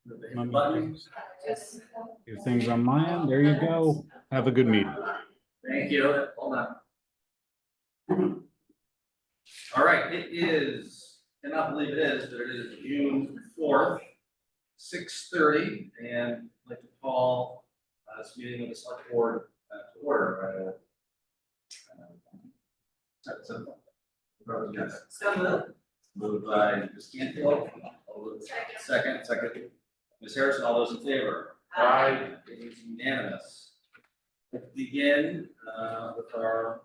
Let me do things on my end. There you go. Have a good meeting. Thank you. Hold on. All right, it is, cannot believe it is, but it is June 4th, 6:30, and I'd like to call this meeting of the select board to order. Moved by Ms. Canfield. Second. Ms. Harrison, all those in favor? Aye. It is unanimous. Let's begin with our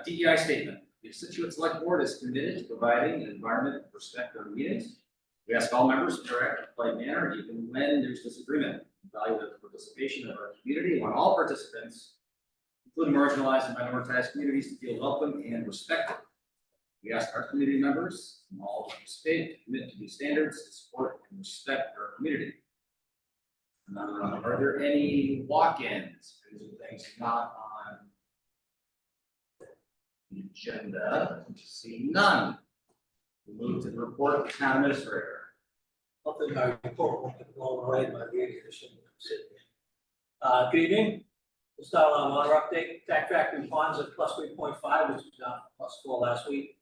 DEI statement. The Scituate Select Board is committed to providing an environment of respect for meetings. We ask all members to interact in a polite manner, even when there's disagreement. We value the participation of our community and want all participants, including marginalized and minoritized communities, to feel welcome and respected. We ask our community members and all who participate to commit to these standards to support and respect our community. Are there any walk-ins? These are things not on the agenda. See none. We move to the report of the town administrator. Nothing I report won't get blown away by the addition. Good evening. We'll start on water update. Tax factory ponds at plus 3.5, which was down from plus 4 last week.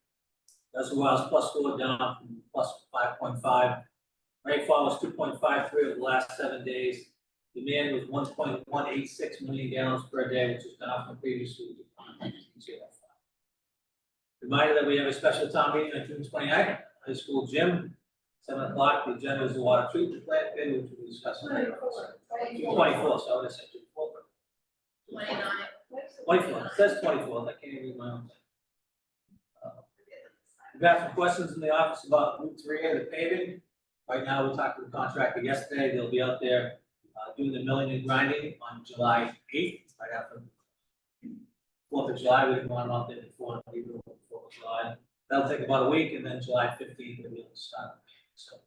Reservoirs plus 4 down from plus 5.5. Rainfall was 2.53 over the last 7 days. Demand was 1.186 million gallons per day, which is down from previous week. Reminder that we have a special town meeting on June 29th, high school gym, 7 o'clock. The agenda is the water treatment plant bid, which we'll discuss later. 24, so I would have said 24. 29. 24, it says 24, I can't even read my own thing. We've got some questions in the office about Route 3 and the paving. Right now, we talked to the contractor yesterday. They'll be out there doing the milling and grinding on July 8th, right after 4th of July. We didn't want them out there before the 4th of July. That'll take about a week, and then July 15th, we'll be able to start. So,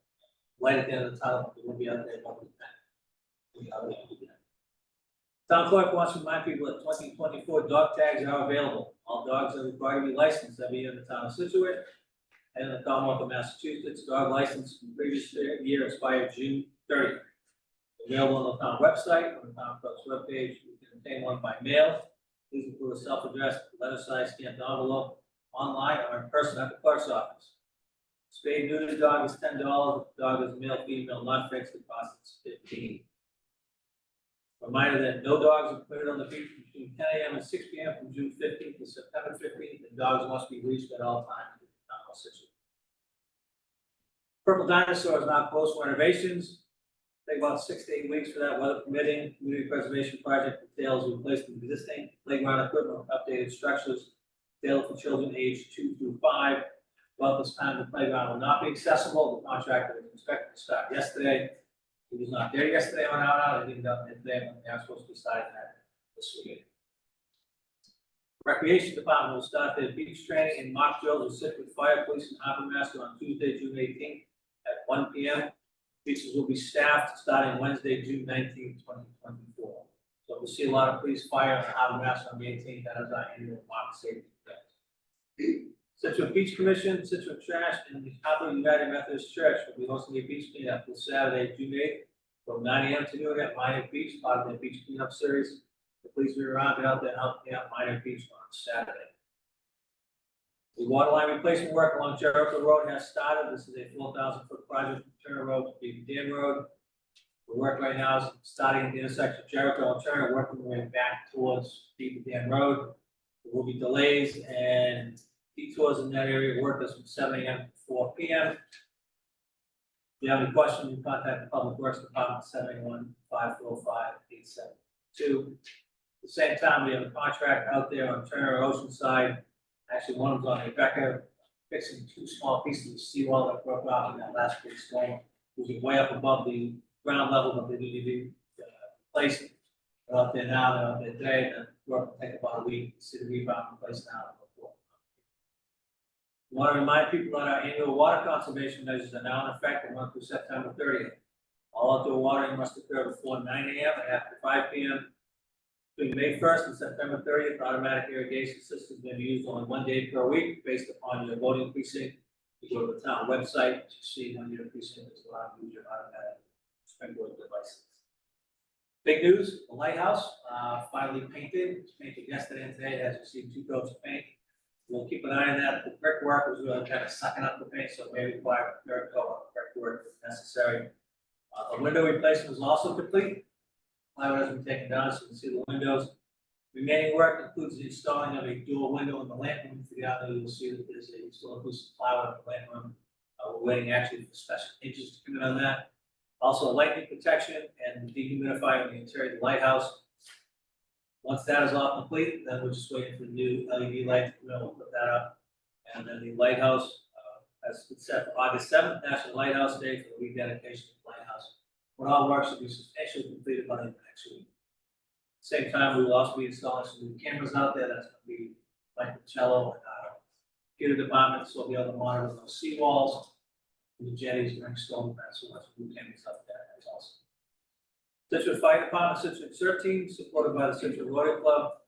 right at the end of the tunnel, we'll be out there about the Town clerk wants to remind people that 2024 dog tags are available. All dogs are required to be licensed every year in the town of Scituate and in the Commonwealth of Massachusetts. Dog license from the previous year expired June 30th. Available on the town website, on the town clerk's webpage. You can obtain one by mail. Please include a self-addressed, letter-sized stamped envelope, online or in person at the clerk's office. Spayed neuter dog is $10. If the dog is male, female, not fixed, the cost is $15. Reminder that no dogs are permitted on the beach between 10 a.m. and 6 p.m. from June 15th to September 15th, and dogs must be leashed at all times. Purple Dinosaur is now closed for renovations. Take about 6 to 8 weeks for that, weather permitting. Community preservation project entails replacing existing playground equipment with updated structures tailored for children aged 2 through 5. Well, this time the playground will not be accessible. The contractor is expected to start yesterday. He was not there yesterday on out. He didn't know today when they are supposed to be starting that this week. Recreation Department will start their beach training in mock drills with Scituate Fire, Police, and Harbor Master on Tuesday, June 18th at 1 p.m. Beaches will be staffed starting Wednesday, June 19th, 2024. So we'll see a lot of police, fire, and Harbor Master on the 18th. That is our annual mock safety event. Scituate Beach Commission, Scituate Trash, and the Harbor United Methodist Church will be hosting a beach cleanup this Saturday, June 8th, from 9 a.m. to noon at Minot Beach, part of their beach cleanup series. The police will be around, get out there and help clean up Minot Beach on Saturday. The water line replacement work along Jericho Road has started. This is a 4,000-foot project from Turner Road to Beaver Dam Road. The work right now is starting at the intersection of Jericho and Turner, working their way back towards Beaver Dam Road. There will be delays and detours in that area. Work is from 7 a.m. to 4 p.m. If you have any questions, you can contact the Public Works Department at 781-545-8722. At the same time, we have a contract out there on Turner Oceanside. Actually, one of them on Rebecca, fixing 2 small pieces of seawall that broke off in that last big storm. It was way up above the ground level, but they need to be replaced. They're out there now, they're out there today, and the work will take about a week to see the rebound in place now. We want to remind people that our annual water conservation measures are now in effect and run through September 30th. All outdoor watering must occur before 9 a.m. and after 5 p.m. Between May 1st and September 30th, automatic irrigation systems may be used only 1 day per week based upon your voting precinct. You go to the town website to see when your precinct is allowed to use your automatic Big news, the lighthouse, finally painted. It was painted yesterday and today. It has received 2 coats of paint. We'll keep an eye on that. The brickwork was really kind of sucking up the paint, so it may require a third coat of brickwork if necessary. The window replacement is also complete. Plywood has been taken down, so you can see the windows. Remaining work includes the installing of a dual window in the lamp room. If you get out there, you'll see that there's a, still includes some plywood in the lamp room. We're waiting actually for special inches to come in on that. Also, lightning protection and dehumidifier in the interior of the lighthouse. Once that is all complete, then we're just waiting for the new LED light to come in. We'll put that up. And then the lighthouse, has been set for August 7th, National Lighthouse Day, for the rededication of the lighthouse. When all works will be substantially completed by the next week. Same time, we will also be installing some new cameras out there. That's going to be like the cello and computer departments, so we'll be able to monitor those seawalls, the jetties during storm events. So that's new cameras up there. That's awesome. Scituate Fire Department, Scituate 13, supported by the Scituate Rotary Club,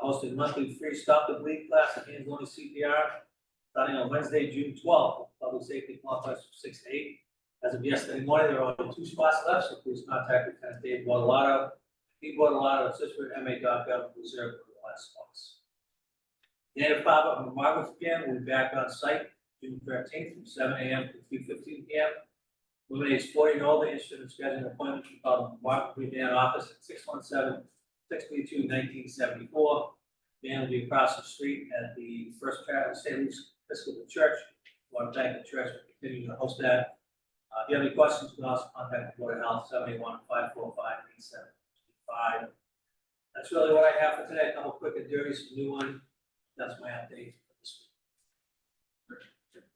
hosted monthly free stop the bleed class at hands-only CPR, starting on Wednesday, June 12th. Public safety qualifies from 6 to 8. As of yesterday morning, there are only 2 spots left, so please contact Lieutenant Dave Bortolato. He Bortolato at ScituateMA.gov reserved for the last spots. Native Pop-Up Mammography Camp will be back on site June 13th from 7 a.m. to 3:15 p.m. Women aged 40 and older interested in scheduling appointments should call the mammography van office at 617-632-1974. Van will be across the street at the First St. Luke's Episcopal Church. I want to thank the church for continuing to host that. If you have any questions, you can also contact the Board of Health, 781-545-8725. That's really what I have for today. A couple quick and dirty, some new one. That's my update for this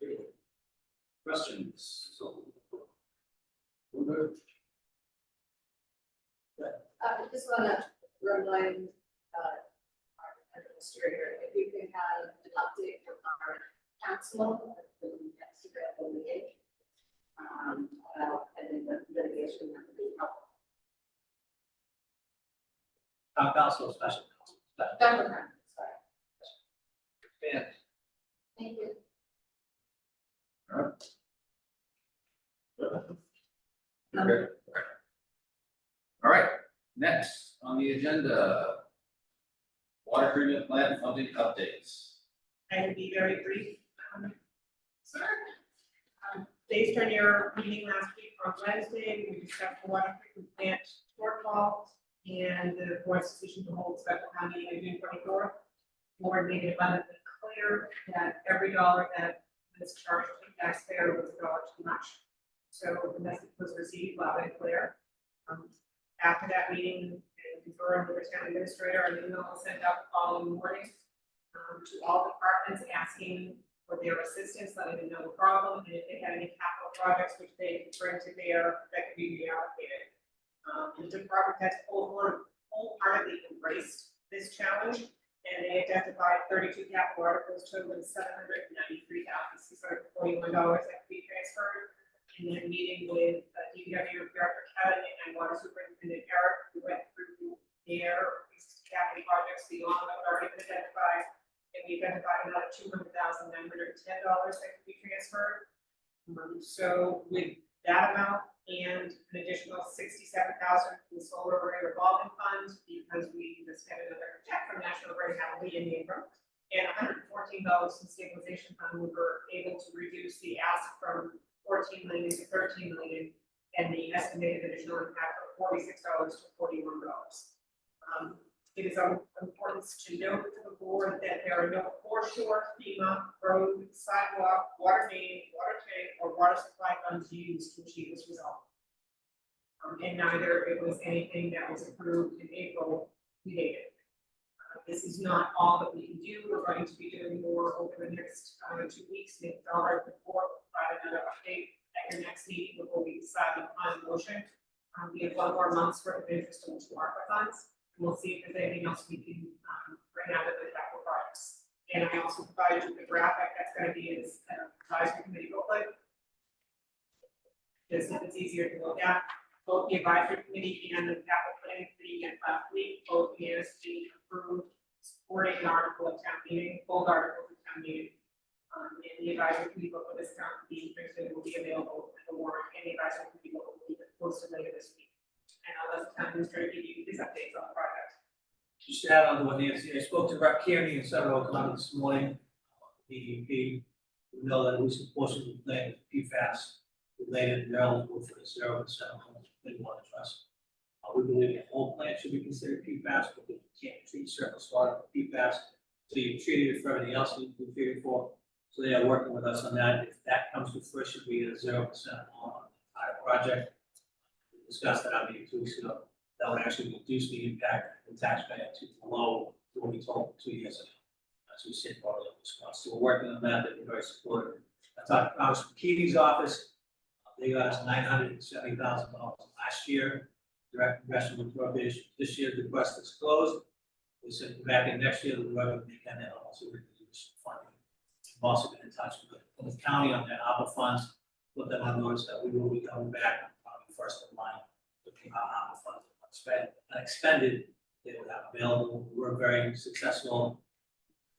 week. Questions? I just want to remind our administrator, if you can have an update from our council at the next available meeting, about pending the litigation that would be helpful. Town council, special council. Government, sorry. Yeah. Thank you. Okay. All right, next on the agenda, water treatment plant funding updates. I will be very brief. Sir, based on your meeting last week on Wednesday, we discussed the water treatment plant shortfall and the board's decision to hold special town meeting on June 24th. Board made it abundantly clear that every dollar that was charged to the taxpayer was a dollar too much. So the message was received loud and clear. After that meeting, and confirmed with the town administrator, an email was sent out the following morning to all departments asking for their assistance, letting them know the problem, and if they had any capital projects which they could bring to bear that could be reallocated. The department has wholeheartedly embraced this challenge, and they identified 32 capital articles totaling $793,641 that could be transferred. And then meeting with DPW Director Kevin and Water Superintendent Eric, who went through their capital projects beyond what had already been identified. And we identified another $200,910 that could be transferred. So with that amount and an additional $67,000 from the solar array revolving fund, because we just had another check from National Grid happily in April, and $114 from stabilization fund, we were able to reduce the ask from 14 million to 13 million, and the estimated additional impact of $46 to $41. It is of importance to note to the board that there are no foreshore, FEMA, road, sidewalk, water main, water tank, or water supply funds used to achieve this result. And neither it was anything that was approved in April related. This is not all that we can do. We're going to be doing more over the next 2 weeks. Nick Dollar before provide another update at your next meeting before we decide on the motion. We have 1 more month's worth of interest in 2 ARPA funds. And we'll see if there's anything else we can bring out of the capital projects. And I also provided you the graphic that's going to be in this advisory committee booklet. Just if it's easier to look at. Both the advisory committee and the capital planning committee met last week. Both unanimously approved supporting the article of town meeting, both articles of town meeting. And the advisory committee book for this town meeting will be available at the warrant, and the advisory committee book will be posted later this week. And I'll let the town administrator give you his updates on the project. Just to add on to what Nancy, I spoke to Rep. Kearney and several times this morning. DEP, we know that at least a portion of the plant is PFAS related and eligible for the 0% clean water trust. We believe the whole plant should be considered PFAS, because you can't treat surface water with PFAS. So you treated it for everything else you can treat it for. So they are working with us on that. If that comes to fruition, we get a 0% on the entire project. We discussed that on meeting 2 weeks ago. That would actually reduce the impact of the taxpayer to below what we told 2 years ago. As we said, part of the response. So we're working on that. They've been very supportive. I talked to Congressman Keating's office. They got us $970,000 last year. Direct congressional appropriation. This year, the request is closed. We said back in next year, the revenue may come in also reduce funding. We've also been in touch with the county on their ARPA funds. Put them on notice that we will be coming back probably first of line with the ARPA funds expended. They would have available. We're very successful.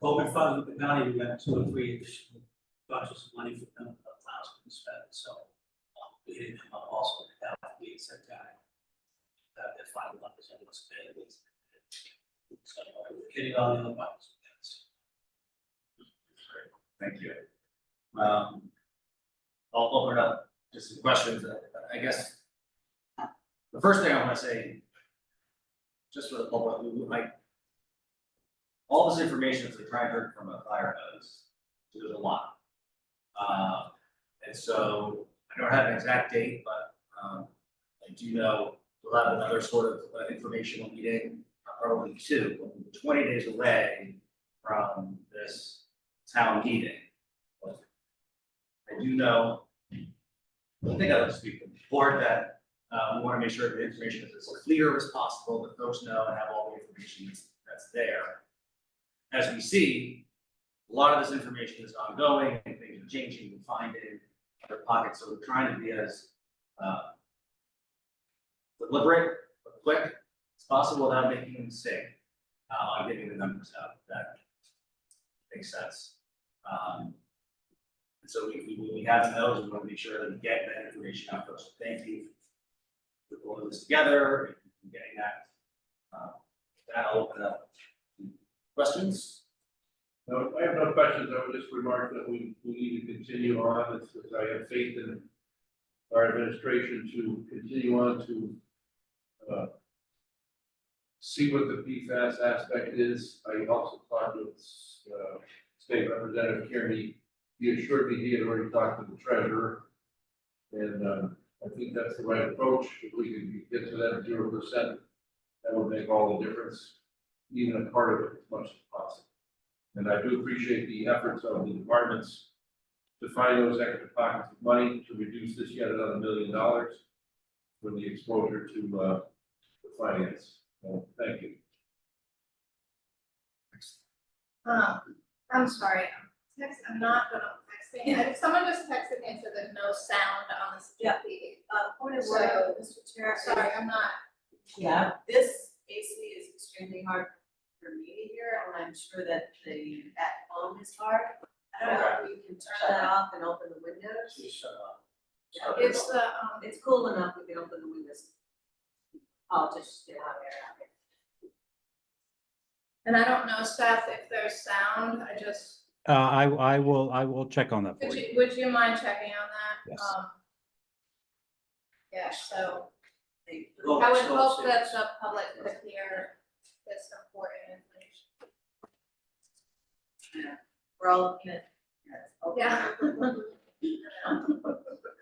COVID funds with the county, we got 2 or 3 additional bunches of money for them, towns to spend. So we hit them up also that would be set down. That their final numbers and what's available. So we're hitting all the other buttons. Thank you. I'll open it up to some questions. I guess the first thing I want to say, just for the public, all this information is a tried from a fire hose, so there's a lot. And so I don't have an exact date, but I do know we'll have another sort of informational meeting, probably 2, 20 days away from this town meeting. But I do know, I think I'll speak to the board that we want to make sure the information is as clear as possible, that folks know and have all the information that's there. As we see, a lot of this information is ongoing and things are changing, we find it in other pockets, so we're trying to be as deliberate, but quick as possible without making a mistake on getting the numbers out. That makes sense. And so we have those, we want to make sure that we get that information out first. So thank you for pulling this together and getting that. I'll open up. Questions? No, I have no questions. I would just remark that we need to continue on. It's, I have faith in our administration to continue on to see what the PFAS aspect is. I also talked with State Representative Kearney. He assured me he had already talked to the treasurer. And I think that's the right approach. If we can get to that 0%, that would make all the difference. Even a part of it as much as possible. And I do appreciate the efforts of the departments to find those extra pockets of money to reduce this yet another $1 million for the exposure to the finance. So, thank you. I'm sorry, I'm not good on texting. If someone just texted me and said there's no sound on this. Point of So- order, Mr. Chair. Sorry, I'm not. Yeah, this AC is extremely hard for me to hear, and I'm sure that the at home is hard. I don't know if we can turn that off and open the windows. Shut up. It's the, It's cool enough, we can open the windows. I'll just get out there. and I don't know, Seth, if there's sound, I just, I will check on that for you. would you mind checking on that? Yes. Yeah, so Go I would slow, hope so- that the public could hear this important information. We're all looking at. Yeah.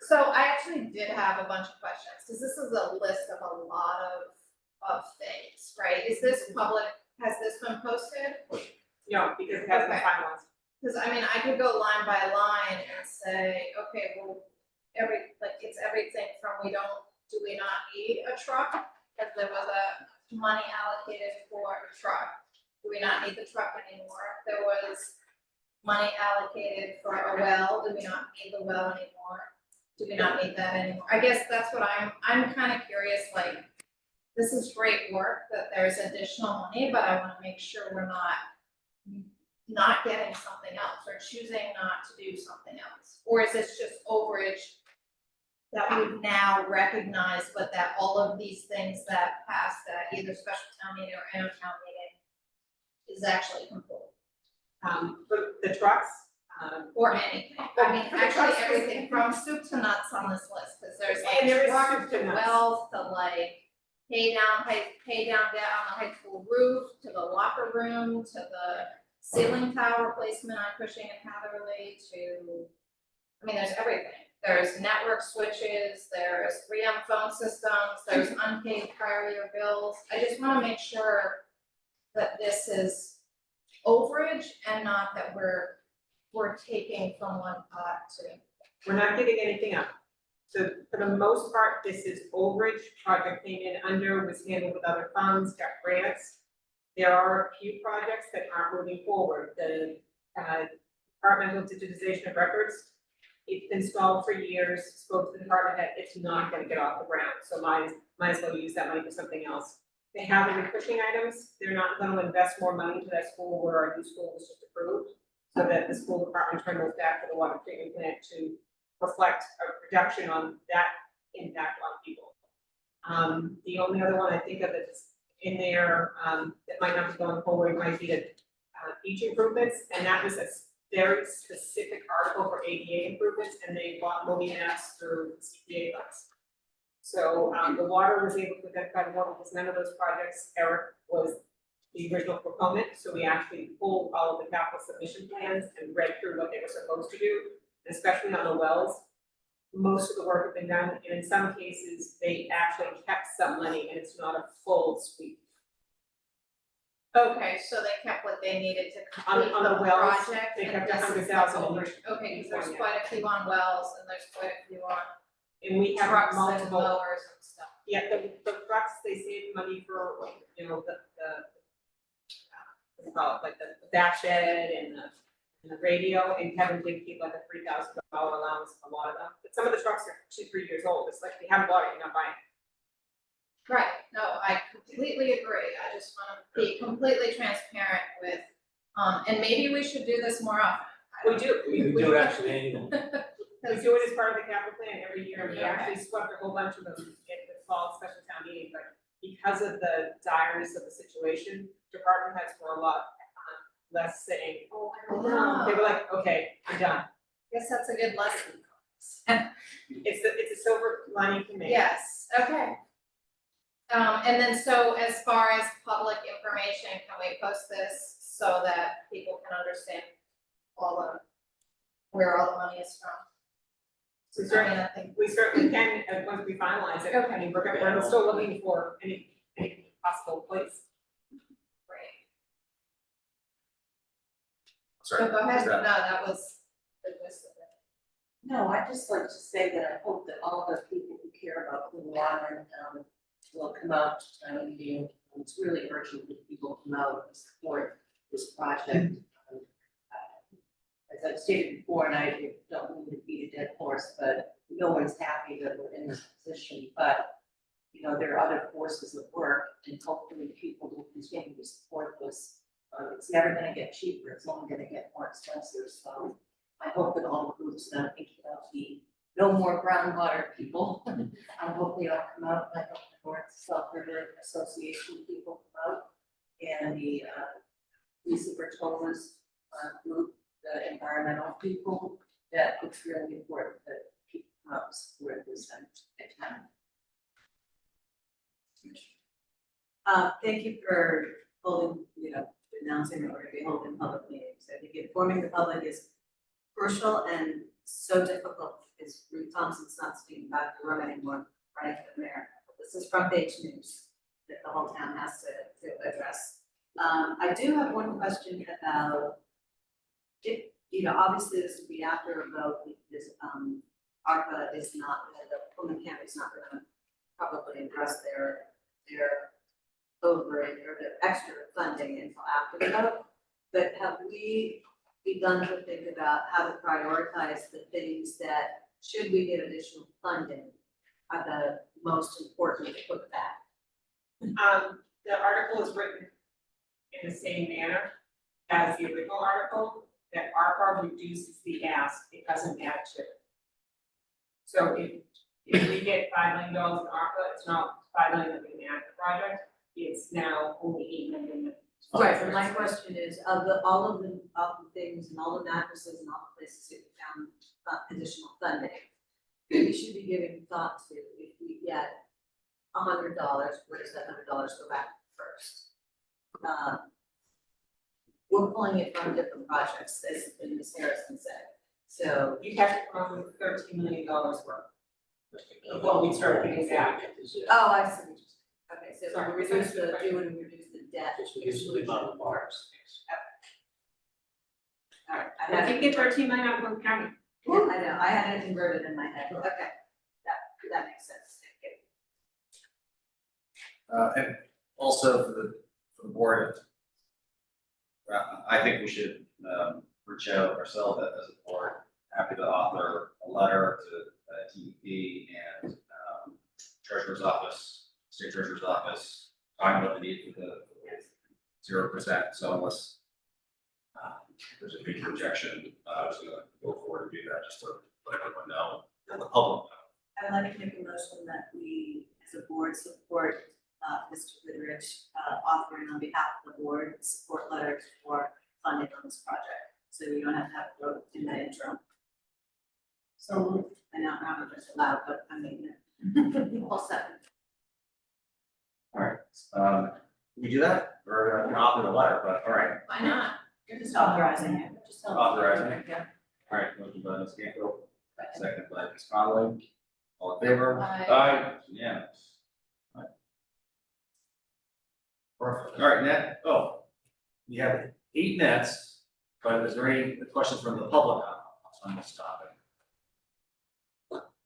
So I actually did have a bunch of questions, because this is a list of a lot of things, right? Is this public, has this been posted? No, because it hasn't been Okay. finalized. Because I mean, I could go line by line and say, okay, well, it's everything from do we not need a truck? Because there was a money allocated for a truck. Do we not need the truck anymore? There was money allocated for a well. Do we not need the well anymore? Do we not need that anymore? I guess that's what I'm kind of curious, like, this is great work that there's additional money, but I want to make sure we're not getting something else or choosing not to do something else. Or is this just overage that we've now recognized, but that all of these things that passed at either special town meeting or annual town meeting is actually complete, For the trucks, or anything. I mean, For the actually, trucks, everything from soup to nuts on this list, because there's like And there is truck soup to to nuts. wells to like pay down debt on the high school roof, to the locker room, to the ceiling tile replacement on Cushing and Hatherley, to, I mean, there's everything. There's network switches, there's 3M phone systems, there's unpaid prior year bills. I just wanna make sure that this is overage and not that we're taking from one pot to. we're not giving anything up. So for the most part, this is overage, project came in under, was handled with other funds, got grants. There are a few projects that aren't moving forward. The departmental digitization of records, it's been stalled for years, spoke to the department head, it's not gonna get off the ground, so might as well use that money for something else. They have the Cushing items, they're not gonna invest more money into that school where our new school was just approved, so that the school department turned those back to the water treatment plant to reflect a reduction on that impact on people. The only other one I think of that's in there, that might not be going forward might be the beach improvements, and that was a very specific article for ADA improvements, and they bought moving maps through CPA funds. So, the water was able to identify the water, because none of those projects, Eric was the original proponent, so we actually pulled all of the capital submission plans and read through what they were supposed to do, especially on the wells. Most of the work had been done, and in some cases, they actually kept some money, and it's not a full sweep. Okay, so they kept what they needed to complete On the the wells, project, they and kept this is 100,000 in over. each- Okay, because there's Yeah. quite a few on wells, and there's quite a few on And we have trucks and multiple, mowers and stuff. yeah, the trucks, they save money for, you know, the, what do you call it, like the back shed and the radio, and Kevin did keep like a $3,000 allowance for a lot of them. But some of the trucks are 2-3 years old, it's like, if you haven't bought it, you're not buying it. Right, no, I completely agree, I just wanna be completely transparent with, and maybe we should do this more often. I We don't- do, We do it actually annually. we do it as part of the capital plan every year, and we actually swept a whole bunch of them at the fall special town meeting, but because of the direness of the situation, department heads were a lot less saying, oh, I don't know. They were like, okay, I'm done. Guess that's a good lesson. It's a silver lining to me. Yes, okay. And then so as far as public information, can we post this so that people can understand where all the money is from? We certainly, I mean, I think, we certainly can, once we finalize it, I mean, we're still looking for any possible place. great. Sorry, So go ahead, is no, that- that was the gist of it. No, I'd just like to say that I hope that all the people who care about clean water, will come out to town meeting. It's really urgent that people come out and support this project. As I've stated before, and I don't mean to beat a dead horse, but no one's happy that we're in this position, but you know, there are other forces at work, and hopefully people will continue to support this. It's never gonna get cheaper, it's only gonna get more expensive, so I hope that all the groups that are thinking of the no more groundwater people, I hope they all come out, I hope the North South River Association people come out, and the Lisa Bertola's group, the environmental people, that it's really important that people come out and support this at town. Thank you for holding, announcing that we're gonna be holding public meetings. I think informing the public is crucial and so difficult, because Ruth Thompson's not speaking about the room anymore, right, the mayor. This is front page news that the whole town has to address. I do have one question about, if, obviously this would be after a vote, because, ARPA is not, the Pullman Camp is not gonna probably address their overage or the extra funding until after the vote. But have we begun to think about how to prioritize the things that, should we get additional funding, are the most important to put back? The article is written in the same manner as the original article, that ARPA reduces the ask, it doesn't add to it. So if if we get $5 million in ARPA, it's not $5 million that we can add to the project, it's now only $8 million. Right, but my question is, of all of the things and all the mattresses and all the places that we found additional funding, we should be giving thought to if we get $100, where does that $100 go back first? We're pulling it from different projects, as Ms. Harrison said, so. You have to come up with $13 million worth of what we start getting back. Oh, I see. Okay, so Sorry, we reduce the, you would reduce the debt. Just reduce the amount of bars. All right, I think get 13 million out from the county. Yeah, I know, I had it converted in my head, okay, that makes sense, thank you. And also for the board, I think we should, reach out ourselves as a board, happy to author a letter to TEP and, treasurer's office, state treasurer's office, talking about the need for the 0%, so unless there's a big projection, I was gonna go forward and do that, just to let everyone know, and the public know. I would like to make a motion that we, as a board, support Mr. Goodrich offering on behalf of the board, support letters for funding on this project, so we don't have to have a vote in the interim. So, I know I'm not just allowed, but I mean, all second. All right, we do that, or we can author the letter, but all right, Why not? You're just authorizing it, just tell. Authorizing it. Yeah. all right, motion by Ms. Canfield, second by Ms. Conley, all in favor? Aye. Unanimous. All right. Perfect, all right, net, we have 8 nets, but is there any questions from the public on this topic?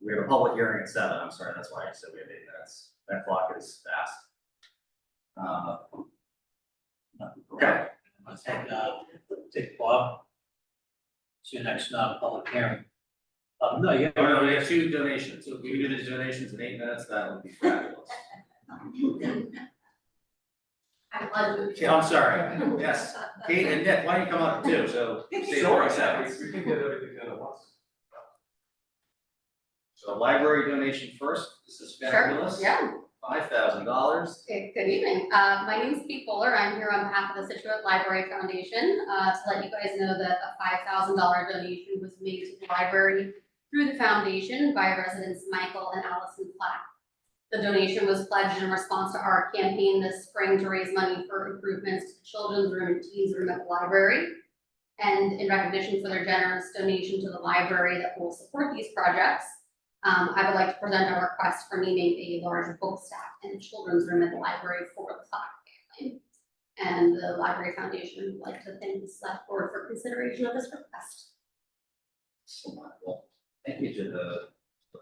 We have a public hearing at 7, I'm sorry, that's why I said we have 8 minutes, that clock is fast. Okay, Take Bob. See you next, public hearing. No, yeah. oh no, we have 2 donations, so if we do these donations in 8 minutes, that would be fabulous. Okay, I'm sorry, yes, Kate and Nick, why don't you come up too, so stay 40 seconds. We can get everything done at once. So library donation first, this is fabulous. Yeah. $5,000. Okay, good evening. My name is Kate Fuller. I'm here on behalf of the Scituate Library Foundation to let you guys know that a $5,000 donation was made to the library through the foundation by residents Michael and Allison Platt. The donation was pledged in response to our campaign this spring to raise money for improvements to the children's room and teens room at the library. And in recognition for their generous donation to the library that will support these projects, I would like to present a request for naming a large book stack in the children's room at the library for the Platt family. And the Library Foundation would like to thank the select board for consideration of this request. So wonderful. Thank you to the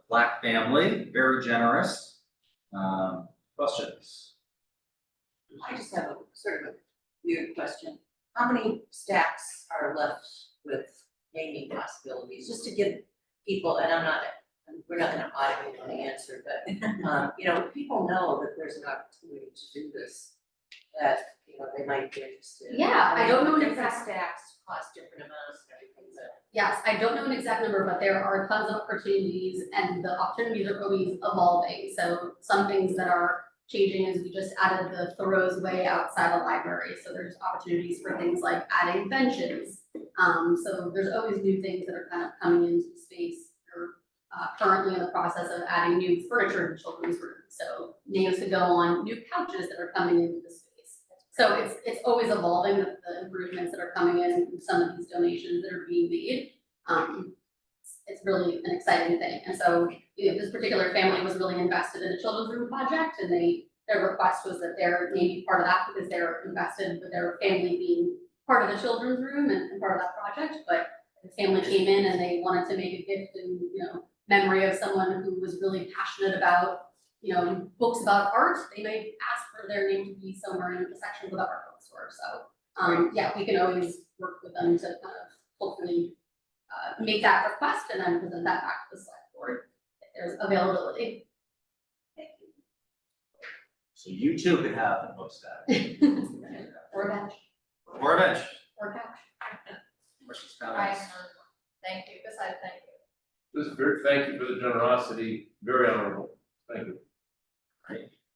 Black family, very generous. Questions? I just have a sort of a weird question. How many stacks are left with naming possibilities, just to give people, and we're not gonna audit you on the answer, but, people know that there's an opportunity to do this, that, they might be interested. Yeah, I don't know an Different exact- stacks cost different amounts and everything, so. Yes, I don't know an exact number, but there are tons of opportunities and the opportunities are always evolving. So some things that are changing is we just added the Thoreau's Way outside the library. So there's opportunities for things like adding benches. So there's always new things that are kind of coming into the space. We're currently in the process of adding new furniture to children's rooms. So names to go on new couches that are coming into the space. So it's always evolving with the improvements that are coming in and some of these donations that are being made. It's really an exciting thing. And so this particular family was really invested in the children's room project, and their request was that their name be part of that because they're invested with their family being part of the children's room and part of that project. But the family came in and they wanted to make a gift in memory of someone who was really passionate about books about art. They may ask for their name to be somewhere in the section of the art bookstore. So yeah, we can always work with them to kind of hopefully make that request and then present that back to the select board if there's availability. Thank you. So you too could have a book stack. Or a bench, Or a bench. or a couch. Questions, I comments? thank you, besides thank you. Thank you for the generosity, very honorable, thank you.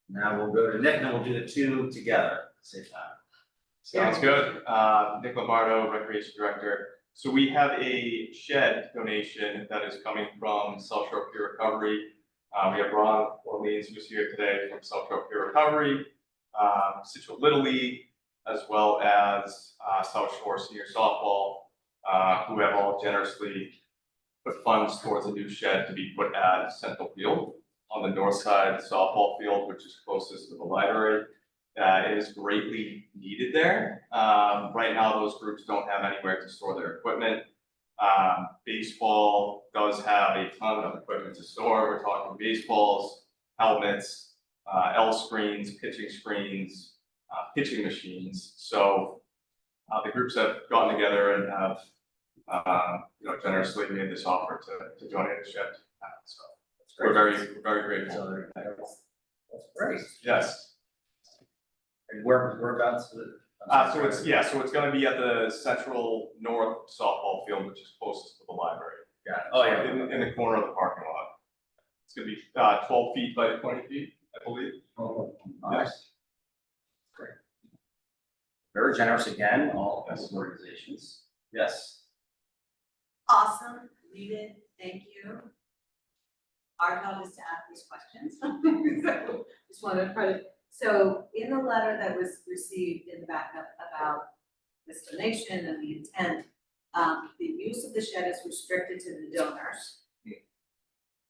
Now we'll go to Nick, and then we'll do the two together at the same time. Sounds good. Nick Lombardo, Recreation Director. So we have a shed donation that is coming from South Shore Peer Recovery. We have Ron Orleans, who's here today from South Shore Peer Recovery, Scituate Little League, as well as South Shore Senior Softball, who have all generously put funds towards a new shed to be put at Central Field on the north side softball field, which is closest to the library. It is greatly needed there. Right now, those groups don't have anywhere to store their equipment. Baseball does have a ton of equipment to store. We're talking baseballs, helmets, L screens, pitching machines. So the groups have gotten together and have generously made this offer to donate a shed. So we're very grateful. That's great. Yes. And whereabouts is it? So it's gonna be at the central north softball field, which is closest to the library. Got it. Oh, yeah. In the corner of the parking lot. It's gonna be 12 feet by 20 feet, I believe. Oh, nice. Great. Very generous again, all organizations. Yes. Awesome, needed, thank you. Our job is to ask these questions. So, just wanted to credit. So in the letter that was received in the backup about this donation and the intent, the use of the shed is restricted to the donors.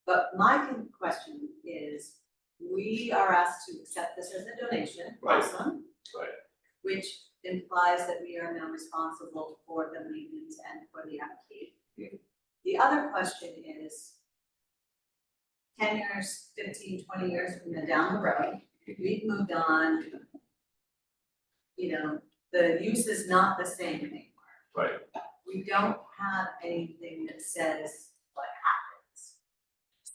But my question is, we are asked to accept this as a donation, Right. awesome. Right. Which implies that we are now responsible for the maintenance and for the upkeep. The other question is, 10 years, 15, 20 years from now down the road, we've moved on. The use is not the same anymore. Right. We don't have anything that says what happens.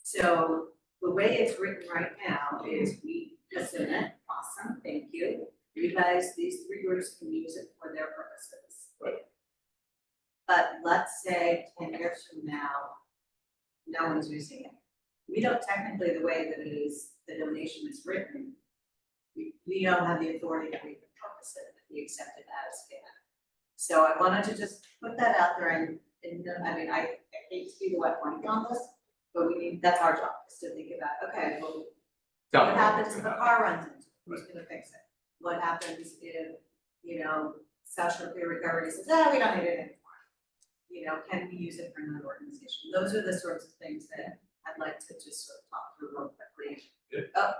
So the way it's written right now is we assume it, awesome, thank you. You guys, these three groups can use it for their purposes. Right. But let's say 10 years from now, no one's using it. We don't technically, the way that it is, the donation is written, we don't have the authority to repurpose it if we accept it as given. So I wanted to just put that out there and I hate to be the wet blanket on this, but that's our job, is to think about, okay, well, what happens if a car runs into it? Who's gonna fix it? What happens if, South Shore Peer Recovery says, we don't need it anymore. Can we use it for another organization? Those are the sorts of things that I'd like to just sort of talk through real quickly. Yeah.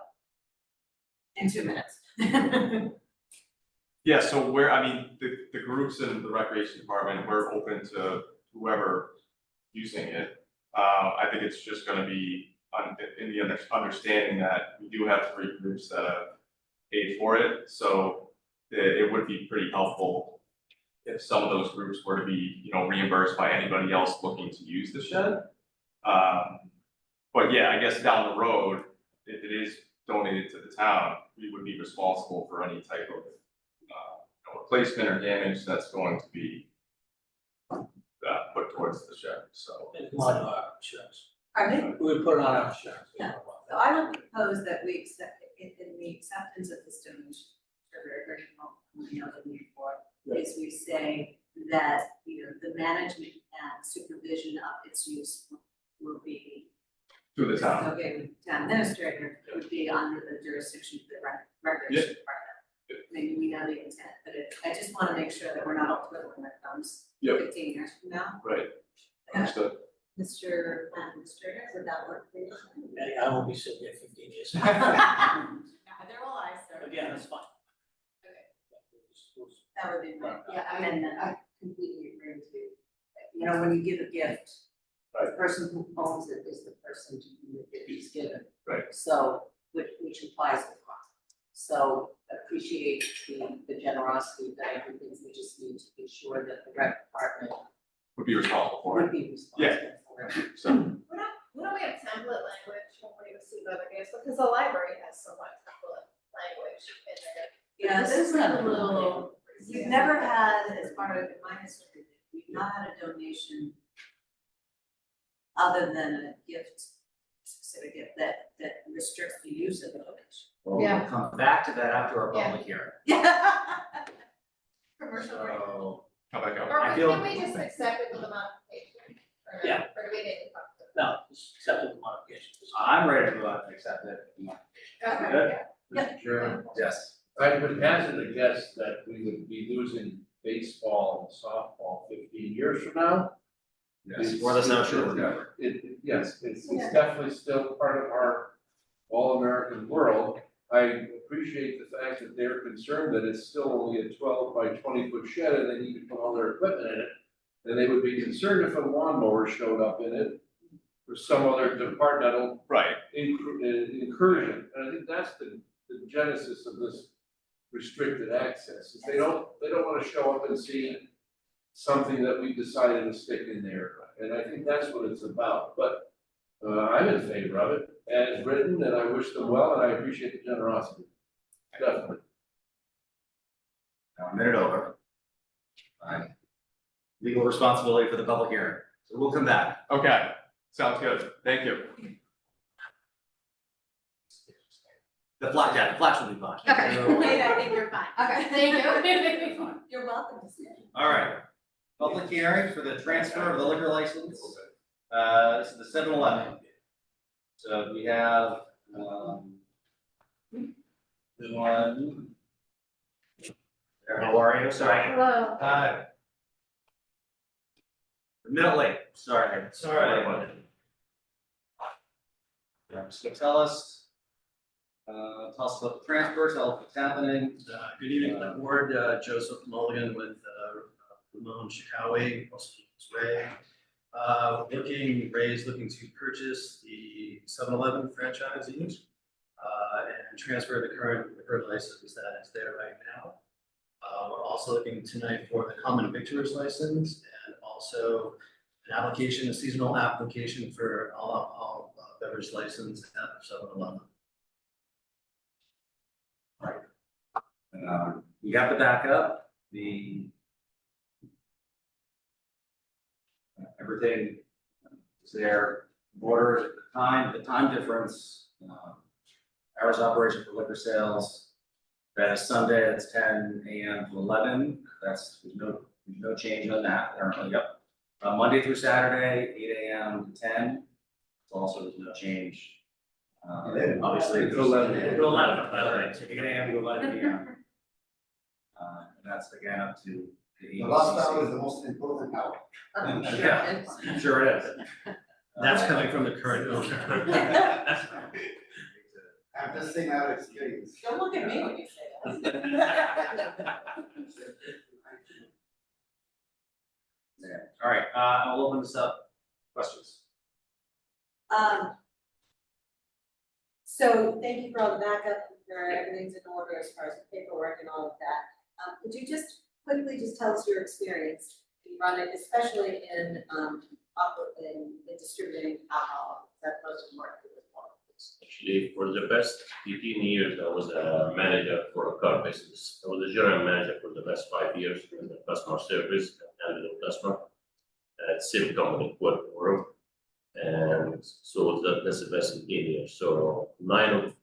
In 2 minutes. Yeah, so the groups in the recreation department, we're open to whoever using it. I think it's just gonna be in the understanding that we do have 3 groups that have paid for it, so it would be pretty helpful if some of those groups were to be, reimbursed by anybody else looking to use the shed. But yeah, I guess down the road, if it is donated to the town, we would be responsible for any type of replacement or damage that's going to be put towards the shed, so. It's on our insurance. Pardon me? We would put it on our insurance. Yeah. So I would propose that we accept, in the acceptance of this donation, very grateful, is we say that, the management and supervision of its use will be. Through the town. Okay, with town administrator, it would be under the jurisdiction of the recreation department. Maybe we know the intent, but I just wanna make sure that we're not all twiddling when it comes Yep. 15 years from now. Right, understood. Mr. Administrator, would that work for you? I won't be sitting there 15 years. There will I, sir. Again, that's fine. That would be my, Yeah, I completely agree with you. When you give a gift, the person who owns it is the person to whom the gift is given. Right. So, which implies the cost. So appreciate the generosity, but I think we just need to be sure that the rec department Would be responsible for it, would be responsible for it. so. We don't have template language when we receive other gifts, because the library has somewhat template language in there. Yeah, This is a little. We've never had, as part of my history, we've not had a donation other than a gift, specific gift that restricts the use of the location. Well, we'll come back to that after our Yeah. public hearing. Commercial break. So, How about go? Or I feel- can we just accept it with a modification? Or no? Yeah. Or do we need to talk to No, just accept the modification. I'm ready to go out and accept it. them? Okay. Good? Mr. Chairman, Yes. I would hazard a guess that we would be losing baseball and softball 15 years from now. Yes, for the snowshoe recovery. Yes, it's definitely still part of our all-American world. I appreciate the fact that they're concerned that it's still only a 12 by 20-foot shed and they need to put all their equipment in it. And they would be concerned if a lawnmower showed up in it or some other departmental Right, incursion. And I think that's the genesis of this restricted access. Is they don't want to show up and see something that we decided to stick in there. And I think that's what it's about. But I'm in favor of it as written, and I wish them well, and I appreciate the generosity. Definitely. Now, a minute over. All right. Legal responsibility for the public hearing. So we'll come back. okay, sounds good, thank you. The flash will be fine. Okay. So- Wait, I think you're fine. Okay, thank you. You're welcome to stay. All right. Public hearing for the transfer of the liquor license. This is the 7-Eleven. So we have, the one. There, how are you? Sorry. Hello. Hi. A minute late, sorry. Sorry. Just gonna tell us about the transfer, tell us what's happening. Good evening, to the board, Joseph Mulligan with Ramon Chikawi, also Way. Looking to purchase the 7-Eleven franchisees and transfer the current liquor license that is there right now. We're also looking tonight for the common victor's license and also an application, a seasonal application for all beverage license at 7-Eleven. You got the backup, everything is there, borders, the time difference, hours of operation for liquor sales. That is Sunday, that's 10 a.m. to 11, there's no change on that, currently, yep. Monday through Saturday, 8 a.m. to 10, also there's no change. Obviously. To 11. To 11, that's right, 8 a.m. to 11 p.m. And that's again up to the. The last hour is the most important hour. Yeah, I'm sure it is. That's coming from the current owner. I have the same out experience. Don't look at me when you say that. Yeah. All right, I'll open this up. Questions? So thank you for all the backup, for everything's in order as far as paperwork and all of that. Could you just quickly just tell us your experience in running, especially in distributing alcohol, that's most important for this one? Actually, for the past 15 years, I was a manager for a car business. I was a general manager for the past 5 years in the customer service, handling customer at same company, Quad Forum. And so that's the best 15 years. So 9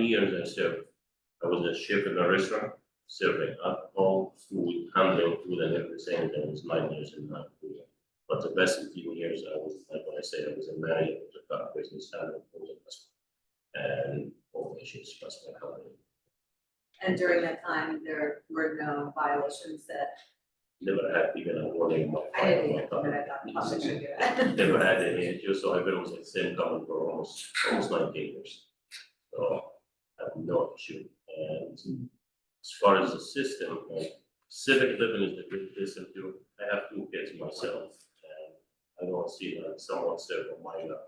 years I served. I was a chef in a restaurant, serving alcohol, food, handling food and everything. And it was 9 years in that food. But the best 15 years, I was, like when I say, I was a manager of the car business, handling all the customer and all the issues customer company. And during that time, there were no violations that, Never had even a warning in my I file. didn't even, but I thought the public should do that. Never had any issues, so I've been with the same company for almost 19 years. So I have no issue. And as far as the system, like civic living is a good system too. I have 2 kids myself, and I don't see like someone serve a minor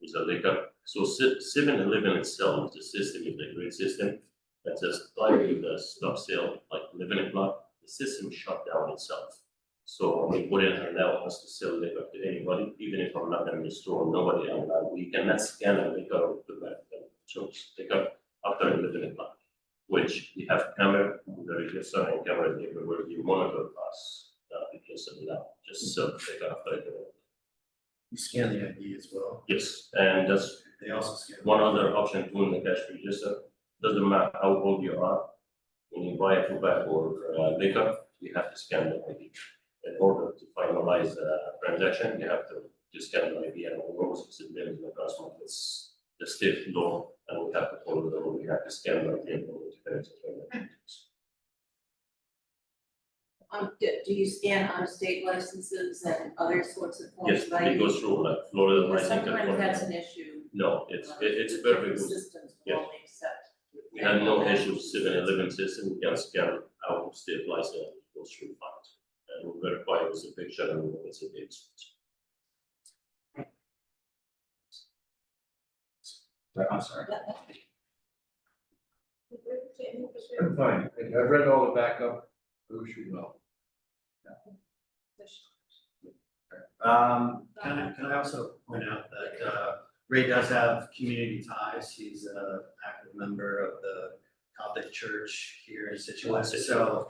with a liquor. So civic living itself, the system is a great system. That's just like the stop sale, like living in block. The system shut down itself. So we wouldn't allow us to sell liquor to anybody, even if I'm not in the store, nobody allowed. We cannot scan a liquor to back liquor after a living block, which we have camera, there is a certain camera everywhere, you monitor us, because of that, just sell liquor after it. You scan the ID as well. Yes, and that's They also scan. one other option too in the cash register. Doesn't matter how old you are. When you buy a tobacco or liquor, you have to scan the ID. In order to finalize the transaction, you have to scan the ID, and almost it's in the customer. It's the state law, and we have to follow the law. We have to scan the ID in order to finish the transaction. Do you scan on state licenses and other sorts of forms Yes, of ID? it goes through like Florida Because license. sometimes that's an issue. No, it's The perfect. different systems will Yes. only accept. We had no issues, 7-Eleven system, we can scan our state license, it goes through fine. And we verify it was a picture and it's a date. I'm sorry. I'm fine, I've read all the backup, I wish you well. Can I also point out that Ray does have community ties. He's an active member of the Coptic Church here in Scituate. So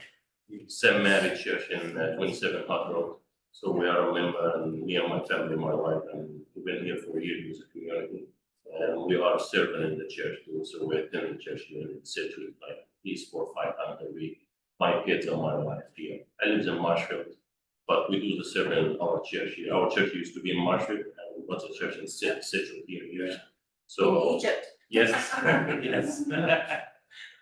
St. Mary Church in 27 Hot Road. So we are a member, and me and my family, my wife, and we've been here for years as a community. And we are serving in the church too, so we attend the church here in Scituate like at least 4 or 5 times a week. My kids and my wife here. I live in Marshfield, but we do the serving in our church here. Our church used to be in Marshfield, and we got a church in Scituate here. So. In Egypt. Yes, yes.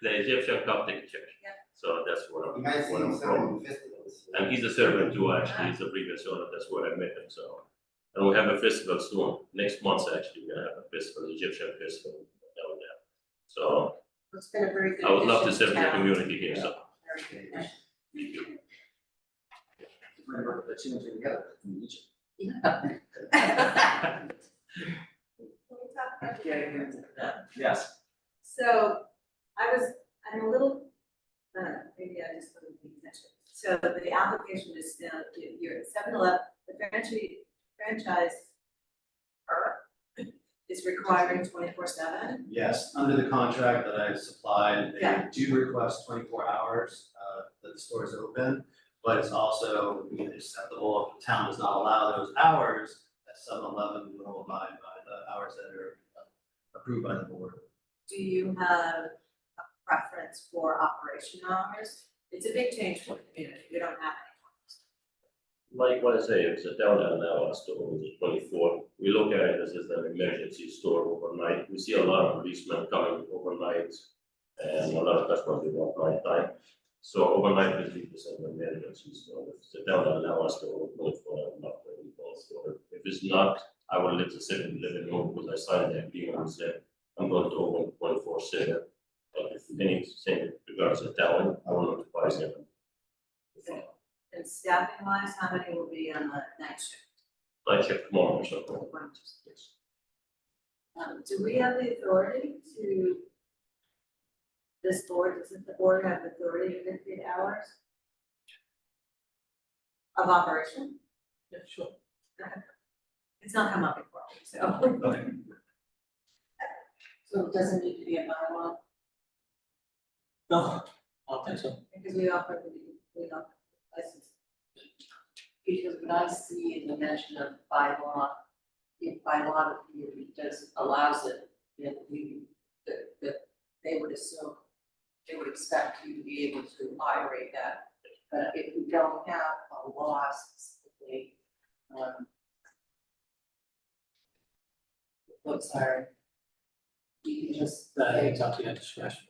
The Egyptian Coptic Church. Yeah. So that's where You might see where him I'm from. several festivals. And he's a servant too, actually, he's a previous owner, that's where I met him, so. And we have a festival soon, next month, actually, we're gonna have a festival, Egyptian festival down there. So It's been a very good. I would love to addition serve the town. community here, so. Very good. Remember, the two together in Egypt. Yeah. Yes. So I'm a little, maybe I just wasn't paying attention. So the application is now, you're at 7-Eleven, the franchise is requiring 24/7. yes, under the contract that I supplied, they Yeah. do request 24 hours that the store is open. But it's also acceptable if the town does not allow those hours, that 7-Eleven will abide by the hours that are approved by the board. Do you have a preference for operation hours? It's a big change for the community, we don't have any. Like what I say, it's a downtown now, our store is 24, we look at it as an emergency store overnight, we see a lot of policemen coming overnight. And a lot of customers who want night time. So overnight is 50% of emergencies, so if it's a downtown now, our store will 24, not 24. If it's not, I will let the 7-Eleven know, because I signed the agreement and said, I'm going to open 24/7. But if anything regards to town, I will notify them. And staffing wise, how many will be on the night shift? Night shift tomorrow or something. Yes. Do we have the authority to, this board, doesn't the board have the authority to dictate hours of operation? Yeah, sure. It's not come up before, so. Okay. So it doesn't need to be a bylaw, No, I don't think so. Because we offer license. because when I see in the mention of bylaw, if bylaw it does allows it, then that they would assume, they would expect you to be able to operate that. But if we don't have a law specifically, what's our, you can just. It's up to your discretion.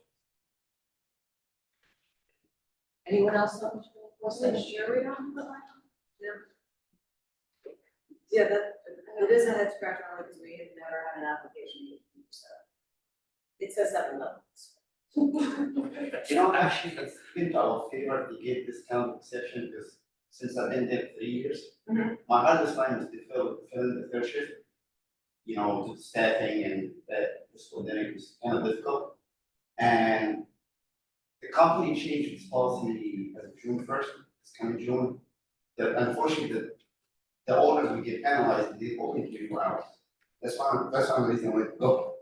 Anyone else have Was it jury on the line? Yeah, it is a head scratcher only because we have never had an application, so. It says 7-Eleven. You know, actually, it's been to our favor to get this kind of exception, because since I've been there 3 years, my hardest time is to fill in the third shift. You know, to staffing and this coordinating is kind of difficult. And the company changed its policy as of June 1st, it's coming June. That unfortunately, the owners will get penalized, they open 24 hours. That's one reason we go.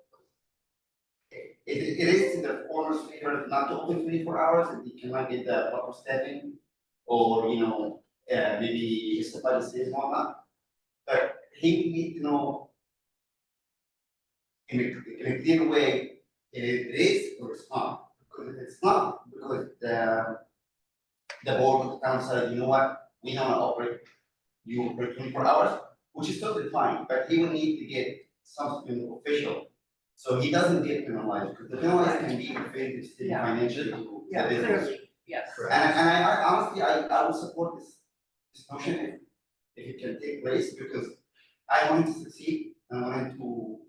It is in the owner's favor not to open 24 hours, and you cannot get the proper staffing, or, you know, maybe it's the policy and whatnot. But he would need to know in a clear way if it is or it's not. Because if it's not, because the board of the town said, you know what, we don't wanna operate, you operate 24 hours, which is totally fine, but he would need to get something official. So he doesn't get penalized, because the penalty can be offensive financially to the business. Clearly, yes. And I honestly, I will support this motion if it can take place, because I want it to succeed, and I want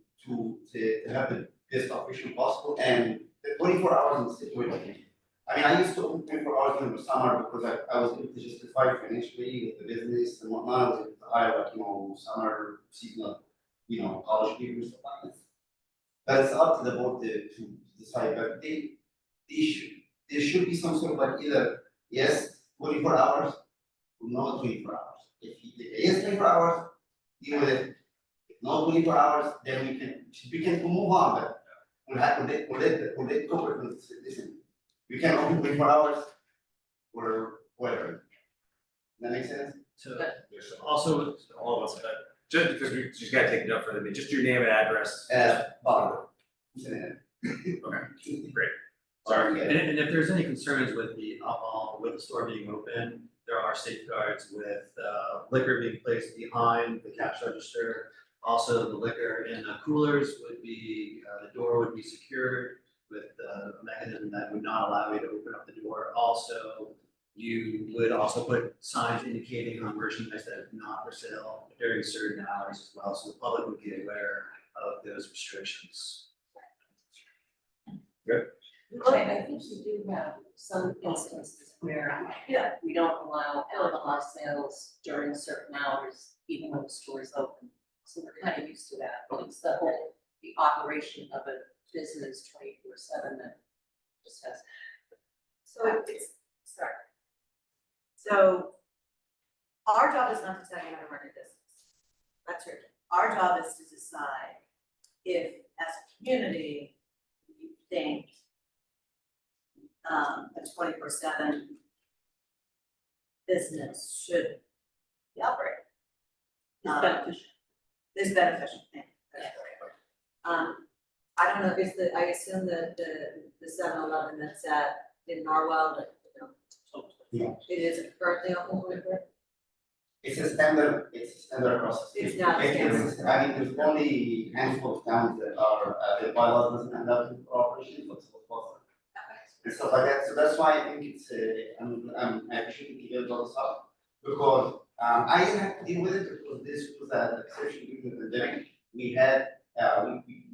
it to have the best operation possible, and the 24 hours in the situation. I mean, I used to open 24 hours during the summer because I was able to justify financially with the business and whatnot. I was able to hire, like, summer seasonal, college people and stuff like that. But it's up to the board to decide, but there should be some sort of like either, yes, 24 hours, or no 24 hours. If it is 24 hours, deal with it. If not 24 hours, then we can move on, but we'll let corporate listen. We can open 24 hours or whatever. That make sense? So, there's also, all of us, just because we just gotta take it up for the, just your name and address. Bob. Okay, great. Sorry, and if there's any concerns with the alcohol, with the store being open, there are safeguards with liquor being placed behind the cash register. Also, the liquor in the coolers would be, the door would be secured with a mechanism that would not allow you to open up the door. Also, you would also put signs indicating on merchandise that is not for sale during certain hours as well, so the public would be aware of those restrictions. Well, I think you do have some instances where we don't allow alcohol sales during certain hours, even when the store is open. So we're kind of used to that, but it's the operation of a business 24/7 that just has. So our job is not to tell you how to run your business. That's your job. Our job is to decide if, as a community, you think a 24/7 business should be operated. It's beneficial. Is beneficial, thank you. That's right. I don't know, I assume that the 7-Eleven that's in Norwell, that, Yeah. it is currently open, whatever. It's a standard across the It's state. not a I mean, there's only a handful of towns that are, the bylaws doesn't end up in cooperation, but and stuff like that, so that's why I think it's, I appreciate you giving all this up, because, I didn't have to deal with it, because this was an exception during the pandemic. We had,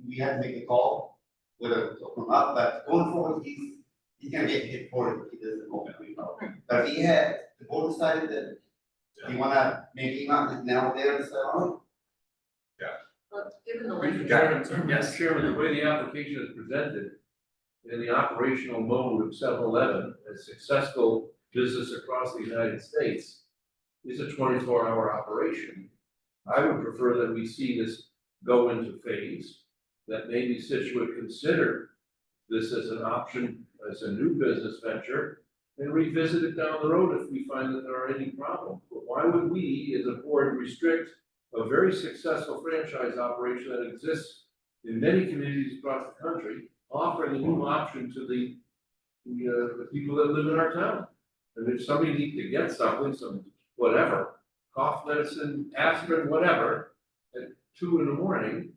we had to make a call, whether to open up, but going forward, he's gonna get hit for it if he doesn't open, But if he had, the board decided that you wanna maybe not now there and so Well, given the Mr. language. Chairman, yes, Chairman, the way the application is presented, in the operational mode of 7-Eleven, a successful business across the United States, is a 24-hour operation. I would prefer that we see this go into phase, that maybe Scituate consider this as an option, as a new business venture, and revisit it down the road if we find that there are any problems. But why would we, as a board, restrict a very successful franchise operation that exists in many communities across the country, offering a new option to the people that live in our town? And if somebody needs to get something, some whatever, cough medicine, aspirin, whatever, at 2 a.m,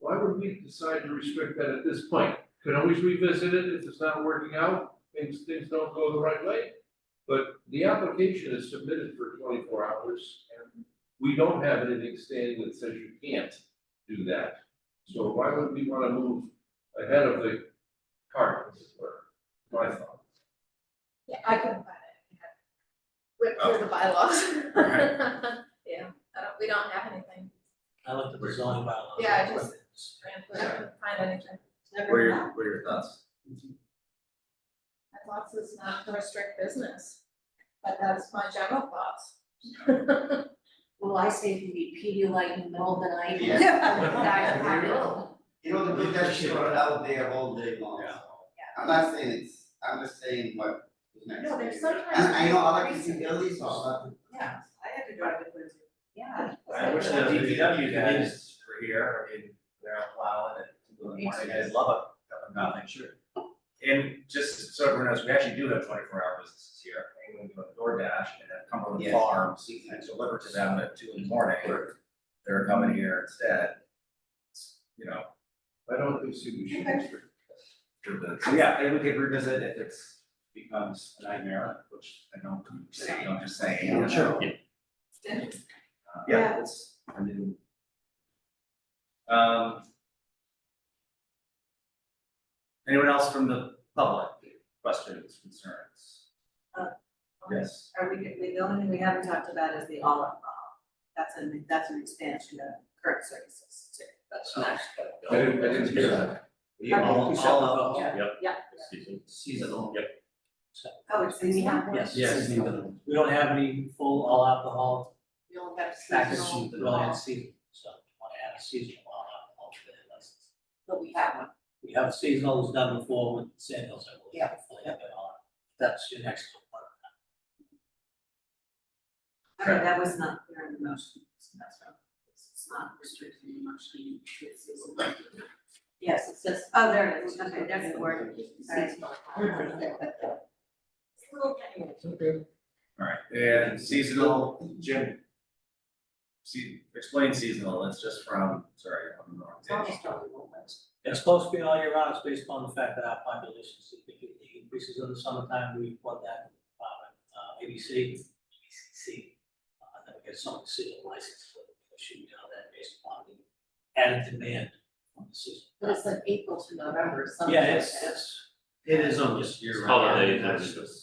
why would we decide to restrict that at this point? Can always revisit it if it's not working out, things don't go the right way. But the application is submitted for 24 hours, and we don't have anything standing that says you can't do that. So why would we want to move ahead of the cart, as it were? My thought. Yeah, I can find it. Whip through the bylaws. Yeah, we don't have anything. I looked at the zoning bylaws. Yeah, I just I couldn't find anything. What are your thoughts? My thoughts is not to restrict business, but that's my general thoughts. Well, I say if you need Pedialyte in the middle of the night. Yeah. Guys, have it. The good guys are out there all day long. Yeah. I'm not saying I'm just saying what was next. No, there's sometimes. And I know I like to see early, so I'm not. Yeah, I had to drive to Quincy. Yeah, I wish the DPW guys were here, I mean, they're out plowing at 2 in the morning, I'd love a cup of coffee, sure. And just so everyone knows, we actually do have 24-hour businesses here, and we do a DoorDash and have Cumberland Yes. Farms, and deliver to them at 2 in the morning, they're coming here instead. You know, I don't think so, we should. so yeah, and we could revisit if it's becomes a nightmare, which I don't, I'm just saying, you know. Sure. Yeah, it's, I mean. Anyone else from the public, questions, concerns? Yes. Are we, the only thing we haven't talked about is the all alcohol. That's an expansion of current services too. That's I didn't hear that. all alcohol. Yeah. Seasonal. Yep. Oh, it's seasonal? Yes. Yes. We don't have any full all alcohol We only have package, seasonal, we only have seasonal, so we want to add a seasonal all alcohol to the license. but we have one. We have seasonal, was done before with Sandals, I believe. Yeah. Hopefully have it on. That's your next one. Okay, that was not clear in the motion, so that's right. It's not restricted in the motion. It's seasonal. Yes, it says. Oh, there it is, okay, that's the word. Sorry. All right, and seasonal, Jim. Explain seasonal, it's just from, sorry, I'm wrong. It's supposed to be all year round, it's based upon the fact that our population significantly increases in the summertime, we want that ABC, BCC. Then we get some seasonal license for the shooting down that based upon the added demand from the season. But it's like April to November, something Yeah, like that. It is almost year round. Holidays, That's everything. just-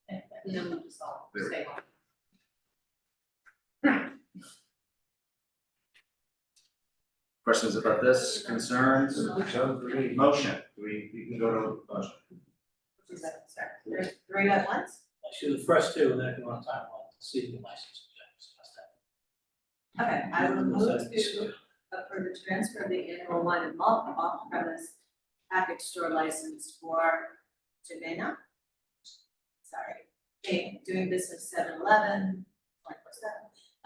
And then we just all stay home. Questions about this, concerns, Sounds great. motion, we can go to motion. There's three at once? Actually, the first two, and then if you want to talk about the seasonal license, we can discuss that. Okay, I will move to approve the transfer of the annual wine and malt off-premise package store license for Jimena. Sorry, Inc., doing business 7-Eleven,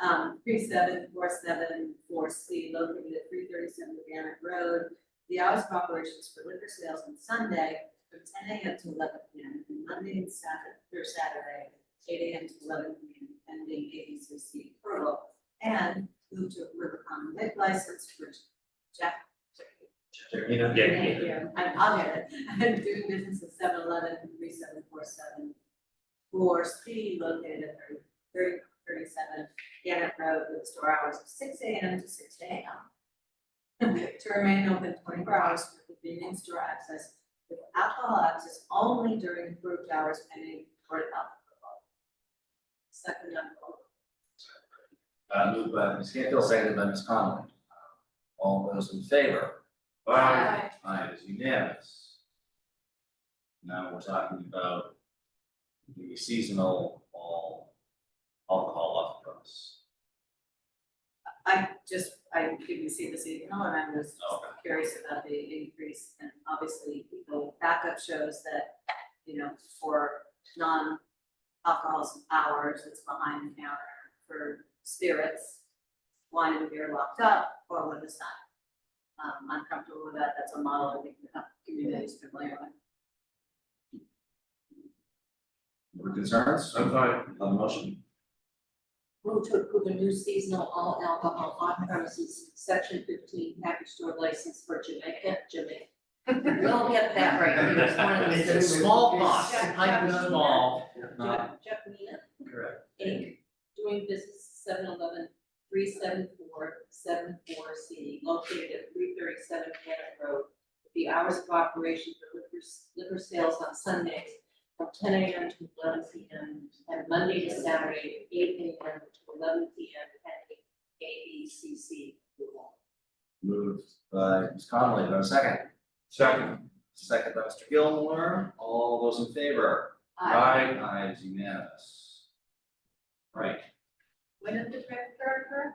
3747-4C, located at 337 Gannett Road. The hours of operations for liquor sales on Sunday from 10 a.m. to 11 p.m. and Monday and Saturday, 8 a.m. to 11 p.m. pending ABCC approval. And move to approve a common vic license for Jack. Thank you. I'll get it. And doing business at 7-Eleven, 3747 4C, located at 3037 Gannett Road, with store hours of 6 a.m. to 6 a.m. To remain open 24 hours for convenience store access, with alcohol access only during approved hours pending Board of Health approval. Second on Moved by Ms. Canfield, seconded by Ms. Conley. All those in favor? Aye. Aye, it is unanimous. Now we're talking about the seasonal all alcohol off premise. I didn't see the seasonal and I was Okay. curious about the increase and obviously the backup shows that, you know, for non-alcohol hours, it's behind the counter for spirits, wine and beer locked up or with the sign. I'm comfortable with that. That's a model I think the community is familiar with. Any concerns? I'm fine. On the motion? Move to approve a new seasonal all alcohol on premises, section 15, package store license for Jamaica. We'll get that right. It's one of those- It's a small box, Jack- type of small. Jacqueline Correct. Inc., doing business 7-Eleven, 37474C, located at 337 Gannett Road. The hours of operation for liquor sales on Sundays from 10 a.m. to 11 p.m. and Monday to Saturday, 8 a.m. to 11 p.m. pending ABCC approval. Moved by Ms. Conley, do I have a second? Second. Second by Mr. Gilmore, all those in favor? Aye. Aye, it's unanimous. Right, When did the transfer occur?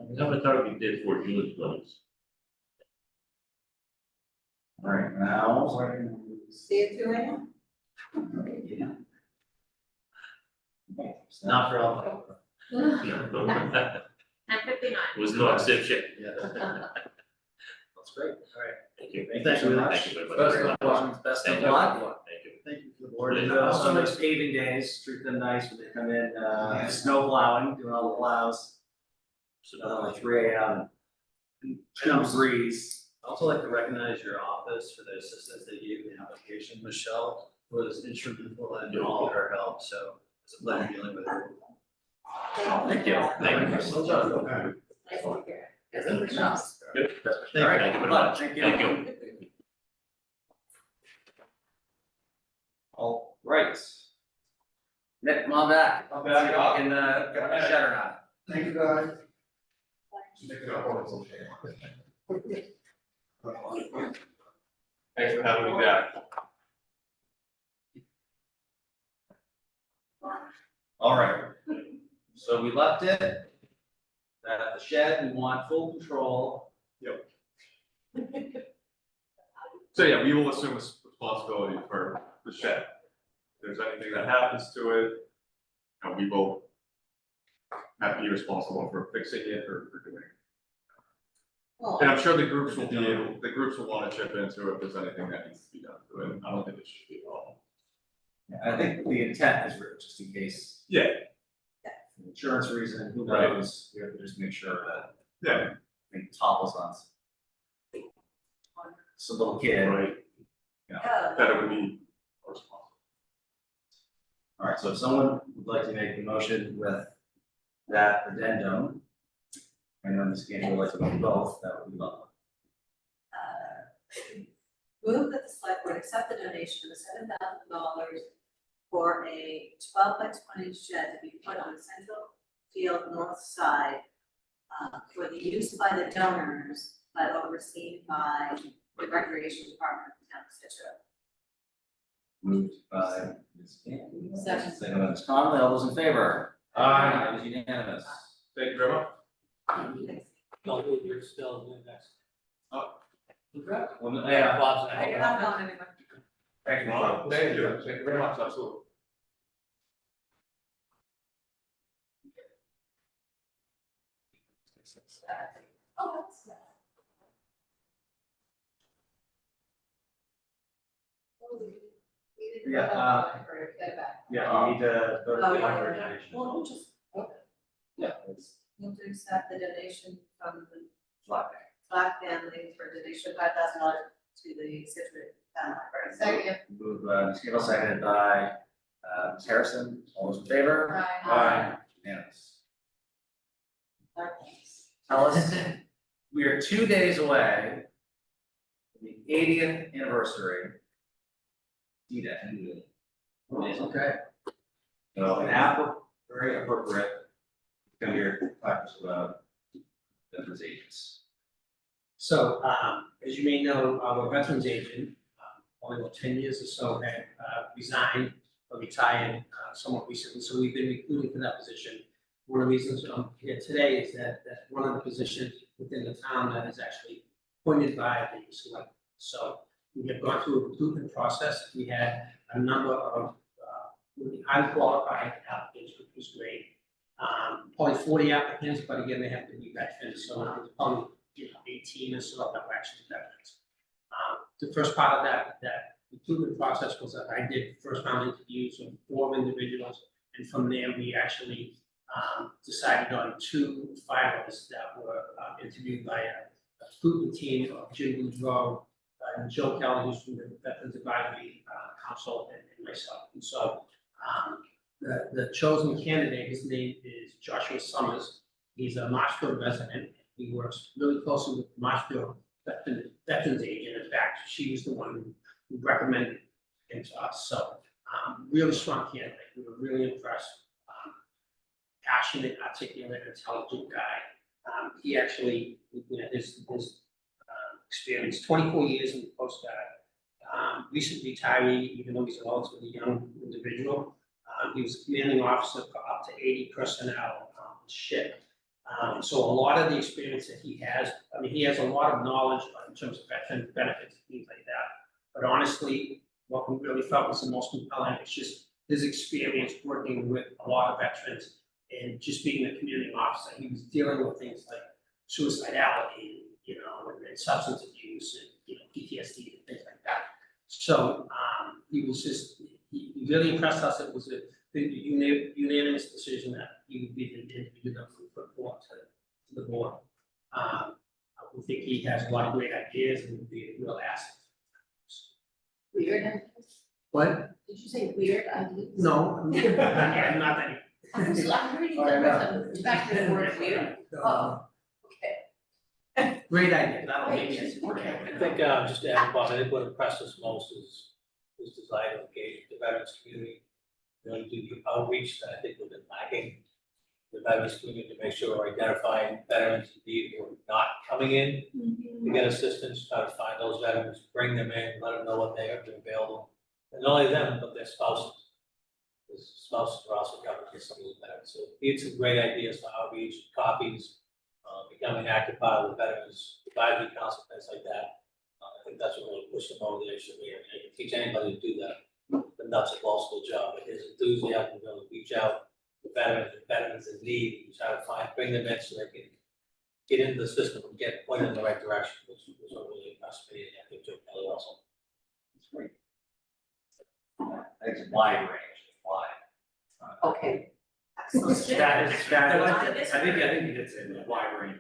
We have a target date for June 20th. all right, now. See it 2 a.m.? Not for alcohol. No. 10:59. Was no exception. Yeah. That's great. All right. Thank you. Thank you so much. Thank you very much. Best of luck. Best Thank of you. luck. Thank you. Thank you for the board. And also next paving days, treat them nice when they come in, snow plowing, doing all the plows. Like 3 AM. and 2 degrees. I'd also like to recognize your office for the assistance they gave in the application. Michelle was instrumental in all of her help, so it's a pleasure dealing with her. Thank you. Thank you. So done. Nice to hear. Good. All right. Thank you very much. Thank you. Thank you. All right. Nick, come on back. I'm back. See if we can, get my shutter on. Thank you, guys. Thanks for having me back. All right. So we left it that the shed, we want full control. So yeah, we will assume responsibility for the shed. If there's anything that happens to it, we will have to be responsible for fixing it or for doing it. Well, And I'm sure the groups will want to chip into if there's anything that needs to be done to it. I don't think it should be a problem. I think the intent is for just in case. Yeah. For insurance reason, who Right. knows, we have to just make sure that Yeah. it topples on some little kid. Right. yeah, That it would be responsible. All right, so if someone would like to make the motion with that addendum, I know Ms. Gaines would like to vote both, that would be lovely. Move that the select board accept the donation of $7,000 for a 12 by 20 shed to be put on the central field north side for the use by the donors, but overseen by the recreation department of the town of Scituate. Moved by Ms. Gaines. Second. Second by Ms. Conley, all those in favor? Aye. It is unanimous. Thank you very much. No, you're still next. Well, yeah. Bob's You're not going anywhere. Thank you. Thank you. Thank you very much. Absolutely. Oh, that's. Yeah, Yeah, you need to go to Oh, the yeah. other donation. Well, we'll just, Yeah, it's move to accept the donation from the flat. Black family for a donation of $5,000 to the Scituate Town Library. Second. Moved by Ms. Campbell, seconded by Ms. Harrison, all those in favor? Aye. Unanimous. Tell us, we are 2 days away from the 80th anniversary. D-Day. Okay. So an app, very appropriate, come here, talk to us about veterans agents. So, as you may know, our veterans agent, only about 10 years or so, had resigned or retired somewhat recently, so we've been recruiting for that position. One of the reasons I'm here today is that one of the positions within the town that is actually appointed by the select. So we have gone through a recruitment process. We had a number of really highly qualified applicants, which was great. Probably 40 applicants, but again, they have to be veterans, so it's probably 18 or so that were actually veterans. The first part of that recruitment process was that I did first round interviews of 4 individuals, and from there we actually decided on 2 finalists that were interviewed by a recruitment team of Jim Boudreau and Joe Kelly, who's from the Veterans Advisory Council, and myself. And so the chosen candidate, his name is Joshua Summers. He's a Marshfield resident. He works really closely with the Marshfield Veterans agent. In fact, she was the one who recommended him to us. So really strong candidate. We were really impressed. Passionate, articulate, intelligent guy. He actually, his experience, 24 years in the Coast Guard. Recent retiree, even though he's a relatively young individual. He was a commanding officer for up to 80 personnel on the ship. So a lot of the experience that he has, I mean, he has a lot of knowledge in terms of veteran benefits and things like that. But honestly, what we really felt was the most compelling is just his experience working with a lot of veterans and just being a community officer, he was dealing with things like suicidality, and substance abuse and, PTSD and things like that. So, he was just, he really impressed us. It was a unanimous decision that he would be the individual that we put forward to the board. We think he has a lot of great ideas and would be a real asset. Weird ideas? What? Did you say weird ideas? No, not that. I'm reading I the back to the word weird. Oh, okay. Great idea, that'll make Great. it. Okay. I think, just to add, Bob, I think what impressed us most is his desire to engage the veterans community. Really do the outreach that I think we've been lacking. The veterans community to make sure we're identifying veterans indeed who are not coming in to get assistance, try to find those veterans, bring them in, let them know what they have available. And not only them, but their spouses. His spouses are also covered with some of those veterans. So he had some great ideas for outreach, copies, becoming active part of the veterans advisory council, things like that. I think that's what really pushed him over the edge. I mean, I can teach anybody to do that, the nuts and bolts of the job, but his enthusiasm to be able to reach out to veterans in need, and try to bring them in so they can get into the system and get pointed in the right direction, which was what really impressed me, and I think Joe Kelly also. It's great. It's wide range, wide. Okay. Excellent. I think it's in a wide range.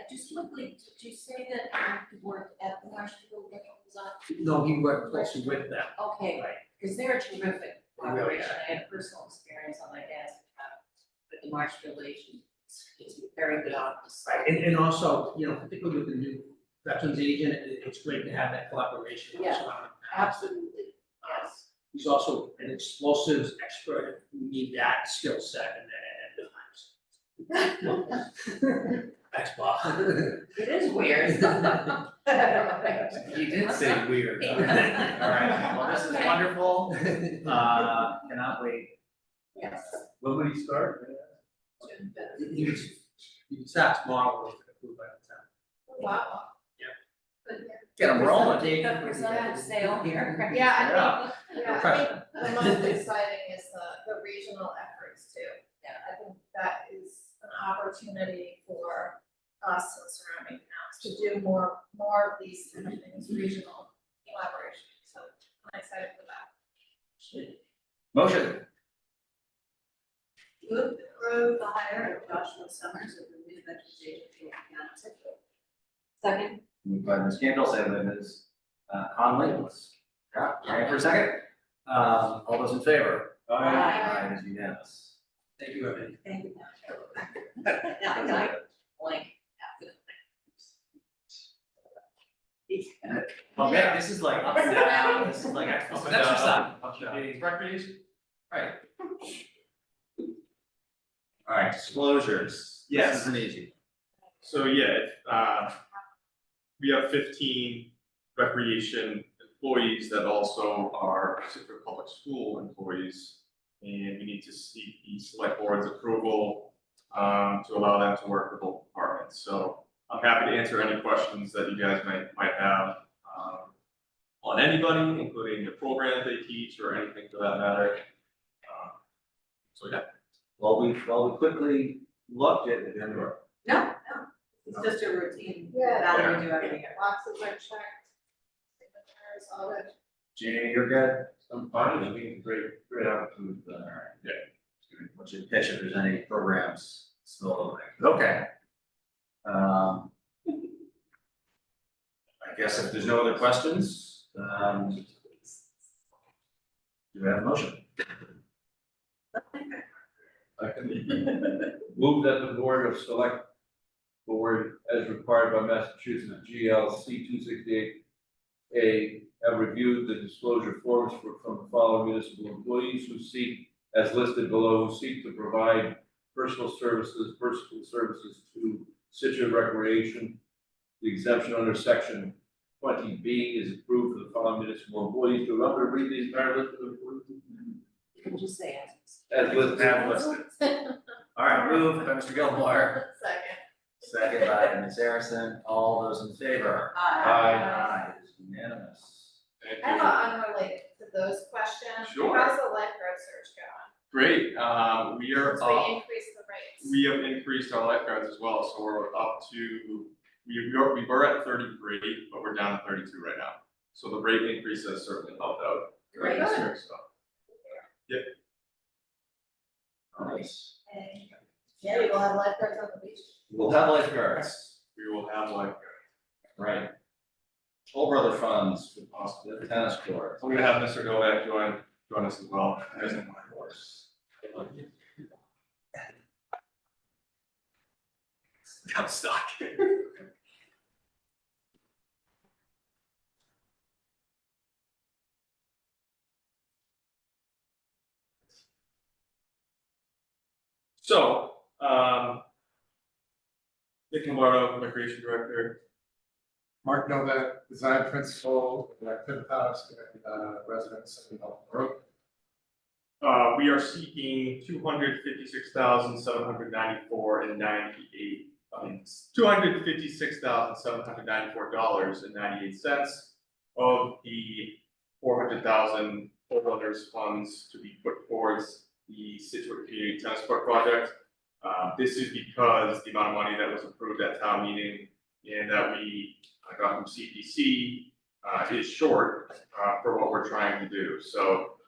Just quickly, did you say that you worked at the Marshall Design? No, he worked closely with them. Okay, because they're a terrific They really operation. I had personal experience on my dad's with the Marsh Relation. It's a very good office. Right, and also, particularly with the new veterans agent, it's great to have that collaboration. Yeah. Absolutely, yes. He's also an explosives expert. We need that skill set at times. Thanks, Bob. It is weird. You did say weird. All right, well, this is wonderful. Cannot wait. Yes. When would he start? You can start tomorrow with approved by the time. Wow. Get them rolling. Is that on sale here? Yeah, I think Pressure. the most exciting is the regional efforts too. Yeah. I think that is an opportunity for us and surrounding towns to do more of these kind of things, regional collaboration. So I'm excited for that. Motion. Move to approve the hire of Joshua Summers as the new veterans agent for County Scituate. Second. Moved by Ms. Campbell, seconded by Ms. Conley. Let's hang for a second. All those in favor? Aye. It is unanimous. Thank you, Evan. Thank you. Now, blank. Okay, this is like up and down, this is like exercise. Recreation? Right. All right, disclosures. Yes. This isn't easy. So we have 15 recreation employees that also are Scituate Public School employees. And we need to seek the select board's approval to allow them to work with both departments. So I'm happy to answer any questions that you guys might have on anybody, including the program they teach or anything for that matter. So yeah. Well, we quickly looked at it. No, it's just a routine, Yeah. how we do everything. Boxes are checked. Signatures, all good. Jeannie, you're good? I'm fine, I mean, great opportunity. All right. Yeah. What's your pitch if there's any programs still open? Okay. I guess if there's no other questions, do we have a motion? I can move that the Board of Select Board, as required by Massachusetts GLC 268A, have reviewed the disclosure forms from the following municipal employees who seek, as listed below, who seek to provide personal services to Scituate Recreation. The exemption under section 20B is approved for the following municipal employees. Do I want to read the entire list of employees? You can just say it. As listed. All right, moved by Mr. Gilmore, Second. second by Ms. Harrison. All those in favor? Aye. Aye, it is unanimous. I have an unrelated to those questions. Sure. How's the lifeguard search going? Great, we are Since up. we increased the rates. We have increased our lifeguards as well, so we're up to, we were at 33, but we're down to 32 right now. So the rate increase has certainly helped out. Great. This year, so. Nice. Yeah, we will have lifeguards on the beach. We'll have lifeguards, We will have lifeguards. right? Toll Brother funds, the tennis court. I'm gonna have Mr. Novak join us as well. Of course. I'm stuck. So, Nick Lombardo, Recreation Director. Mark Novak, design principal at Fifth House and residents in Elton Grove. We are seeking $256,794.98. $256,794.98 of the $400,000 homeowners funds to be put towards the Scituate Community Tennis Court project. This is because the amount of money that was approved at town meeting and that we got from CPC is short for what we're trying to do. So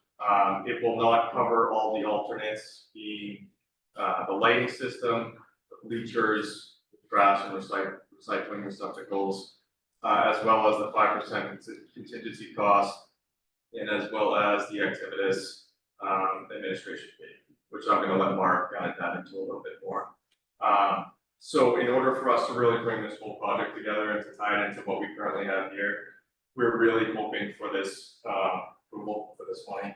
it will not cover all the alternates, being the lighting system, the bleachers, trash and recycling receptacles, as well as the 5% contingency cost, and as well as the activities administration fee, which I'm going to let Mark dive into a little bit more. So in order for us to really bring this whole project together and to tie it into what we currently have here, we're really hoping for this approval for this money.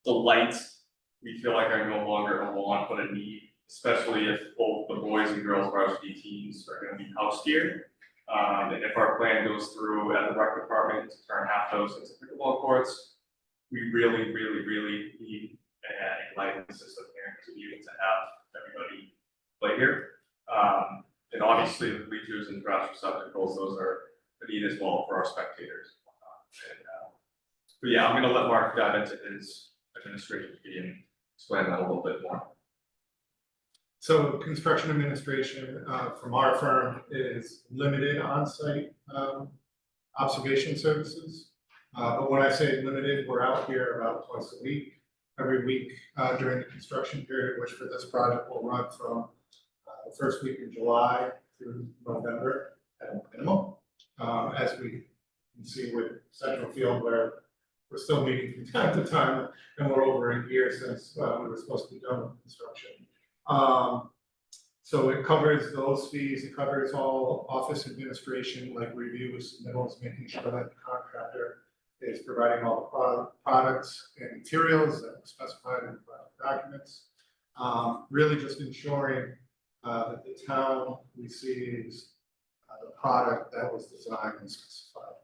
The lights, we feel like are no longer a want but a need, especially if both the boys and girls varsity teams are going to be housed here. And if our plan goes through at the rec department to turn half those into pickleball courts, we really, really, really need a lighting system here to be able to have everybody play here. And obviously the bleachers and trash receptacles, those are a need as well for our spectators. But yeah, I'm gonna let Mark dive into his administration fee and explain that a little bit more. So construction administration from our firm is limited on-site observation services. But when I say limited, we're out here about twice a week, every week during the construction period, which for this project will run from the first week in July through November at a minimum. As we can see with Central Field, where we're still meeting from time to time, and we're over a year since we were supposed to be done with construction. So it covers those fees, it covers all office administration, like reviews, submittals, making sure that the contractor is providing all the products and materials that are specified in the product documents. Really just ensuring that the town receives the product that was designed and specified.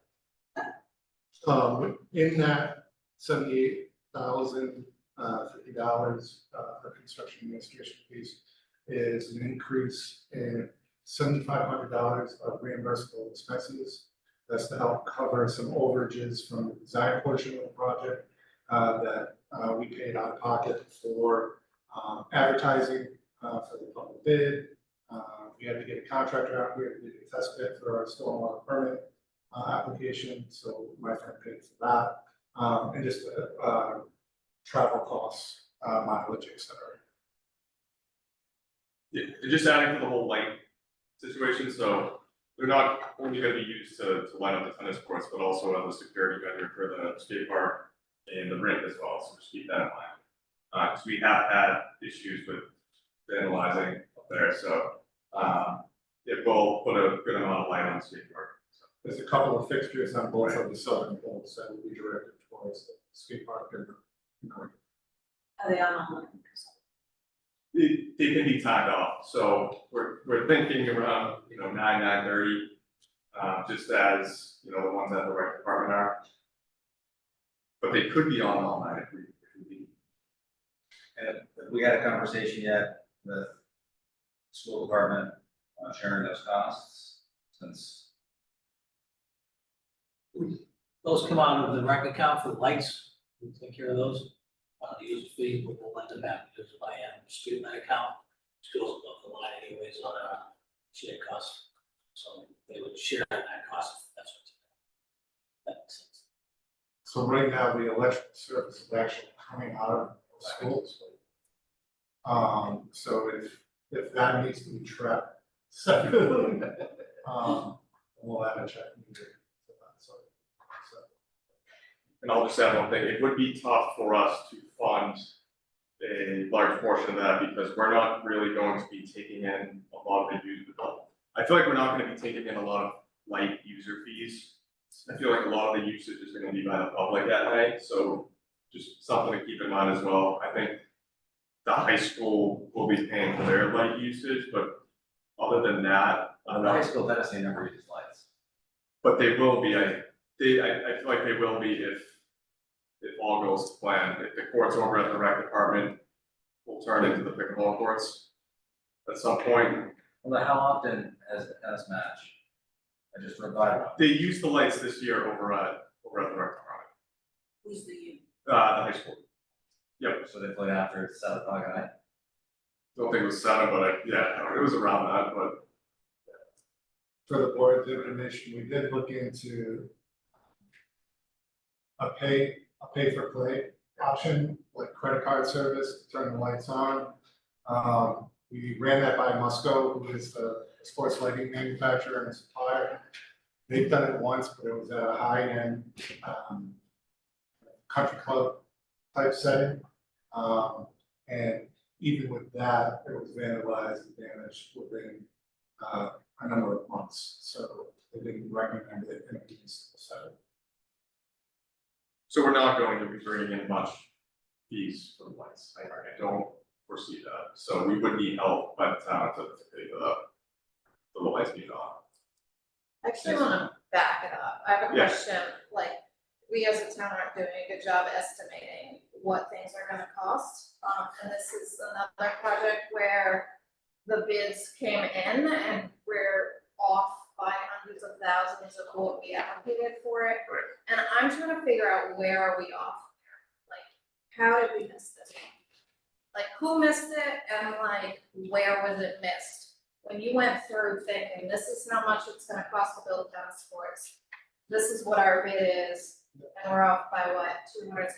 In that $78,050 for construction administration fees is an increase in $7,500 of reimbursable expenses. That's to help cover some overages from the design portion of the project that we paid out of pocket for advertising for the public bid. We had to get a contractor out, we had to do a test bid for our stormwater permit application, so my firm paid for that. And just travel costs, mileage, et cetera. Yeah, just adding to the whole light situation, so they're not only gonna be used to light up the tennis courts, but also as a security vendor for the skate park and the rink as well, so just keep that in mind. Because we have had issues with vandalizing up there, so it will put a good amount of light on the skate park. So. There's a couple of fixtures on both of the southern poles that will be directed towards the skate park and the rink. Are they on? They can be timed off, so we're thinking around, 9:30, just as, the ones at the rec department are. But they could be on all night if we need. And we had a conversation yet with school department on sharing those costs, since Those come out of the rec account for the lights, we take care of those. The user fee, we'll lend them back, because I am street light account, which goes above the line anyways on a shared cost. So they would share that cost, that's what. That makes sense. So right now, the electrical service is actually coming out of schools. So if that needs to be tracked separately, we'll have a check. And I'll just add one thing, it would be tough for us to fund a large portion of that because we're not really going to be taking in a lot of the use. I feel like we're not gonna be taking in a lot of light user fees. I feel like a lot of the usage is gonna be by the public at night, so just something to keep in mind as well. I think the high school will be paying for their light usage, but other than that, I don't The know. high school Tennessee never uses lights. But they will be, I feel like they will be if all goes to plan. If the courts over at the rec department will turn into the pickleball courts at some point. Well, how often has the tennis match? I just drove by one. They used the lights this year over at the rec department, Who's the you? the high school. Yep, So they played after it's 7 o'clock at night. don't think it was 7, but yeah, it was around that, but. For the board information, we did look into a pay for play option, like credit card service, to turn the lights on. We ran that by Musco, who is the sports lighting manufacturer and supplier. They've done it once, but it was at a high-end country club type setting. And even with that, it was vandalized and damaged within a number of months, so they didn't recommend it in a municipal setting. So we're not going to be bringing in much fees for the lights, I don't foresee that, so we would need help by the town to pay for the lights being on. I actually wanna back it up, I have a Yeah. question, like, we as a town aren't doing a good job estimating what things are gonna cost. And this is another project where the bids came in and we're off by hundreds of thousands of what we allocated for it. And I'm trying to figure out where are we off? Like, how did we miss this? Like, who missed it and like, where was it missed? When you went through thinking, this is how much it's gonna cost to build tennis courts, this is what our bid is, and we're off by what, $200,000?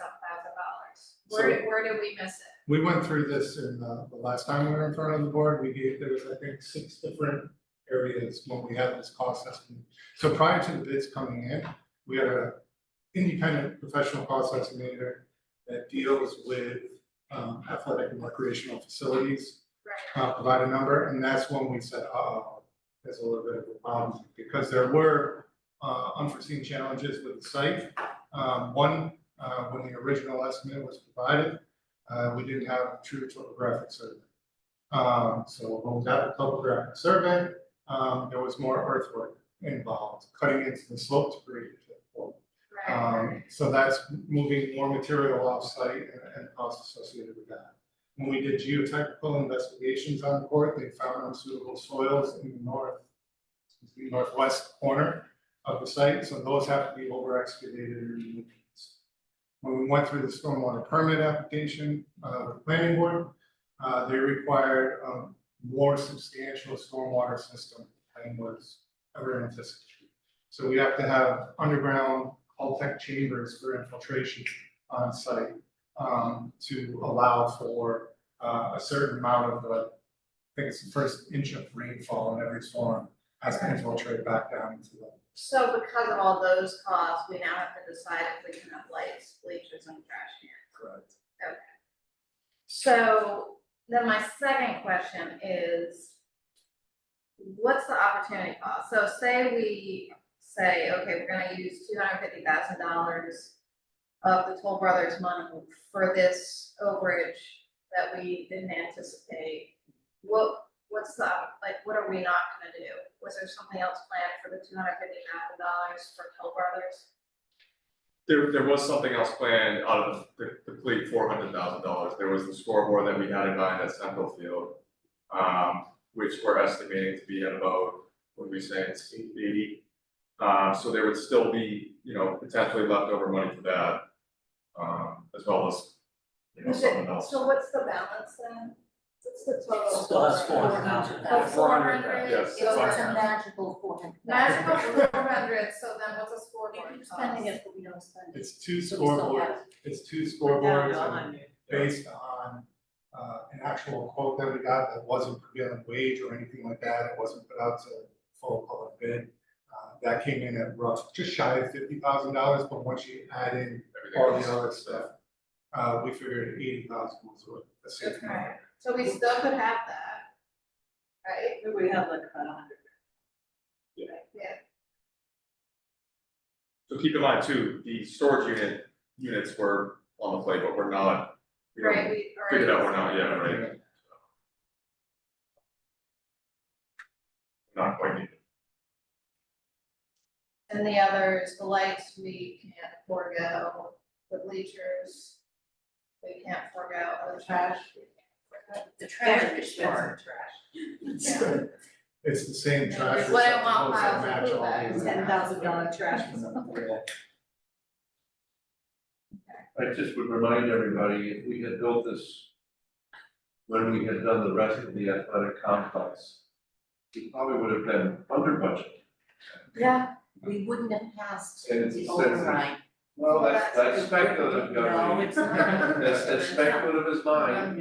Where did we miss it? We went through this in the last time we were in front of the board, there was, I think, 6 different areas when we had this cost estimate. So prior to the bids coming in, we had an independent professional cost estimator that deals with athletic and recreational facilities, provide a number, and that's when we said, there's a little bit of a problem, because there were unforeseen challenges with the site. One, when the original estimate was provided, we didn't have a true topographic survey. So when we got the topographic survey, there was more earthwork involved, cutting into the slope debris. So that's moving more material off-site and costs associated with that. When we did geotechnical investigations on the court, they found unsuitable soils in the northwest corner of the site, so those have to be over excavated and removed. When we went through the stormwater permit application, with the planning board, they required more substantial stormwater system than was ever anticipated. So we have to have underground Tech chambers for infiltration on site to allow for a certain amount of I think it's the first inch of rainfall in every storm has to infiltrate back down into the. So because of all those costs, we now have to decide if we can have lights, bleachers, and trash cans. Correct. Okay. So then my second question is, what's the opportunity cost? So say we say, okay, we're gonna use $250,000 of the Toll Brothers money for this overage that we didn't anticipate. What's the, like, what are we not gonna do? Was there something else planned for the $250,000 for Toll Brothers? There was something else planned out of the complete $400,000. There was the scoreboard that we had in mind at Central Field, which we're estimating to be at about, what do we say, it's 80. So there would still be, potentially leftover money for that, as well as, something else. So what's the balance then? What's the total? Still has 400,000. Oh, 400, Yes, so it's it's a magical 400. magical 400, so then what's a We scoreboard keep spending cost? it, but we don't spend it. It's two So we still scoreboards, have- it's two We're down scoreboards to and 100. based on an actual quote that we got that wasn't prevailing wage or anything like that, it wasn't put out to full public bid. That came in at just shy of $50,000, but once you add in all the other stuff, we figured 80,000 was a safe number. Okay, so we still could have that, right? We have like about 100. Yeah. So keep in mind too, the storage units were on the plate, but we're not, we Right, haven't we figured out, already. we're not yet, right? Not quite yet. And the others, the lights, we can't forego, the bleachers, we can't forego, the trash, we can't forego. The trash Very is expensive trash. trash. It's the same trash. We wouldn't want receptacles that piles of match food all bags. the- $10,000 trash. I just would remind everybody, if we had built this when we had done the rest of the athletic complex, we probably would have been under budget. Yeah. We wouldn't have passed And it's the expensive. override. Well, that's speculative, No, Governor. it's not. That's as speculative as mine,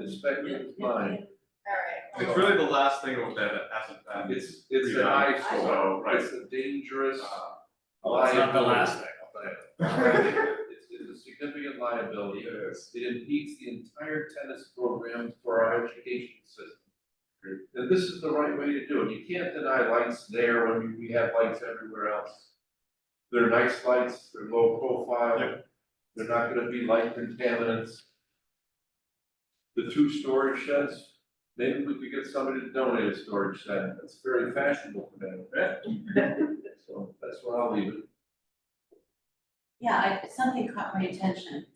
as speculative as mine. Alright. It's really the last thing that hasn't been. It's an redone, eyesore, so, right. it's a dangerous Well, it's not the liability. last thing, I'll tell you. It's a significant liability. It impedes the entire tennis program for our education system. And this is the right way to do it. You can't deny lights there when we have lights everywhere else. They're nice lights, they're low profile, they're not gonna be light contaminants. The two storage sheds, maybe we could get somebody to donate a storage shed. That's very fashionable for them. So that's where I'll leave it. Yeah, something caught my attention.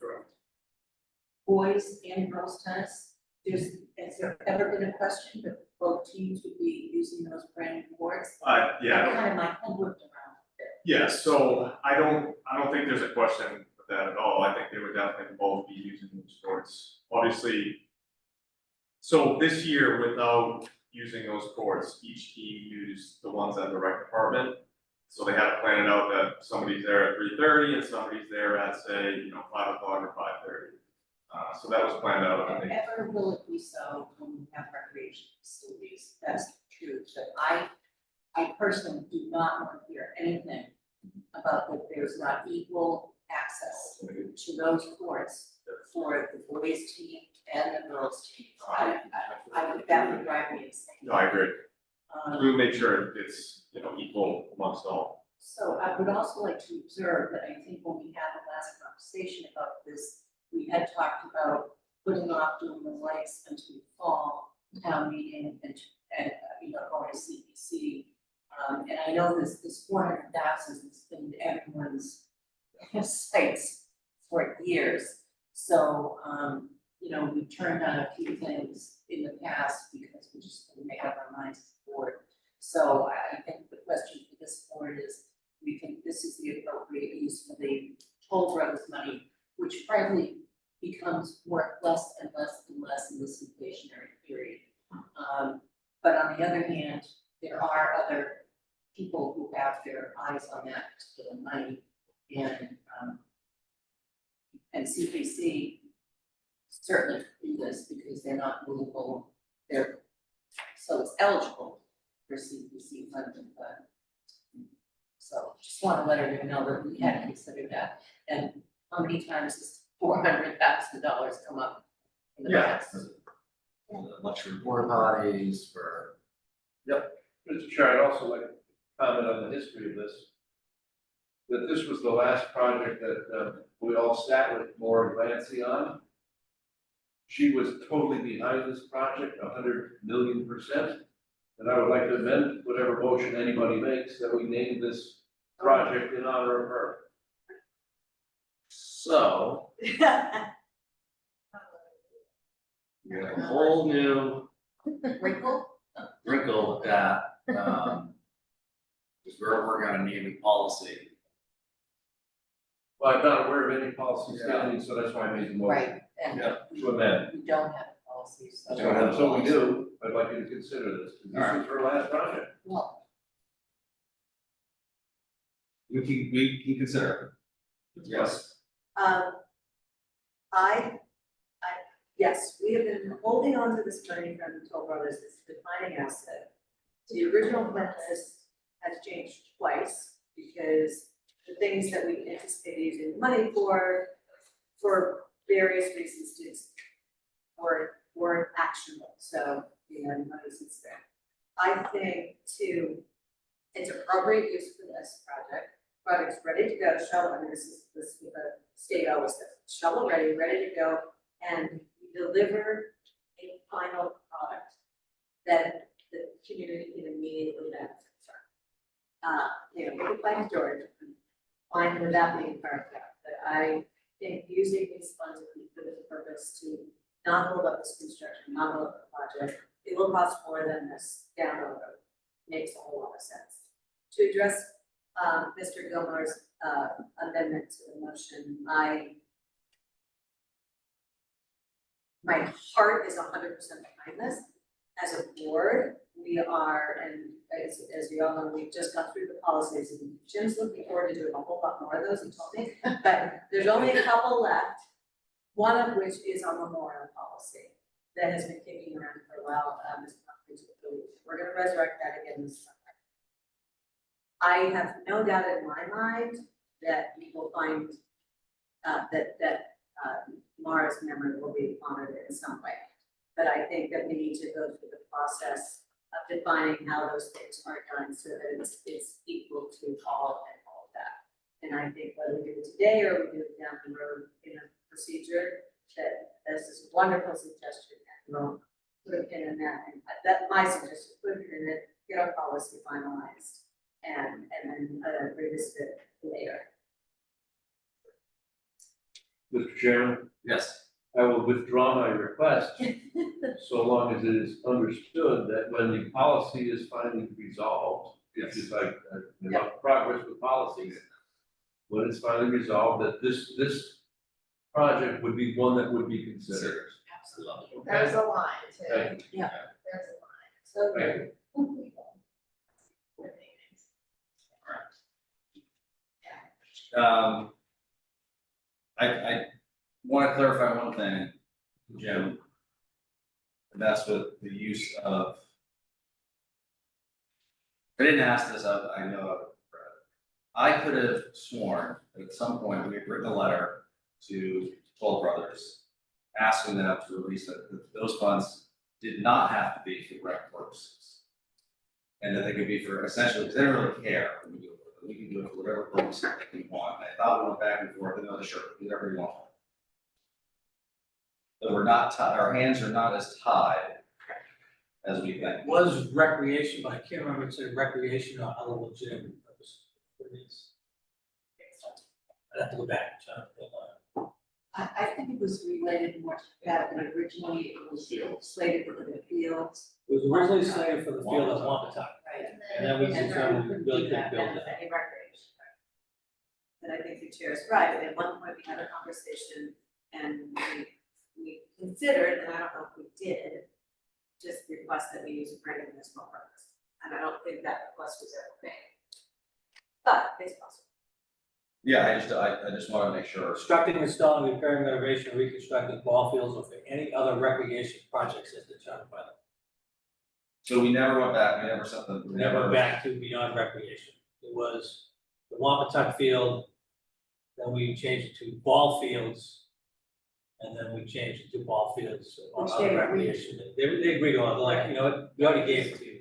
Boys and girls tennis, has there ever been a question that both teams would be using those brand new boards? Yeah. I kind of my head whipped around it. Yeah, so I don't think there's a question with that at all. I think they would definitely both be using those courts. Obviously, so this year, without using those courts, each team used the ones at the rec department. So they had to plan it out that somebody's there at 3:30 and somebody's there at, say, 5 o'clock or 5:30. So that was planned out, I think. Ever will it be so when we have recreation facilities, that's true, but I personally do not want to hear anything about that there's not equal access to those courts for the boys team and the girls team. That would drive me insane. No, I agree. We make sure it's, equal amongst all. So I would also like to observe that I think when we had the last conversation about this, we had talked about putting off doing the lights until fall town meeting and going to CPC. And I know this 400,000 has been everyone's sights for years. So, we turned on a few things in the past because we just couldn't make up our minds as a board. So I think the question for this board is, we think this is the appropriate use for the toll brothers money, which frankly becomes worth less and less and less in this inflationary period. But on the other hand, there are other people who have their eyes on that particular money, and CPC certainly do this because they're not movable, so it's eligible for CPC funding, but so just want to let everyone know that we had considered that, and how many times has $400,000 come up in the past? Luxury porta potties for. Mr. Chair, I'd also like to comment on the history of this. That this was the last project that we all sat with Maura Glancy on. She was totally behind this project, 100 million %. And I would like to amend whatever motion anybody makes that we name this project in honor of her. So, we got a whole new Wrinkle? wrinkle with that. Because we're working on a naming policy. Well, I'm not aware of any policy standing, so that's why I made the motion. Right, and Yeah. To amend. we don't have policies, so. Don't have a So we policy. do, I'd like you to consider this, because All right. this is her last project. Well, We can consider. Yes. Yes, we have been holding on to this money from Toll Brothers, this defining asset. The original plan has changed twice, because the things that we anticipated using the money for various reasons, weren't actionable, so we had money since then. I think it's appropriate use for this project's ready to go, shovel, I mean, this is what the state always says, shovel ready to go, and deliver a final product that the community can immediately benefit from. We could find George, fine without being perfect, but I think using these funds for the purpose to not hold up this construction, not hold up the project, it will cost more than this down the road, makes a whole lot of sense. To address Mr. Gilmore's amendment to the motion, my heart is 100% behind this. As a board, we are, and as you all know, we've just gone through the policies, and Jim's looking forward to doing a whole lot more of those, he told me. But there's only a couple left, one of which is our memorial policy that has been kicking around for a while. We're gonna resurrect that again this summer. I have no doubt in my mind that we will find that Mara's memory will be honored in some way. But I think that we need to go through the process of defining how those things are done so that it's equal to all and all of that. And I think whether we do it today or we do it down the road in a procedure, that this is a wonderful suggestion, and we'll put a pin in that. And that my suggestion, put a pin in it, get our policy finalized, and then revisit it later. Mr. Chairman, Yes. I will withdraw my request so long as it is understood that when the policy is finally resolved, which is like, progress with policies, when it's finally resolved, that this project would be one that would be considered. Absolutely. There's a line too. Thank you. Yeah. There's a line. So Thank good. I want to clarify one thing, Jim. And that's with the use of. I didn't ask this, I know. I could have sworn that at some point we had written a letter to Toll Brothers, asking them to release that those funds did not have to be for rec purposes. And that they could be for essentially, because they don't really care, we can do it for whatever purpose we want. And I thought we went back and forth, another sure, do whatever you want. But we're not tied, our hands are not as tied as we think. Was recreation, but I can't remember if it said recreation or other legitimate purpose. I'd have to go back and check. I think it was related more to that, and originally it was slated for the fields. It was originally slated for the field at Wampatuck, Right. and then we And determined we couldn't really do couldn't that, build benefit that. any recreation. And I think the chair is right, at one point we had a conversation and we considered, and I don't know if we did, just request that we use a brand municipal purpose. And I don't think that request was ever made. But it's possible. Yeah, I just want to make sure. Constructing, installing, repairing, renovation, reconstructing ball fields, or for any other recreation projects as determined by them. So we never went back, we never set the. Never back to beyond recreation. It was the Wampatuck field, then we changed it to ball fields, and then we changed it to ball fields or Which other they agreed to. recreation. They agreed on, like, you know, we already gave it to you.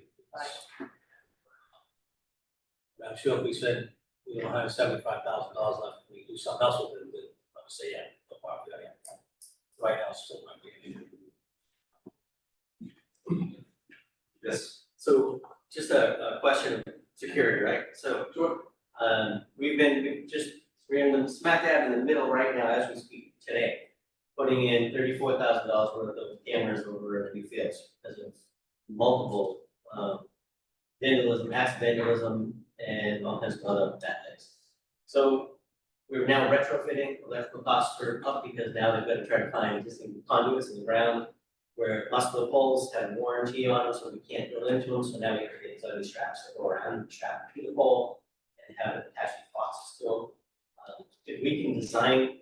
I'm sure if we said we don't have $75,000 left, we do something else with it, I would say, yeah, the property, yeah. Right now, it's still recreation. Yes. So just a question of security, right? So, we've just random smack dab in the middle right now as we speak today, putting in $34,000 worth of cameras over at the fields, as of multiple, vandalism, mass vandalism, and all kinds of other bad things. So we're now retrofitting, electrical costs are up because now they've got to try to find existing conduits in the ground where most of the poles have warranty on them, so we can't drill into them, so now we have to get these straps that go around the strap to the pole and have it attached to boxes still. If we can design,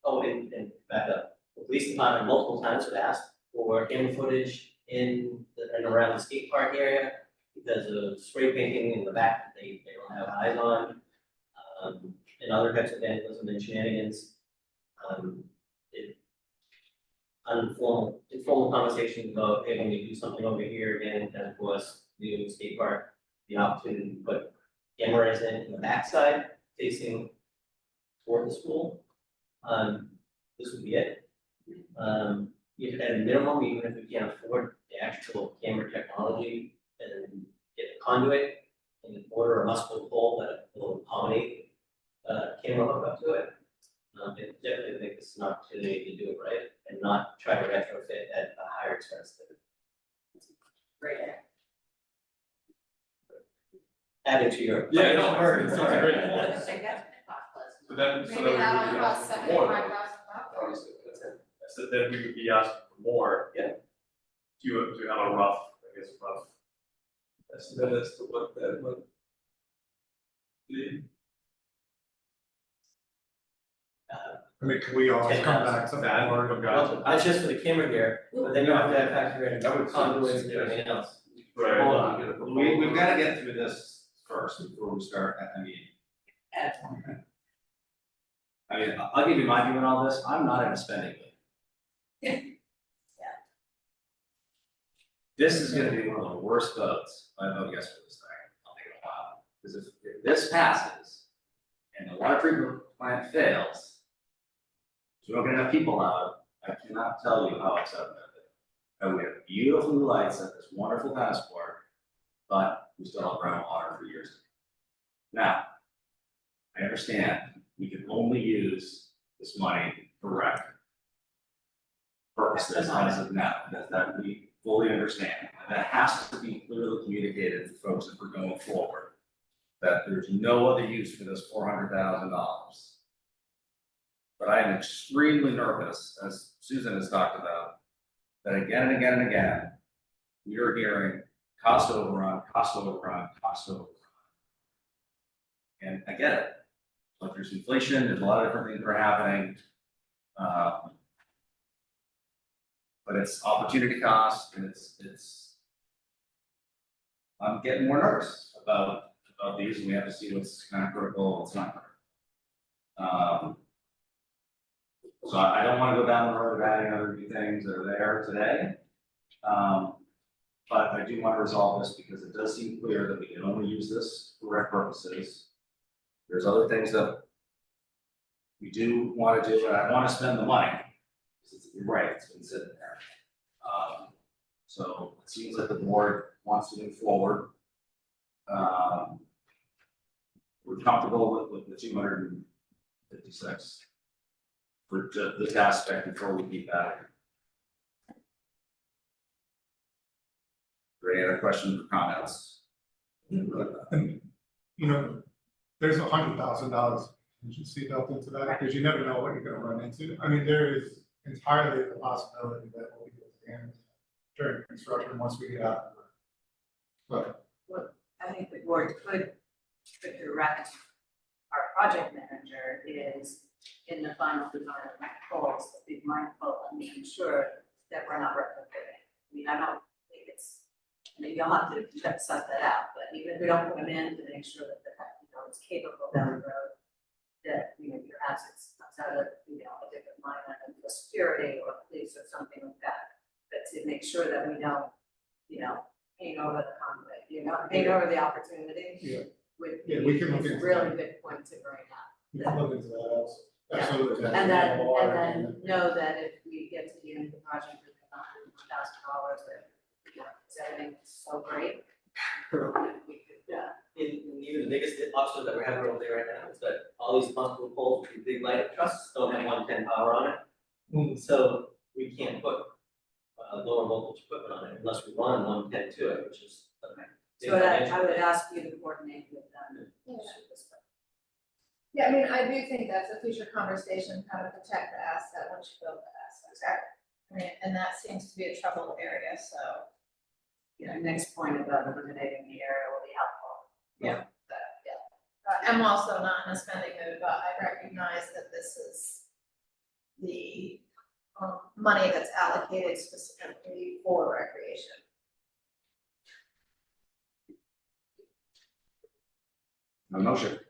and back up, the police department multiple times have asked for camera footage in and around the skate park area because of spray painting in the back that they don't have eyes on. And other types of vandalism and shenanigans. Informal conversations about, hey, when you do something over here again, and of course, the skate park, the opportunity to put cameras in the backside facing toward the school. This would be it. If at a minimum, even if we can't afford the actual camera technology, then get the conduit and order a muscle pole that will accommodate camera hookup to it. It definitely think this is an opportunity to do it right and not try to retrofit at a higher expense than. Great. Adding to your. Yeah, no, it's great. I think that's been costless. So then Maybe we that would would be cost asking for more. $75,000. So then we would be asking for more. Yeah. To have a rough estimate as to what that would be. I mean, can we always come back to that? Well, that's just for the camera gear, but then you have to factor in conduits and everything else. Right. Hold on, we've got to get through this first before we start, I'll give you my view on all this, I'm not in a spending mood. This is gonna be one of the worst votes I vote yes for this thing, I'll take it a while, because if this passes and the water treatment plant fails, we don't get enough people out, I cannot tell you how upset I'm gonna be. And we have beautiful new lights at this wonderful tennis court, but we still have groundwater for years. Now, I understand, we can only use this money for rec purposes as of now, that we fully understand. And that has to be clearly communicated to folks if we're going forward, that there's no other use for this $400,000. But I am extremely nervous, as Susan has talked about, that again and again and again, we are hearing cost overrun, cost overrun, cost overrun. And I get it, but there's inflation, there's a lot of different things that are happening. But it's opportunity cost, and I'm getting more nervous about these, and we have to see what's kind of critical, what's not critical. So I don't wanna go down the road of adding other new things that are there today. But I do wanna resolve this because it does seem clear that we can only use this for rec purposes. There's other things that we do wanna do, and I wanna spend the money. You're right, it's been sitting there. So it seems like the board wants to move forward. We're comfortable with the 256. For this aspect before we keep adding. Any other questions or comments? And, you know, there's $100,000 contingency built into that, because you never know what you're gonna run into. I mean, there is entirely the possibility that we'll be able to handle during construction once we get out. But What I think the board could direct our project manager is in the final design of my goals, to be mindful and making sure that we're not retrofitting. I mean, I don't think it's, I mean, you'll have to suss that out, but even if we don't put them in to make sure that it's capable down the road, that, perhaps it's outside of, a different line item for security or police or something like that. But to make sure that we don't, paint over the conduit, paint over the opportunity. Yeah. We can look into really good point to bring up. we can look into that also. Yeah. Absolutely. And then know that if we get to the end of the project with $100,000, that, everything's so great. We could, And even the biggest obstacle that we're having over there right now is that all these multiple poles with big light trusts don't have 110 power on it. So we can't put lower voltage equipment on it unless we run 110 to it, which is So I would ask you to coordinate with them. Yeah, I mean, I do think that's a future conversation, how to protect the asset once you build the asset. I mean, and that seems to be a troubled area, so. Next point about eliminating the area will be helpful. I'm also not in a spending mood, but I recognize that this is the money that's allocated specifically for recreation. No motion.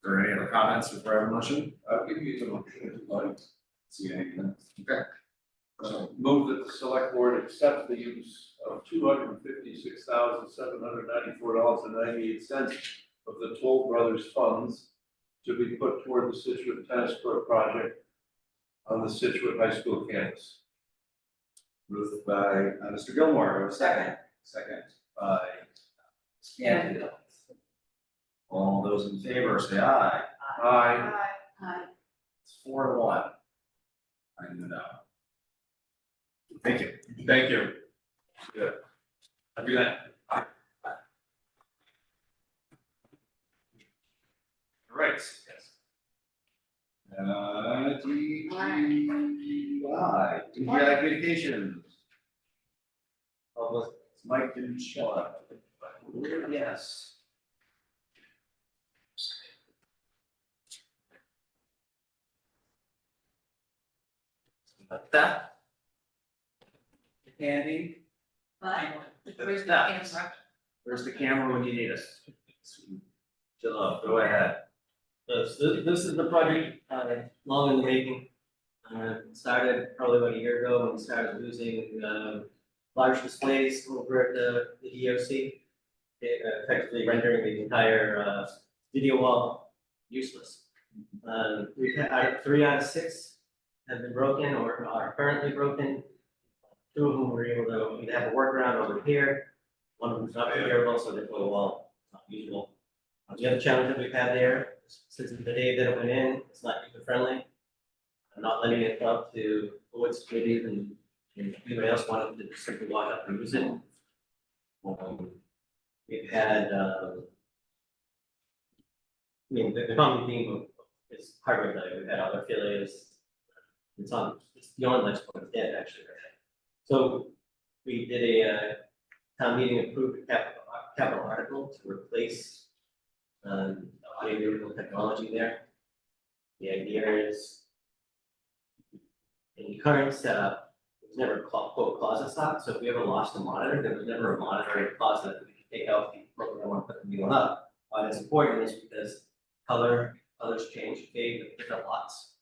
Are there any other comments before I have a motion? I'll give you the motion if you'd like. See anything? Okay. Move that the select board accept the use of $256,794.98 of the Toll Brothers funds to be put toward the Scituate tennis court project on the Scituate High School campus. Moved by Mr. Gilmore, second. Second by Ms. Canfield. All those in favor, say aye. Aye. It's 4-1. I knew that. Thank you. Thank you. Good. Have a good night. All right. Yes. DEI communications. Public, Mike didn't show up. Yes. Like that. Andy? Where's the That. camera? Where's the camera when you need us? Jill, go ahead. So this is the project, long in the making. Started probably about a year ago when we started losing, large displays over at the EOC. Effectively rendering the entire, video wall useless. We've had 3 out of 6 have been broken or are currently broken. 2 of them were able to either have a workaround or repair. One of them's not repairable, so therefore the wall is not usable. The other challenge that we've had there, since the day that it went in, it's not user friendly. I'm not letting it up to what's committees and anybody else wanted to just simply walk up and use it. We've had, the common theme is hardware failure. We've had other failures. It's beyond next point, it's dead actually. So we did a town meeting approved a capital article to replace audio technology there. The idea is in the current setup, it was never quote closet stop. So if we ever lost a monitor, there was never a monitor in a closet that we could take out the program and put the new one up. Why that's important is because colors change, fade with different lots.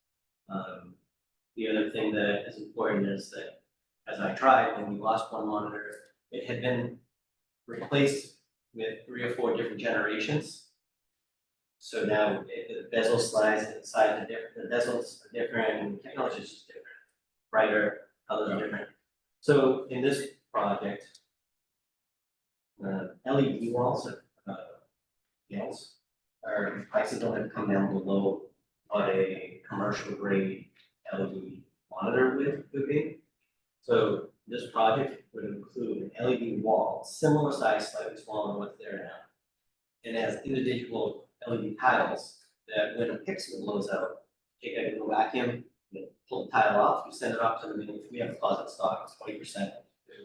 The other thing that is important is that as I tried, when we lost one monitor, it had been replaced with 3 or 4 different generations. So now the bezel slides, the size are different, the bezels are different, and the technology is just different. Brighter, colors are different. So in this project, LED walls our prices don't have come down below what a commercial grade LED monitor would be. So this project would include an LED wall, similar size, slightly smaller than what's there now. It has individual LED tiles that when a pixel blows out, take a little vacuum, you pull the tile off, you send it off to the main. We have a closet stock, it's 20%.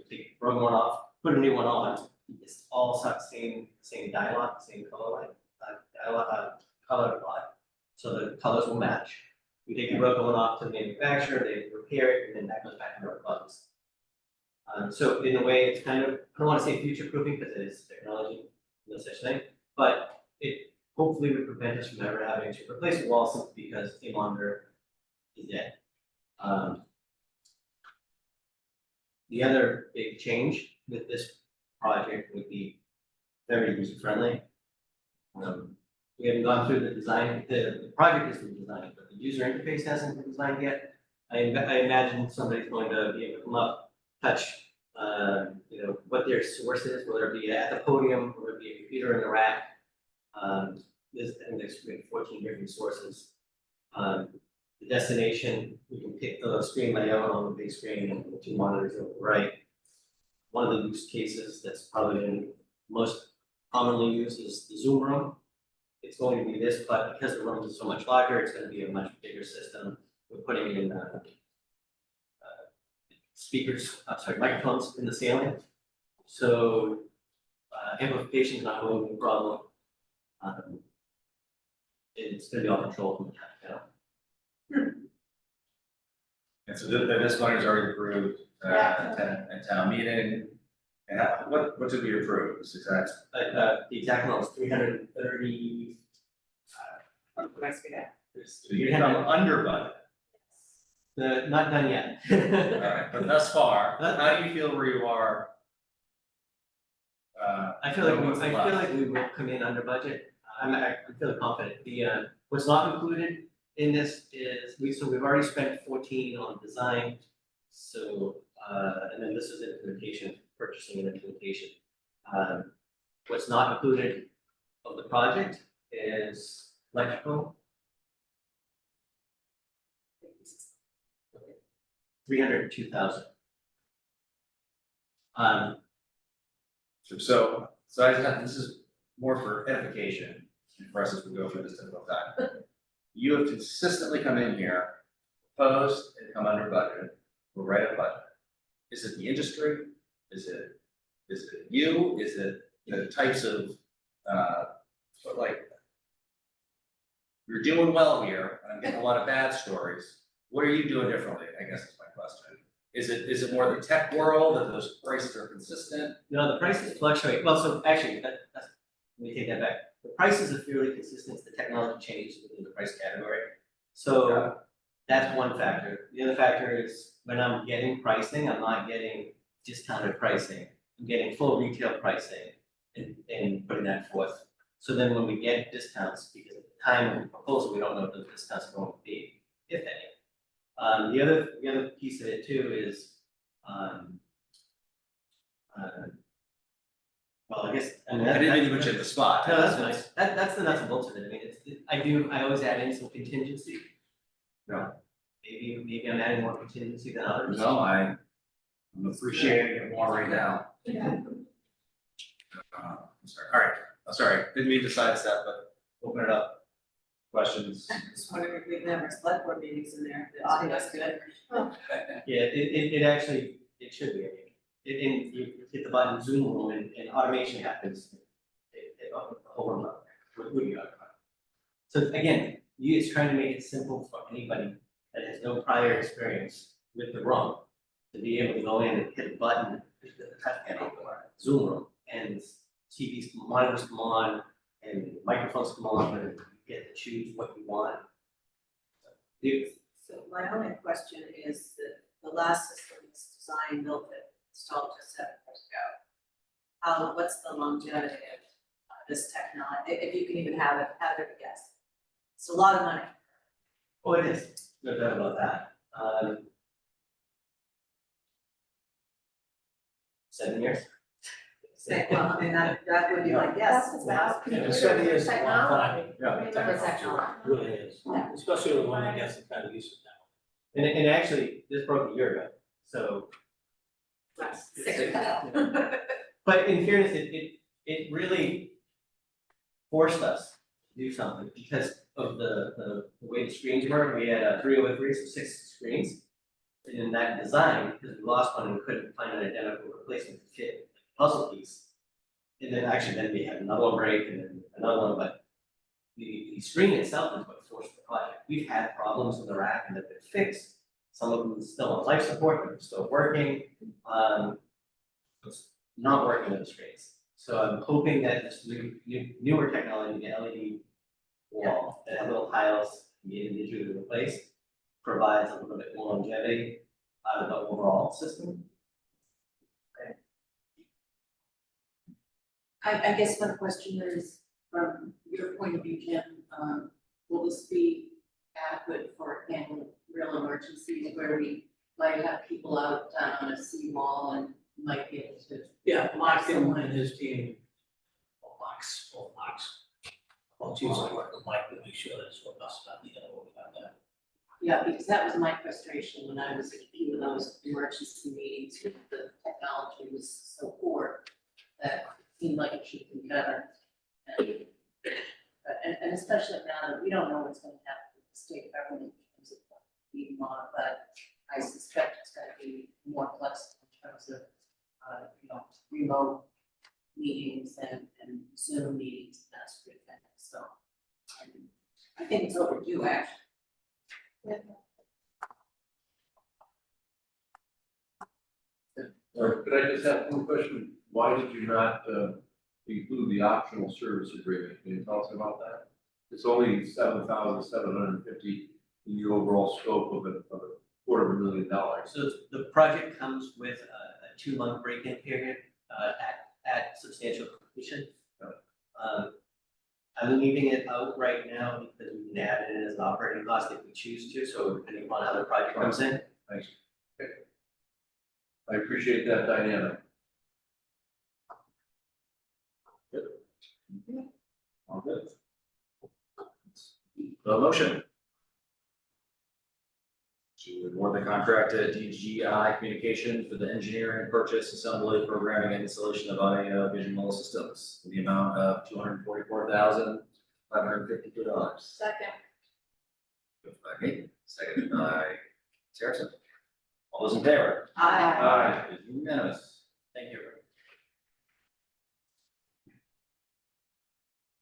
Take a broken one off, put a new one on. It's all same dialogue, same color line, color line. So the colors will match. We take the broken one off to the manufacturer, they repair it, and then that goes back into our closets. So in a way, it's kind of, I don't want to say future proofing because it is technology, no such thing, but it hopefully would prevent us from ever having to replace a wall simply because a monitor is dead. The other big change with this project would be very user friendly. We haven't gone through the design, the project has been designed, but the user interface hasn't been designed yet. I imagine somebody's going to be able to come up, touch, what their source is, whether it be at the podium, whether it be a computer in the rack. I think there's 14 different sources. The destination, we can pick the screen layout on the big screen and the 2 monitors on the right. one of the use cases that's probably been most commonly used is the Zoom room. It's going to be this, but because the rooms are so much larger, it's gonna be a much bigger system. We're putting in microphones in the ceiling. So amplification is not going to be a problem. It's gonna be all controlled from the top down. And so this money is already approved, at town meeting. And what did we approve, this exact? The exact amount was 330. So you come under budget. Not done yet. Alright, but thus far, how do you feel where you are? I feel like we will come in under budget. I'm feeling confident. What's not included in this is, we've already spent 14 on design. So, and then this is implementation, purchasing and implementation. What's not included of the project is electrical. 302,000. So I just have, this is more for edification for us as we go through this difficult time. You have consistently come in here, proposed and come under budget, we're right at budget. Is it the industry? Is it you? Is it the types of, like, you're doing well here, and I'm getting a lot of bad stories. What are you doing differently, I guess is my question. Is it more the tech world, that those prices are consistent? No, the prices fluctuate. Well, so actually, let me take that back. The prices are fairly consistent. The technology changes within the price category. So that's one factor. The other factor is when I'm getting pricing, I'm not getting discounted pricing. I'm getting full retail pricing and putting that forth. So then when we get discounts, because at the time of the proposal, we don't know what those discounts are going to be, if any. The other piece of it too is, well, I guess, I mean, I didn't mean to put you in the spot. no, that's nice. That's the nuts and bolts of it. I mean, I always add in some contingency. No. Maybe I'm adding more contingency than others. No, I'm appreciating it more right now. Yeah. I'm sorry, all right, I'm sorry, didn't mean to sidestep, but open it up. Questions? Just wondering if we can have our select board meetings in there, the audio's good. Yeah, it actually, it should be. You hit the button Zoom room and automation happens. It opens the whole room up. Would be automatic. So again, it's trying to make it simple for anybody that has no prior experience with the room to be able to go in and hit a button, hit the touch panel or Zoom room, and TVs, monitors come on, and microphones come on, and you get to choose what you want. So my only question is that the last system was designed, built, and installed just 7 years ago. What's the longevity of this technology, if you can even have it a guess? It's a lot of money. Oh, it is, no doubt about that. 7 years. Well, I mean, that would be my guess. That's about. Yeah, 7 years is a long time. Technology. Yeah. It really is, especially when one gets the kind of use of that. And actually, this broke a year ago, so. That's But in fairness, it really forced us to do something because of the way the screens were. We had a 303, so 6 screens. And in that design, because we lost one and we couldn't find an identical replacement to fit the puzzle piece. And then then we had another one break and then another one, but the screen itself is what forced the project. We've had problems with the rack and they've been fixed. Some of them still on life support, but they're still working. It's not working with the screens. So I'm hoping that this newer technology, the LED wall that have little tiles can be individually replaced, provides a little bit more longevity out of the overall system. I guess my question is, from your point of view, Jim, will this be adequate for handling real emergencies where we might have people out on a seawall and might be able to? Yeah, Mark and his team, Max. Well, Tuesday, work with Mike to make sure that it's what us about the other one about that. Yeah, because that was my frustration when I was in a few of those emergency meetings, the technology was so poor that it seemed like it should be better. And especially now that we don't know what's gonna happen with the state government in terms of being modified, I suspect it's gonna be more flexible in terms of, remote meetings and Zoom meetings, and that's a good thing, so. I think it's overdue, actually. Could I just have one question? Why did you not include the optional service agreement? Can you tell us about that? It's only $7,750 in the overall scope of a $250,000. So the project comes with a 2-month break-in period at substantial completion. I'm leaving it out right now because we can add it in as an operating cost if we choose to, so depending upon how the project comes in. Thanks. Okay. I appreciate that dynamic. All good. The motion to award the contract to DGI Communications for the engineering, purchase, assembly, programming, and installation of audio visual systems in the amount of $244,552. Second. Moved by me, seconded by Saracen. All those in favor? Aye. It is unanimous. Thank you.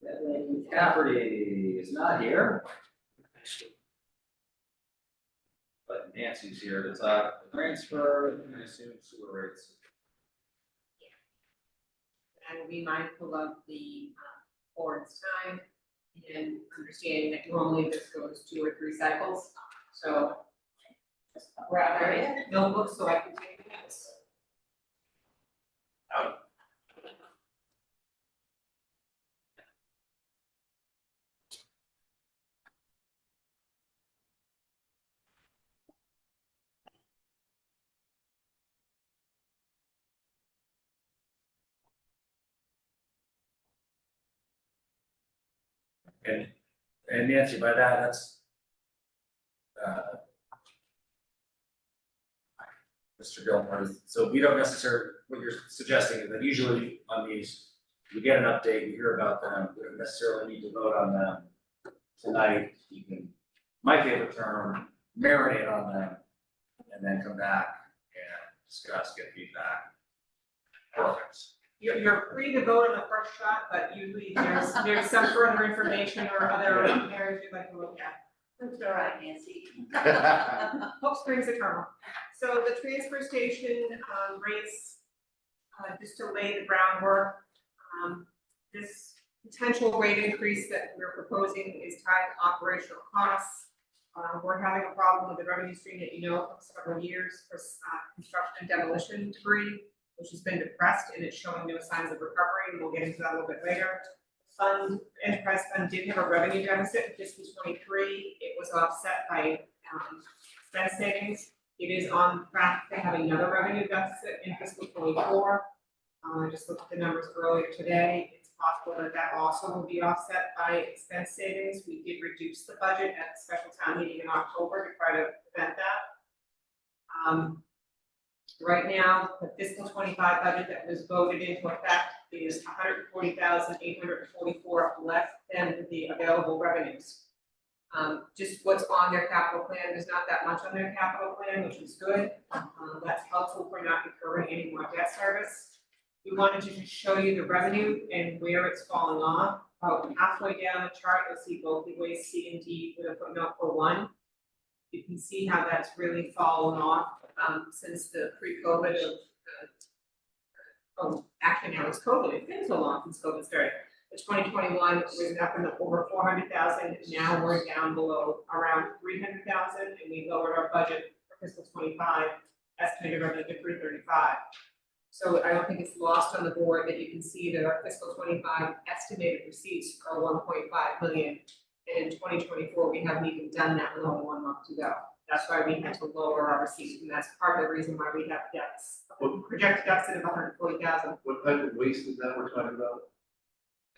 Devin Cafferty is not here. But Nancy's here to talk the transfer, and I assume sewer rates. I will be mindful of the board's time and understanding that normally this goes 2 or 3 cycles, so. Just grab my notebook so I can take notes. And Nancy, by that, that's Mr. Gilmore, so we don't necessarily, what you're suggesting is that usually on these, we get an update, we hear about them, we don't necessarily need to vote on them tonight. You can, my favorite term, marinate on them, and then come back and discuss, get feedback. Perfect. You're free to vote on the first shot, but usually there's some further information or other areas you'd like to look at. That's all right, Nancy. Hope springs eternal. So the transfer station rates, just to lay the groundwork, this potential rate increase that we're proposing is tied to operational costs. We're having a problem with the revenue stream that you know from several years for construction and demolition debris, which has been depressed and it's showing no signs of recovery, and we'll get into that a little bit later. Enterprise fund did have a revenue deficit in fiscal 23. It was offset by expense savings. It is on track to have another revenue deficit in fiscal 24. I just looked at the numbers earlier today. It's possible that that also will be offset by expense savings. We did reduce the budget at the special town meeting in October to try to prevent that. Right now, the fiscal 25 budget that was voted into effect is $140,844 less than the available revenues. Just what's on their capital plan, there's not that much on their capital plan, which is good. That's helpful for not incurring any more debt service. We wanted to just show you the revenue and where it's falling off. About halfway down the chart, you'll see both the ways C and D with a footnote for 1. You can see how that's really fallen off since the pre-COVID actually now it's COVID, it's been so long since COVID started. The 2021 was up in the over 400,000, now we're down below around 300,000, and we lowered our budget for fiscal 25, estimated revenue to 335. So I don't think it's lost on the board that you can see that our fiscal 25 estimated receipts are 1.5 million. And in 2024, we haven't even done that with only 1 month to go. That's why we had to lower our receipts, and that's part of the reason why we have debts. Projected deficit of 140,000. What type of waste is that we're talking about?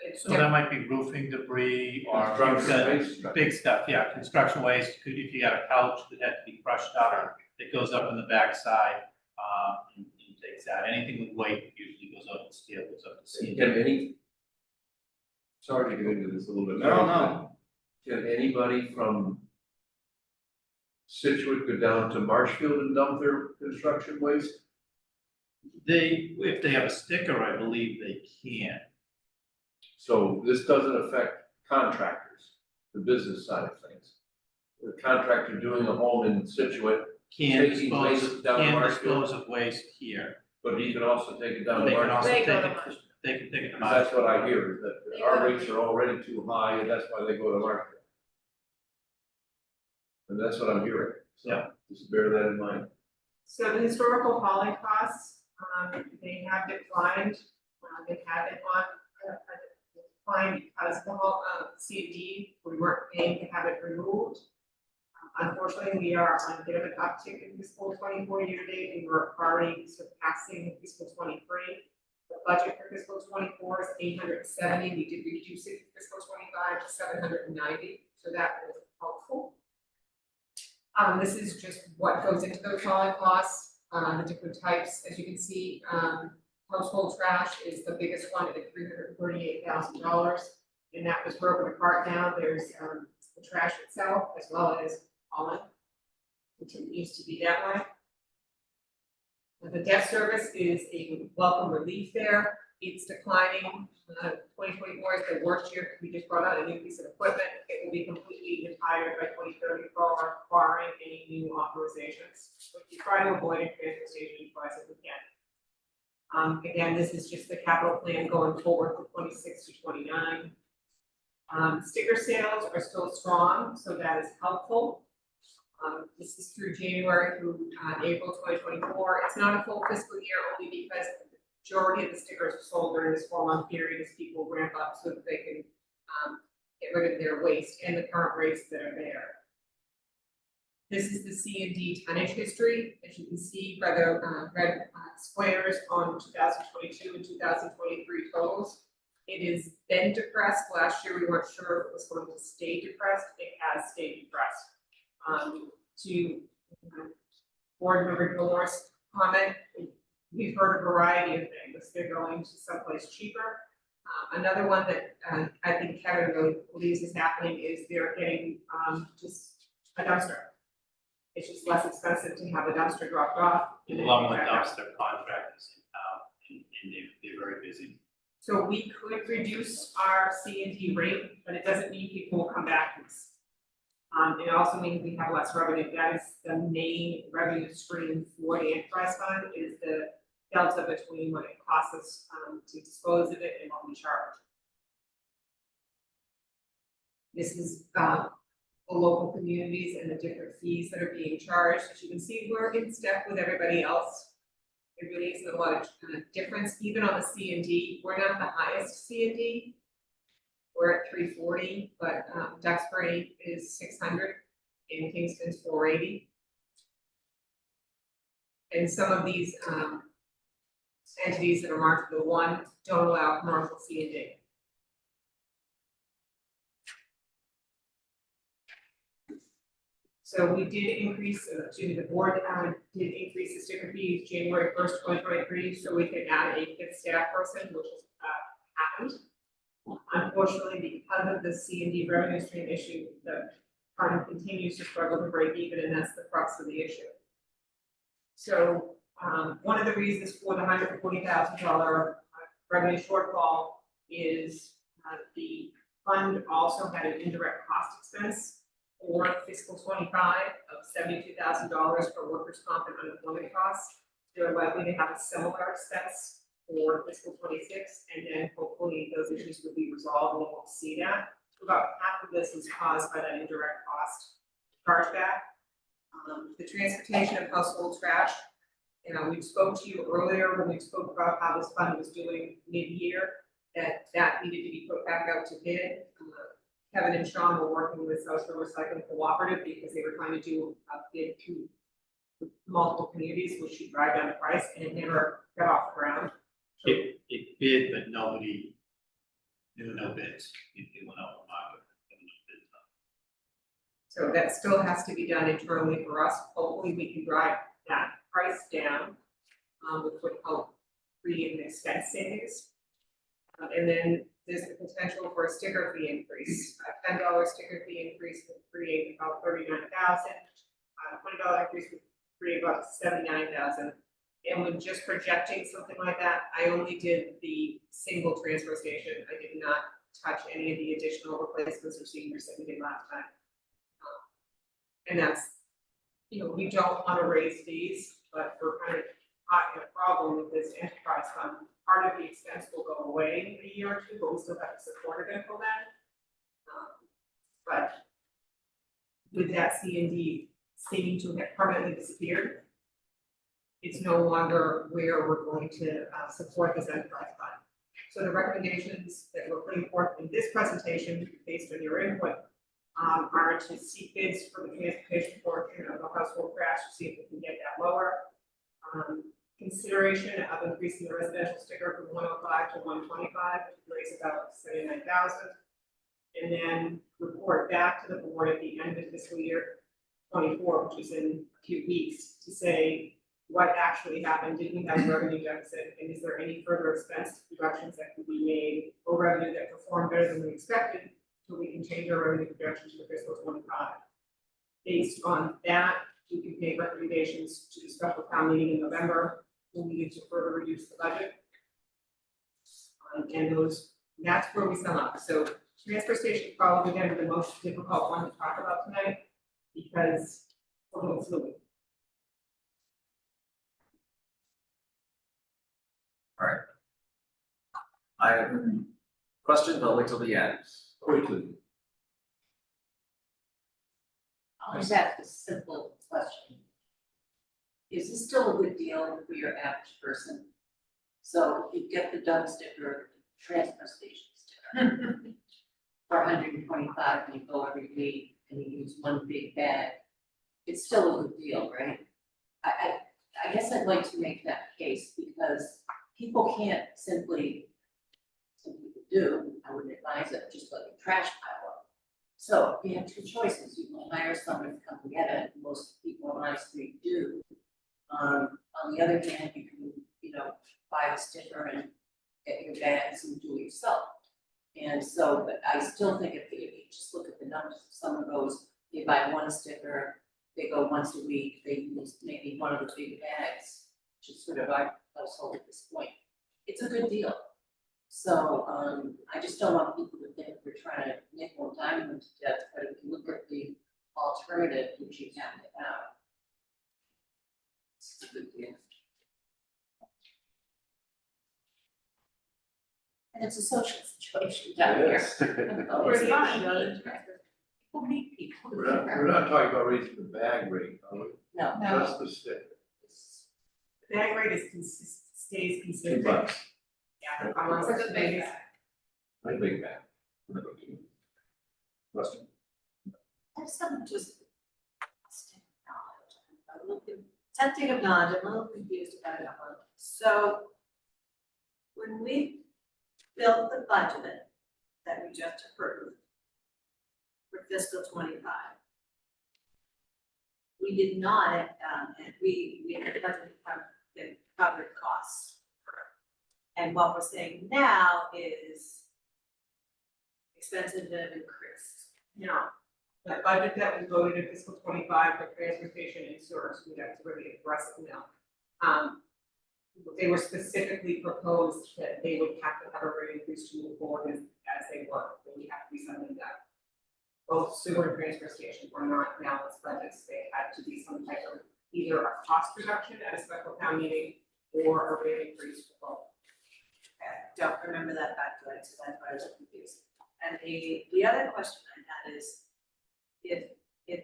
It's So that might be roofing debris or if you've got big stuff, yeah, construction waste, if you got a couch that had to be crushed out, it goes up in the backside, and takes that, anything with weight usually goes up in steel, goes up in steel. Can any, sorry to get into this a little bit. No. Can anybody from Scituate go down to Marshfield and dump their construction waste? If they have a sticker, I believe they can. So this doesn't affect contractors, the business side of things. The contractor doing a home in Scituate, Can Taking waste dispose, down can Marshfield. dispose of waste here. but he can also take it down to They can also Marshfield. take They go it, to they can take it to That's what I Marshfield. hear, is that They our go to- rates are already too high, and that's why they go to Marshfield. And that's what I'm hearing, so just bear that in mind. So the historical hauling costs, they have declined, they have been on, decline because the whole, CD, we weren't paying to have it removed. Unfortunately, we are on a bit of an uptick in fiscal 24 year to date, and we're already surpassing fiscal 23. The budget for fiscal 24 is 870, we did reduce it for fiscal 25 to 790, so that was helpful. This is just what goes into those hauling costs, the different types, as you can see, household trash is the biggest one at $338,000. And that was broken apart now, there's, the trash itself as well as hauling, which it used to be that way. The debt service is a welcome relief there, it's declining, 2024 is the worst year, we just brought out a new piece of equipment, it will be completely retired by 2034, barring any new authorizations. But we try to avoid a transfer station price if we can. Again, this is just the capital plan going forward from 26 to 29. Sticker sales are still strong, so that is helpful. This is through January through April 2024. It's not a full fiscal year only because the majority of the stickers are sold during this 4-month period as people ramp up so that they can get rid of their waste and the current rates that are there. This is the C&D tonnage history. As you can see by the red squares on 2022 and 2023 totals. It has been depressed. Last year, we weren't sure if it was going to stay depressed. It has stayed depressed. To board member Dolores' comment, we've heard a variety of things. They're going to someplace cheaper. Another one that I think Kevin really believes is happening is they're getting just a dumpster. It's just less expensive to have a dumpster dropped off. Along with dumpster contractors in town, and they're very busy. So we could reduce our C&D rate, but it doesn't mean people will come back to us. It also means we have less revenue. That is the main revenue stream for the enterprise fund, is the delta between what it costs us to dispose of it and what we charge. This is the local communities and the different fees that are being charged. As you can see, we're in step with everybody else. There really isn't a lot of difference, even on the C&D. We're not the highest C&D. We're at 340, but Duxbury is 600 and Kingston's 480. And some of these entities that are marked with the 1 don't allow commercial C&D. So we did increase, the board did increase the sticker fees January 1st, 2023, so we could add a 5th staff person, which has happened. Unfortunately, because of the C&D revenue stream issue, the fund continues to struggle to break even, and that's the crux of the issue. So one of the reasons for the $140,000 revenue shortfall is the fund also had an indirect cost expense for fiscal 25 of $72,000 for workers' comp and unemployment costs. They're likely to have a similar expense for fiscal 26, and then hopefully those issues will be resolved and we won't see that. About half of this is caused by that indirect cost chargeback. The transportation of household trash, we spoke to you earlier when we spoke about how this fund was doing mid-year, that needed to be put back out to bid. Kevin and Sean were working with Social Recycling Cooperative because they were trying to do a bid to multiple communities, which should drive down the price, and it never got off the ground. It bid, but There were no bids, it went out on the market, there were no bids. So that still has to be done internally for us. Hopefully, we can drive that price down, which would help create an expense savings. And then there's the potential for a sticker fee increase. A $10 sticker fee increase would create about 39,000. $20 increase would create about 79,000. And when just projecting something like that, I only did the single transfer station. I did not touch any of the additional replacements or seniors that we did last time. And that's, you know, we don't want to raise fees, but we're kind of having a problem with this enterprise fund. Part of the expense will go away in a year or two, but we still have to support it until then. But with that C&D seeming to have permanently disappeared, it's no longer where we're going to support this enterprise fund. So the recommendations that we're putting forth in this presentation, based on your input, are to seek bids for the transportation portion of the household crash to see if we can get that lower. Consideration of increasing the residential sticker from 105 to 125 to raise about 79,000. And then report back to the board at the end of fiscal year 24, which is in a few weeks, to say what actually happened, did we have revenue deficit, and is there any further expense reductions that can be made, or revenue that performed better than we expected, so we can change our revenue projections for fiscal 25. Based on that, we can make recommendations to the special town meeting in November. We need to further reduce the budget. And that's where we sum up. So transfer station is probably going to be the most difficult one to talk about tonight because we're a little fluid. All right. I have a question, but I'll wait till the end. Quickly. I'll just ask a simple question. Is this still a good deal for your average person? So you get the dump sticker, transfer station sticker for 125 and you go every week and you use one big bag. It's still a good deal, right? I guess I'd like to make that case because people can't simply do, I wouldn't advise it, just let the trash pile up. So you have two choices. You can hire someone to come get it. Most people on my street do. On the other hand, you can, you know, buy the sticker and get your bags and do it yourself. And so, but I still think if you just look at the numbers, if someone goes, they buy one sticker, they go once a week, they use maybe one of the big bags, which is sort of our household at this point. It's a good deal. So I just don't want people to think we're trying to nickel and dime them to death, but if you look at the alternative, which you have to have, it's a good deal. And it's a social situation down here. We're fine. People meet people. We're not talking about raising the bag rate, are we? No. Just the sticker. The bag rate is stays consistent. $2. Yeah, for the big bag. My big bag. Question? I have some just a little tempting of knowledge, I'm a little confused about it. So when we built the budget that we just approved for fiscal 25, we did not, and we had a budget that covered costs. And what we're saying now is expenses have increased. No, the budget that was voted in fiscal 25 for transportation and sewer, so that's really aggressive now. They were specifically proposed that they would have to have a rate increase to move forward as they were, there would have to be something that both sewer and transfer station were not balanced budgets, they had to be some type of either a cost reduction at a special town meeting or a rate increase for both. I don't remember that back to it, so that's why I was confused. And the other question I had is, if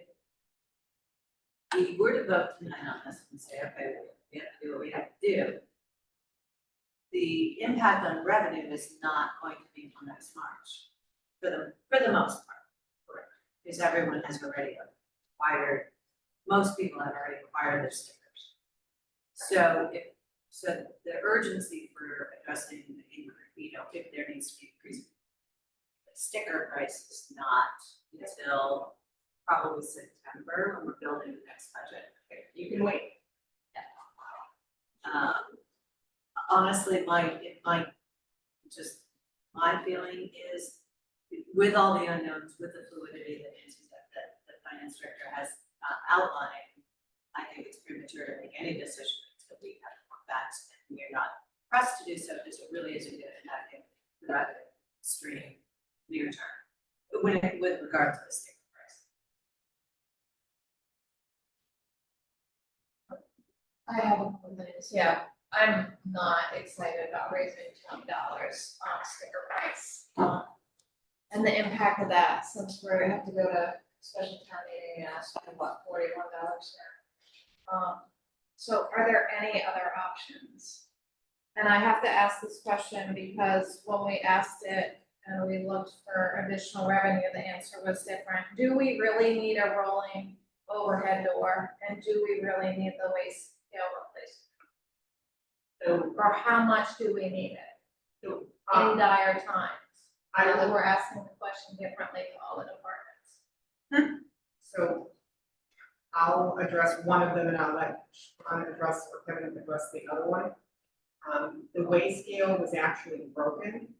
we were to vote tonight on this and say, okay, we have to do what we have to do, the impact on revenue is not going to be until next March, for the most part. Correct. Because everyone has already acquired, most people have already acquired their stickers. So so the urgency for addressing the increase, you know, if there needs to be increase, sticker price is not until probably September when we're building the next budget. You can wait. Honestly, my feeling is with all the unknowns, with the fluidity that the finance director has outlined, I think it's premature to make any decision until we have that, and we're not pressed to do so, because it really isn't good at having the revenue stream near term, with regard to the sticker price. I have a couple minutes, yeah, I'm not excited about raising $20 on sticker price. And the impact of that, since we have to go to special town meeting and ask for what, $41 there. So are there any other options? And I have to ask this question because when we asked it and we looked for additional revenue, the answer was different. Do we really need a rolling overhead door? And do we really need the waste scale replacement? Or how much do we need it in dire times? We're asking the question differently to all the departments. So I'll address one of them and I'll let Sean address or Kevin address the other one. The weigh scale was actually broken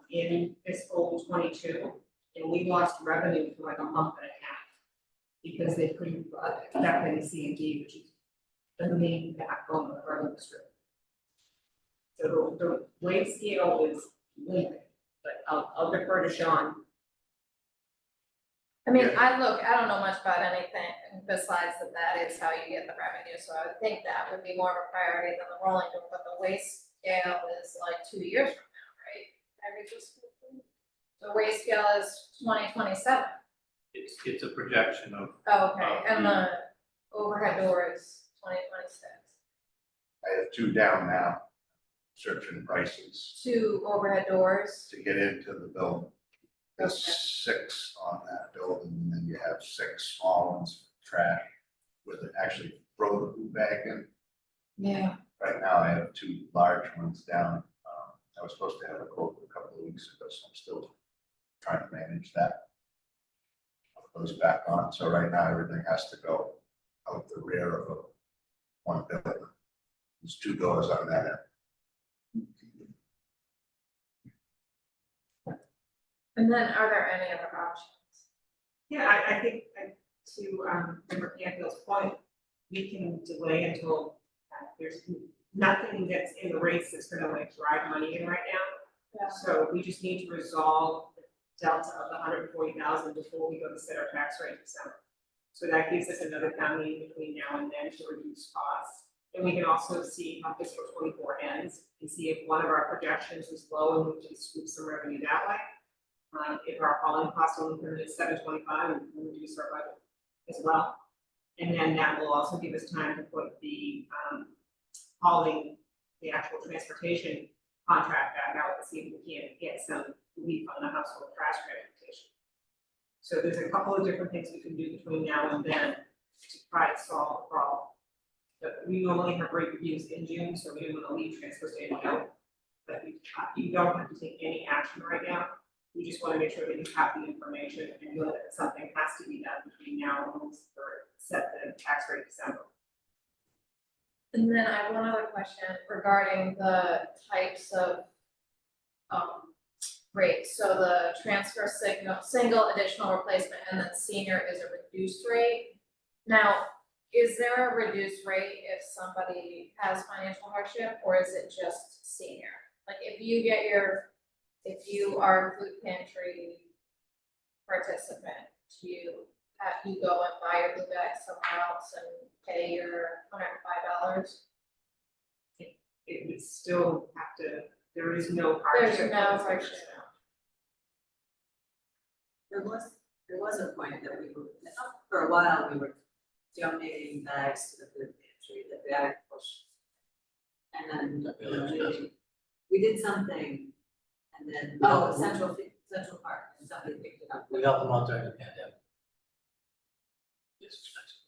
in fiscal 22, and we lost revenue for like a month and a half because they couldn't accept any C&D, which is the main backbone of our industry. So the weigh scale is limited, but I'll defer to Sean. I mean, I don't know much about anything besides that is how you get the revenue, so I would think that would be more of a priority than the rolling door, but the waste scale is like 2 years from now, right? The waste scale is 2027. It's a projection of. Oh, okay, and the overhead door is 2026. I have 2 down now, searching prices 2 overhead doors. to get into the building. There's 6 on that building, and then you have 6 small ones for trash, with it actually throw the food bag in. Yeah. Right now, I have 2 large ones down. I was supposed to have a quote a couple of weeks ago, so I'm still trying to manage that. Put those back on, so right now, everything has to go out the rear of one building. There's 2 doors on that end. And then are there any other options? Yeah, I think to Member Canfield's point, we can delay until there's nothing that's in the rates that's gonna like drive money in right now. Yeah. So we just need to resolve the delta of the 140,000 before we go to set our tax rate in December. So that gives us another town meeting between now and then to reduce costs. And we can also see how fiscal 24 ends and see if one of our projections is low and we can scoop some revenue that way. If our hauling costs only come in at $725, we can reduce our budget as well. And then that will also give us time to put the hauling, the actual transportation contract back out to see if we can't get some relief on the household trash transportation. So there's a couple of different things we can do between now and then to try to solve the problem. But we normally have rate reviews in June, so we don't want to leave transfer station out. But you don't have to take any action right now. We just want to make sure that you have the information and know that something has to be done between now and when we set the tax rate in December. And then I have one other question regarding the types of rates. So the transfer single additional replacement and then senior is a reduced rate. Now, is there a reduced rate if somebody has financial hardship, or is it just senior? Like if you are a food pantry participant, you go and buy your food bag somewhere else and pay your $105. It would still have to, there is no hardship. There's no hardship. There was a point that we were, for a while, we were donating bags to the food pantry, the bag push. And then we did something, and then, Central Park, and somebody picked it up. We helped them out during the pandemic. It's expensive.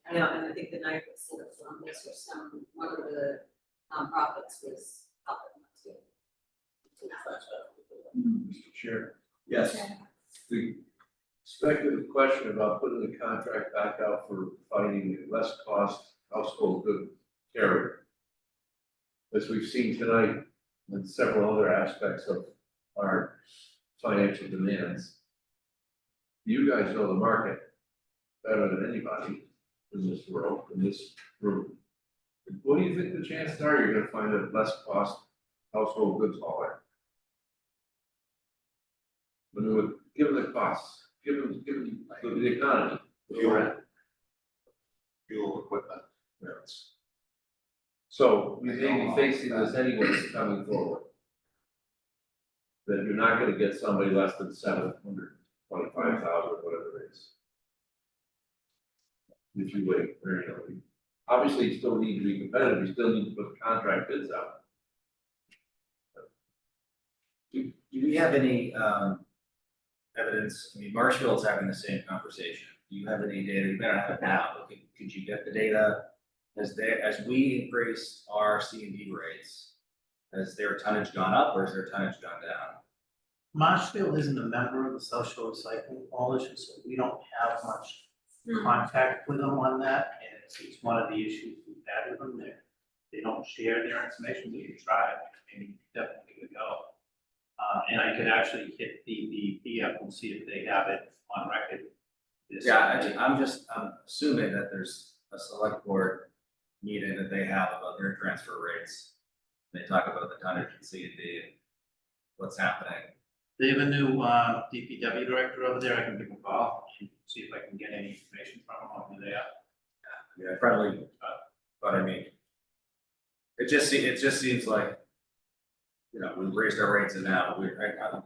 I know, and I think the night was sort of on this or one of the nonprofits was helping us too. Mr. Chair, Yes. the speculative question about putting the contract back out for finding a less cost household good carrier. As we've seen tonight, and several other aspects of our financial demands. You guys know the market better than anybody in this world, in this room. What do you think the chances are you're gonna find a less cost household goods hauler? When we would give them the costs, give them the economy, Fuel. Fuel equipment. Yes. So we may be facing this anyways coming forward. That you're not gonna get somebody less than 725,000, whatever it is. If you wait, very early. Obviously, you still need to be competitive, you still need to put contract bids out. Do we have any, evidence, I mean, Marshville's having the same conversation. Do you have any data? You better have it now, but could you get the data? As we increase our C&D rates, has their tonnage gone up or has their tonnage gone down? Marshfield isn't a member of the Social Recycling Coalition, so we don't have much contact with them on that, and it's one of the issues we've had with them there. They don't share their information, but you try, I mean, definitely give it a go. And I could actually hit the DEP and see if they have it on record. I'm assuming that there's a select board meeting that they have about their transfer rates. They talk about the tonnage and C&D and what's happening. They have a new DPW director over there, I can give him a call and see if I can get any information from him on who they are. Yeah, probably, but I mean, it just seems like, you know, we raised our rates and now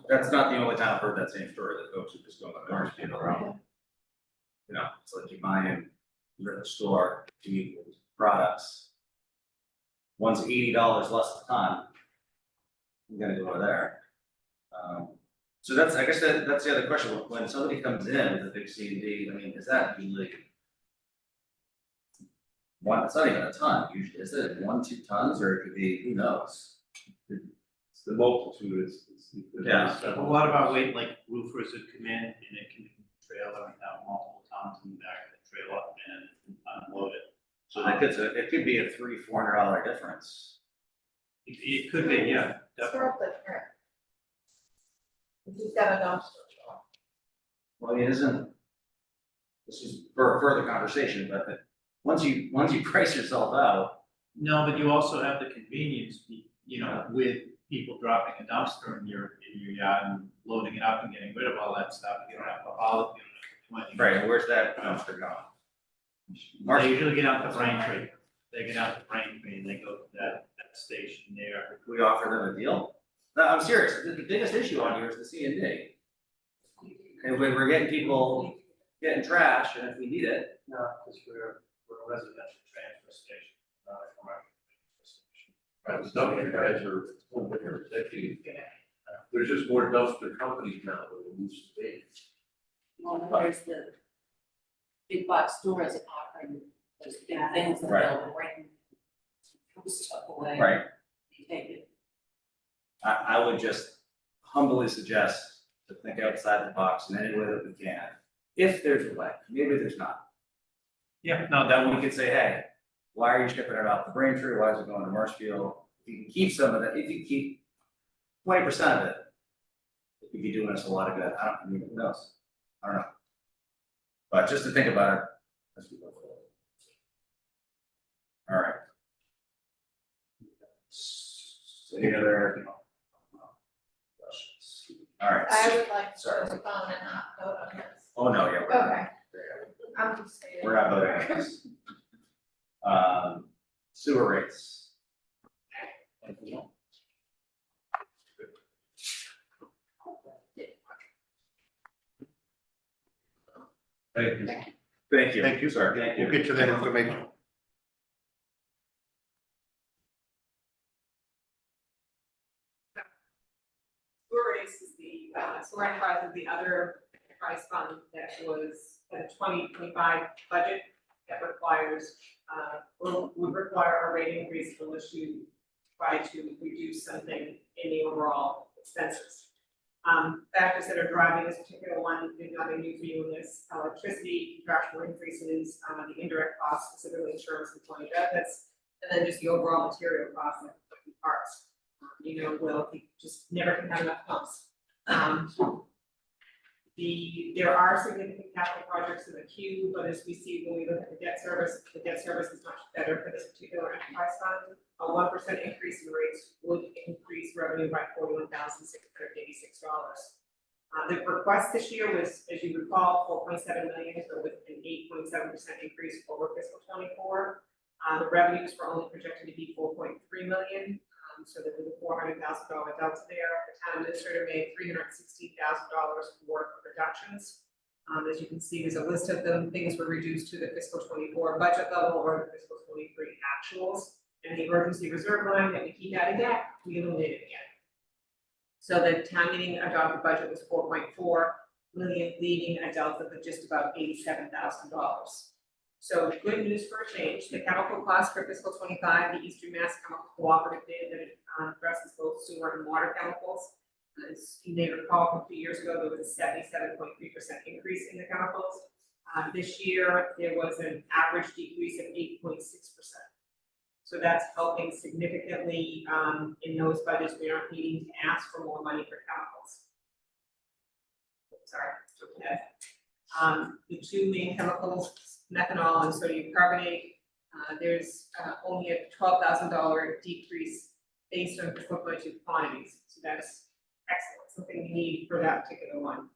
that's not the only time I've heard that same story, that folks are just going to Marshfield around. You know, it's like you buy in, you're at the store, you eat products. One's $80 less a ton. I'm gonna go over there. So I guess that's the other question, when somebody comes in with a big C&D, I mean, is that usually one, it's not even a ton usually, is it 1-2 tons, or it could be, who knows? It's the multitude, Yeah. A lot of our weight, like roofers would come in and it can be trailer and have multiple tons in the back of the trailer and unload it. So it could be a $300-400 difference. It could be, yeah, definitely. If you've got a dumpster. Well, it isn't, this is for a further conversation, but once you price yourself out. No, but you also have the convenience, you know, with people dropping a dumpster in your yard and loading it up and getting rid of all that stuff. You don't have to haul it, you don't have to do anything. Right, where's that dumpster going? They usually get out to Braintree. They get out to Braintree and they go to that station there. We offer them a deal? No, I'm serious, the biggest issue on here is the C&D. And we're getting people getting trash, and if we need it. No, because we're a residential transfer station, not a commercial transfer station. Right, some of you guys are full bigger executive. There's just more dumpster companies now than there used to be. Well, there's the big box stores offering those big things that Right. they'll bring stuff away. Right. You take it. I would just humbly suggest to think outside the box in any way that we can. If there's a way, maybe there's not. Yeah, No, then we could say, hey, why are you shipping it out to Braintree? Why is it going to Marshfield? If you can keep some of that, if you keep 20% of it, it could be doing us a lot of good. I mean, who knows? I don't know. But just to think about it as we go forward. All right. Any other questions? All right. I would like to Sorry. postpone and not vote on this. Oh, no, yeah, we're not. Okay. I'm just saying. We're not voting on this. Sewer rates. Thank you. Thank you. Thank you, sir. Thank We'll you. get you that information. Sewer rates is sewer enterprise is the other enterprise fund that was a 2025 budget that requires, would require a rate increase unless you try to reduce something in the overall expenses. Factors that are driving this particular one, maybe nothing new for you in this, electricity, contractual increases, the indirect costs, specifically insurance and employee benefits, and then just the overall material costs like parts. Will just never can have enough pumps. There are significant capital projects in the queue, but as we see when we look at the debt service is much better for this particular enterprise fund. A 1% increase in rates would increase revenue by $41,686. The request this year was, as you recall, $4.7 million, so with an 8.7% increase over fiscal '24. The revenues were only projected to be $4.3 million. So there was a $400,000 delta there. The town administrator made $316,000 worth of reductions. As you can see, there's a list of them. Things were reduced to the fiscal '24 budget level or the fiscal '23 actuals. And the emergency reserve line that we keep adding back, we eliminated again. So the town meeting adopted budget was $4.4 million, leaving a delta of just about $87,000. So good news for a change. The chemical costs for fiscal '25, the Eastern Mass Chemical Cooperative data that addresses both sewer and water chemicals. As you may recall, from 2 years ago, there was a 77.3% increase in the chemicals. This year, there was an average decrease of 8.6%. So that's helping significantly in those budgets. We aren't needing to ask for more money for chemicals. Sorry, okay. The two main chemicals, methanol and sodium carbonate, there's only a $12,000 decrease based on fiscal '22 quantities. So that's excellent, something we need for that particular one.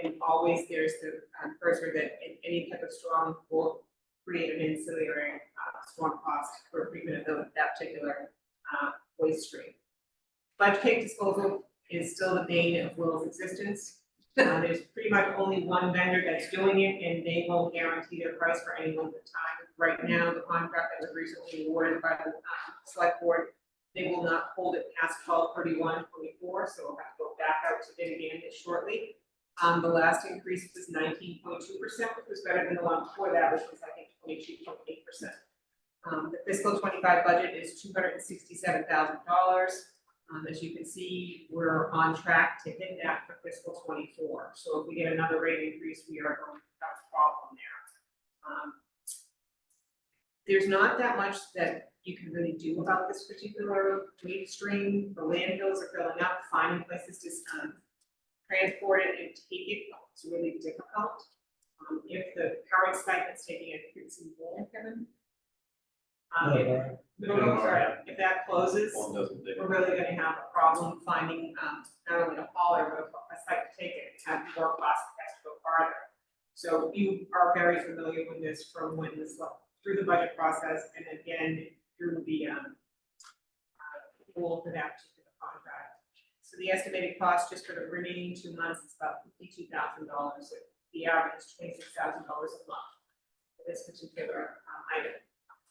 And always there's the cursor that in any type of storm will create an ancillary storm cost for treatment of that particular waste stream. Sponge cake disposal is still the bane of Will's existence. There's pretty much only one vendor that's doing it, and they won't guarantee their price for any length of time. Right now, the contract that was recently awarded by the select board, they will not hold it past 12/31/24, so we'll have to go back out to bid again shortly. The last increase was 19.2%, which was better than the one before that, which was I think 22.8%. The fiscal '25 budget is $267,000. As you can see, we're on track to hit that for fiscal '24. So if we get another rate increase, we are going to have a problem there. There's not that much that you can really do about this particular waste stream. The landfills are filling up, finding places to transport it and take it. It's really difficult. If the current site that's taking it, it's in Kevin. If that closes, we're really gonna have a problem finding, not only a hauler, but a site to take it, have more plastic has to go farther. So you are very familiar with this from when this, through the budget process, and again, through the, pool for that particular contract. So the estimated cost just for the remaining 2 months is about $52,000. The average is $26,000 a month for this particular item.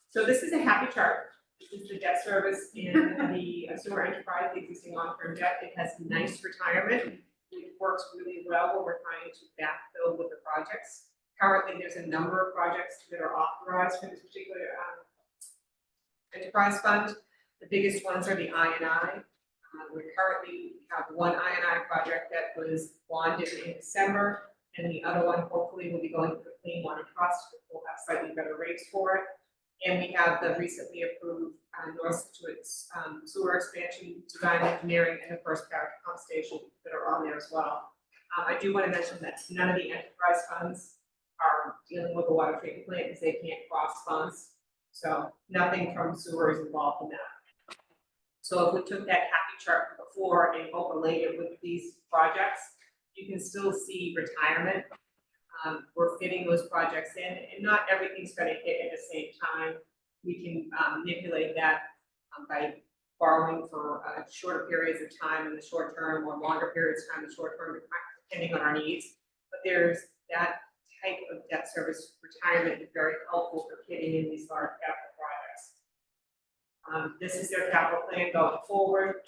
So this is a happy chart. This is the debt service in the sewer enterprise, the existing long-term debt. It has nice retirement. It works really well when we're trying to backfill with the projects. Currently, there's a number of projects that are authorized for this particular enterprise fund. The biggest ones are the I&I. We currently have one I&I project that was bonded in December, and the other one hopefully will be going to the Clean Water Trust, which will have slightly better rates for it. And we have the recently approved North Scituate sewer expansion, design engineering, and the first parish pump station that are on there as well. I do want to mention that none of the enterprise funds are dealing with the water treatment plant because they can't cross funds. So nothing from sewer is involved in that. So if we took that happy chart from before and overlaid it with these projects, you can still see retirement. We're fitting those projects in, and not everything's going to hit at the same time. We can manipulate that by borrowing for shorter periods of time in the short term or longer periods of time in the short term, depending on our needs. But there's that type of debt service retirement is very helpful for fitting in these large capital projects. This is their capital plan going forward.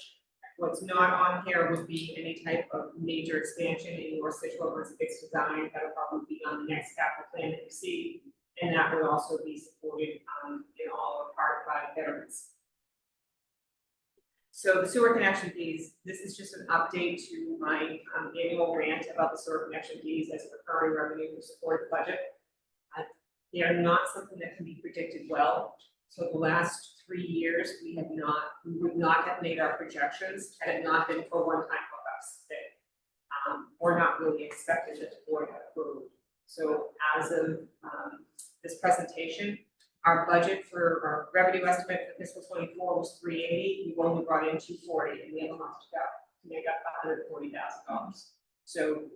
What's not on here would be any type of major expansion in your Scituate once it gets designed. That'll probably be on the next capital plan that you see, and that would also be supported in all or part by veterans. So the sewer connection fees, this is just an update to my annual rant about the sewer connection fees as a recurring revenue to support the budget. They are not something that can be predicted well. So the last 3 years, we would not have made our projections had it not been for one-time hookups that were not really expected that the board had approved. So as of this presentation, our budget for our revenue estimate for fiscal 24 was 380. We've only brought in 240, and we have a month to go to make up $140,000. So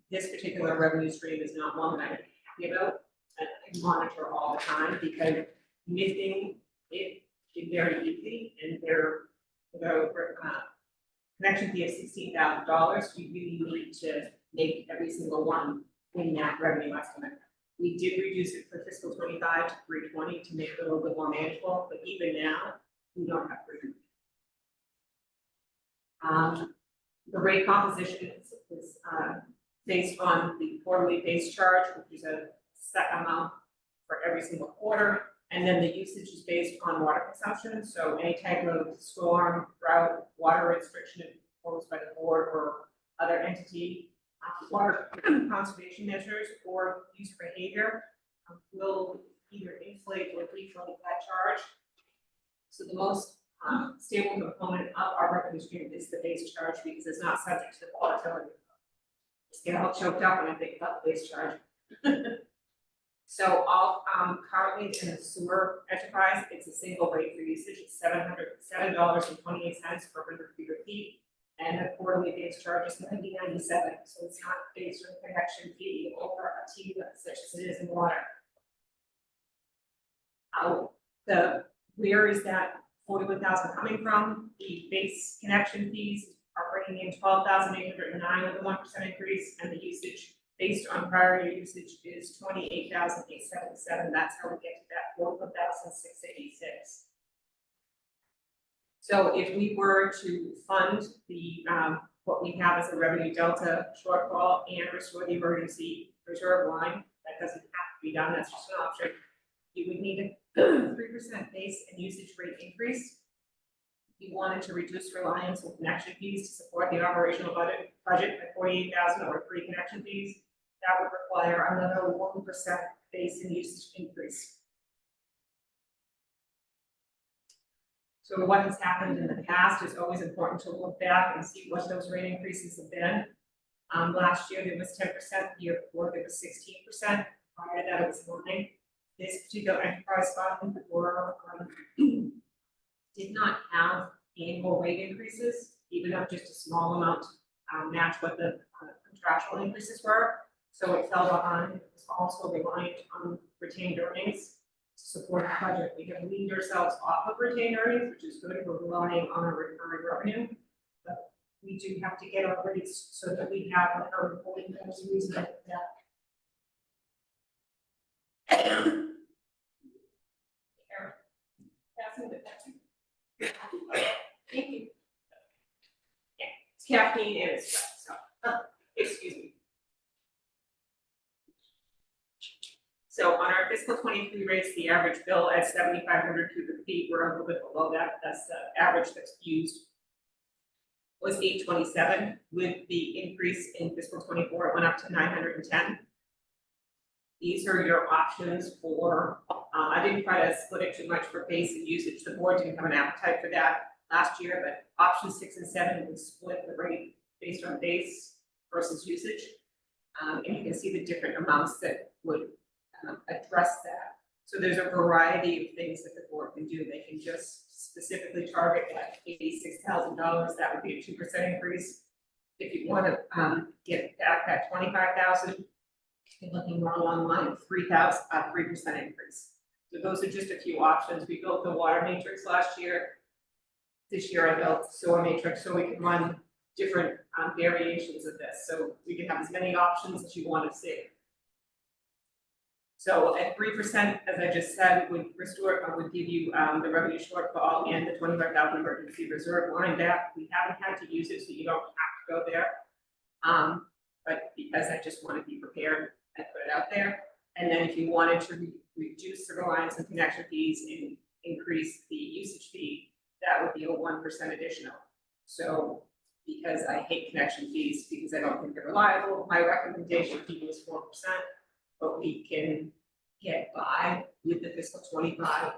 this particular revenue stream is not one that I'm happy about. I monitor all the time because missing it is very easy, and they're connection fee of $16,000. We really need to make every single one in that revenue estimate. We did reduce it for fiscal 25 to 320 to make it a little bit more manageable, but even now, we don't have 320. The rate composition is based on the quarterly base charge, which is a set amount for every single quarter, and then the usage is based on water consumption. So any type of storm, drought, water restriction imposed by the board or other entity, water conservation measures or user behavior will either inflate or deflate that charge. So the most stable component of our revenue stream is the base charge because it's not subject to the volatility. I just get all choked up when I think about the base charge. So all currently in the sewer enterprise, it's a single rate for usage. It's $707.28 per 100 cubic feet. And the quarterly base charge is $90.97, so it's not based on connection fee or a T such as it is in water. Where is that 41,000 coming from? The base connection fees are bringing in 12,809 with a 1% increase, and the usage based on prior year usage is 28,877. That's how we get to that 41,686. So if we were to fund the what we have as a revenue delta shortfall and restore the emergency reserve line, that doesn't have to be done, that's just an option. You would need a 3% base and usage rate increase. If you wanted to reduce reliance on connection fees to support the operational budget by 48,000 or 3 connection fees, that would require another 1% base and usage increase. So what has happened in the past is always important to look back and see what those rate increases have been. Last year there was 10%, the year before there was 16%, prior to that it was 9%. This particular enterprise fund did not have annual rate increases, even though just a small amount match what the contractual increases were. So it fell behind. It was also reliant on retained earnings to support the budget. We have weaned ourselves off of retained earnings, which is good. We're relying on our recurring revenue. But we do have to get our rates so that we have our reporting that is reasonable. Thank you. Yeah, it's caffeine and it's stress, so excuse me. So on our fiscal 23 rates, the average bill at 7,500 cubic feet, we're a little bit below that. That's the average that's used. Was 827. With the increase in fiscal 24, it went up to 910. These are your options for, I didn't try to split it too much for base and usage. The board didn't have an appetite for that last year, but options 6 and 7 would split the rate based on base versus usage. And you can see the different amounts that would address that. So there's a variety of things that the board can do. They can just specifically target at $86,000. That would be a 2% increase. If you want to get back that 25,000, you're looking more along the line of 3% increase. So those are just a few options. We built the water matrix last year. This year I built the sewer matrix so we can run different variations of this. So we can have as many options as you want to see. So at 3%, as I just said, would restore, would give you the revenue shortfall and the 25,000 emergency reserve line back. We haven't had to use it, so you don't have to go there. But because I just want to be prepared, I put it out there. And then if you wanted to reduce the reliance on connection fees and increase the usage fee, that would be a 1% additional. So, because I hate connection fees, because I don't think they're reliable, my recommendation to you is 4%, but we can get by with the fiscal 25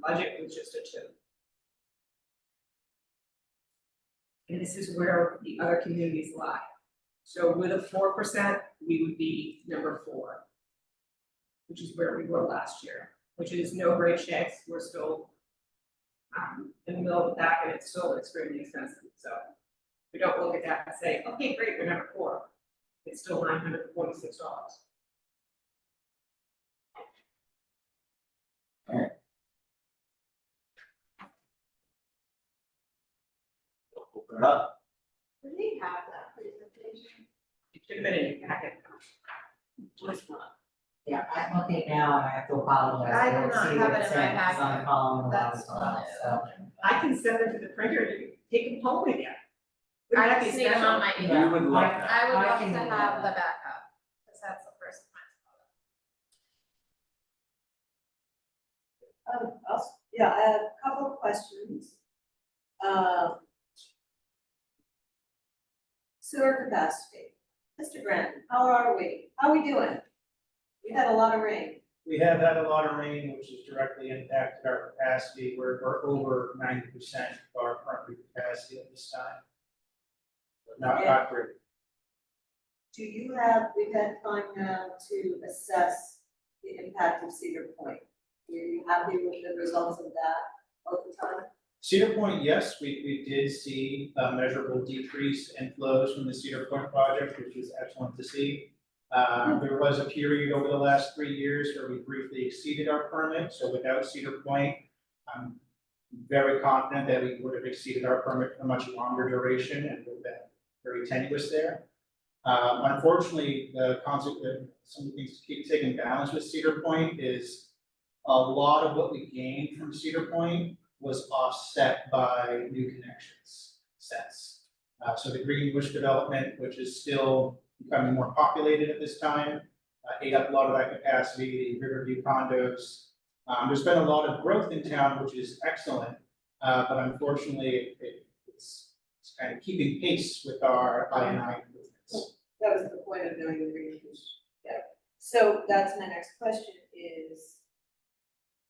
budget with just a 2. And this is where the other communities lie. So with a 4%, we would be number 4, which is where we were last year, which is no great shakes. We're still in the middle of the pack, and it's still extremely expensive. So we don't look at that and say, okay, great, we're number 4. It's still $946. Open it up. Do they have that presentation? It should have been in your packet. Yeah, I'm looking now and I have to apologize. I do don't not see have what it in my saying, 'cause packet. I'm following along That's as well, so. I can send them to the printer, you can take them home with you. I Wouldn't that be just need them on my special? email. We would love that. I would I love can to do have that. the backup, because that's the first time. Yeah, I have a couple of questions. Sewer capacity. Mr. Grant, how are we? How are we doing? We had a lot of rain. We have had a lot of rain, which has directly impacted our capacity. We're over 90% of our current capacity at this time. Not great. We've had time now to assess the impact of Cedar Point. Are you happy with the results of that over time? Cedar Point, yes, we did see a measurable decrease in flows from the Cedar Point project, which is excellent to see. There was a period over the last 3 years where we briefly exceeded our permit, so without Cedar Point, I'm very confident that we would have exceeded our permit for a much longer duration and would have been very tenuous there. Unfortunately, some of the things to keep taking balance with Cedar Point is a lot of what we gained from Cedar Point was offset by new connections since. So the Greenbush development, which is still becoming more populated at this time, ate up a lot of that capacity, the Riverview condos. There's been a lot of growth in town, which is excellent, but unfortunately, it's kind of keeping pace with our I&I improvements. That was the point of doing the Greenbush. Yeah. So that's my next question is,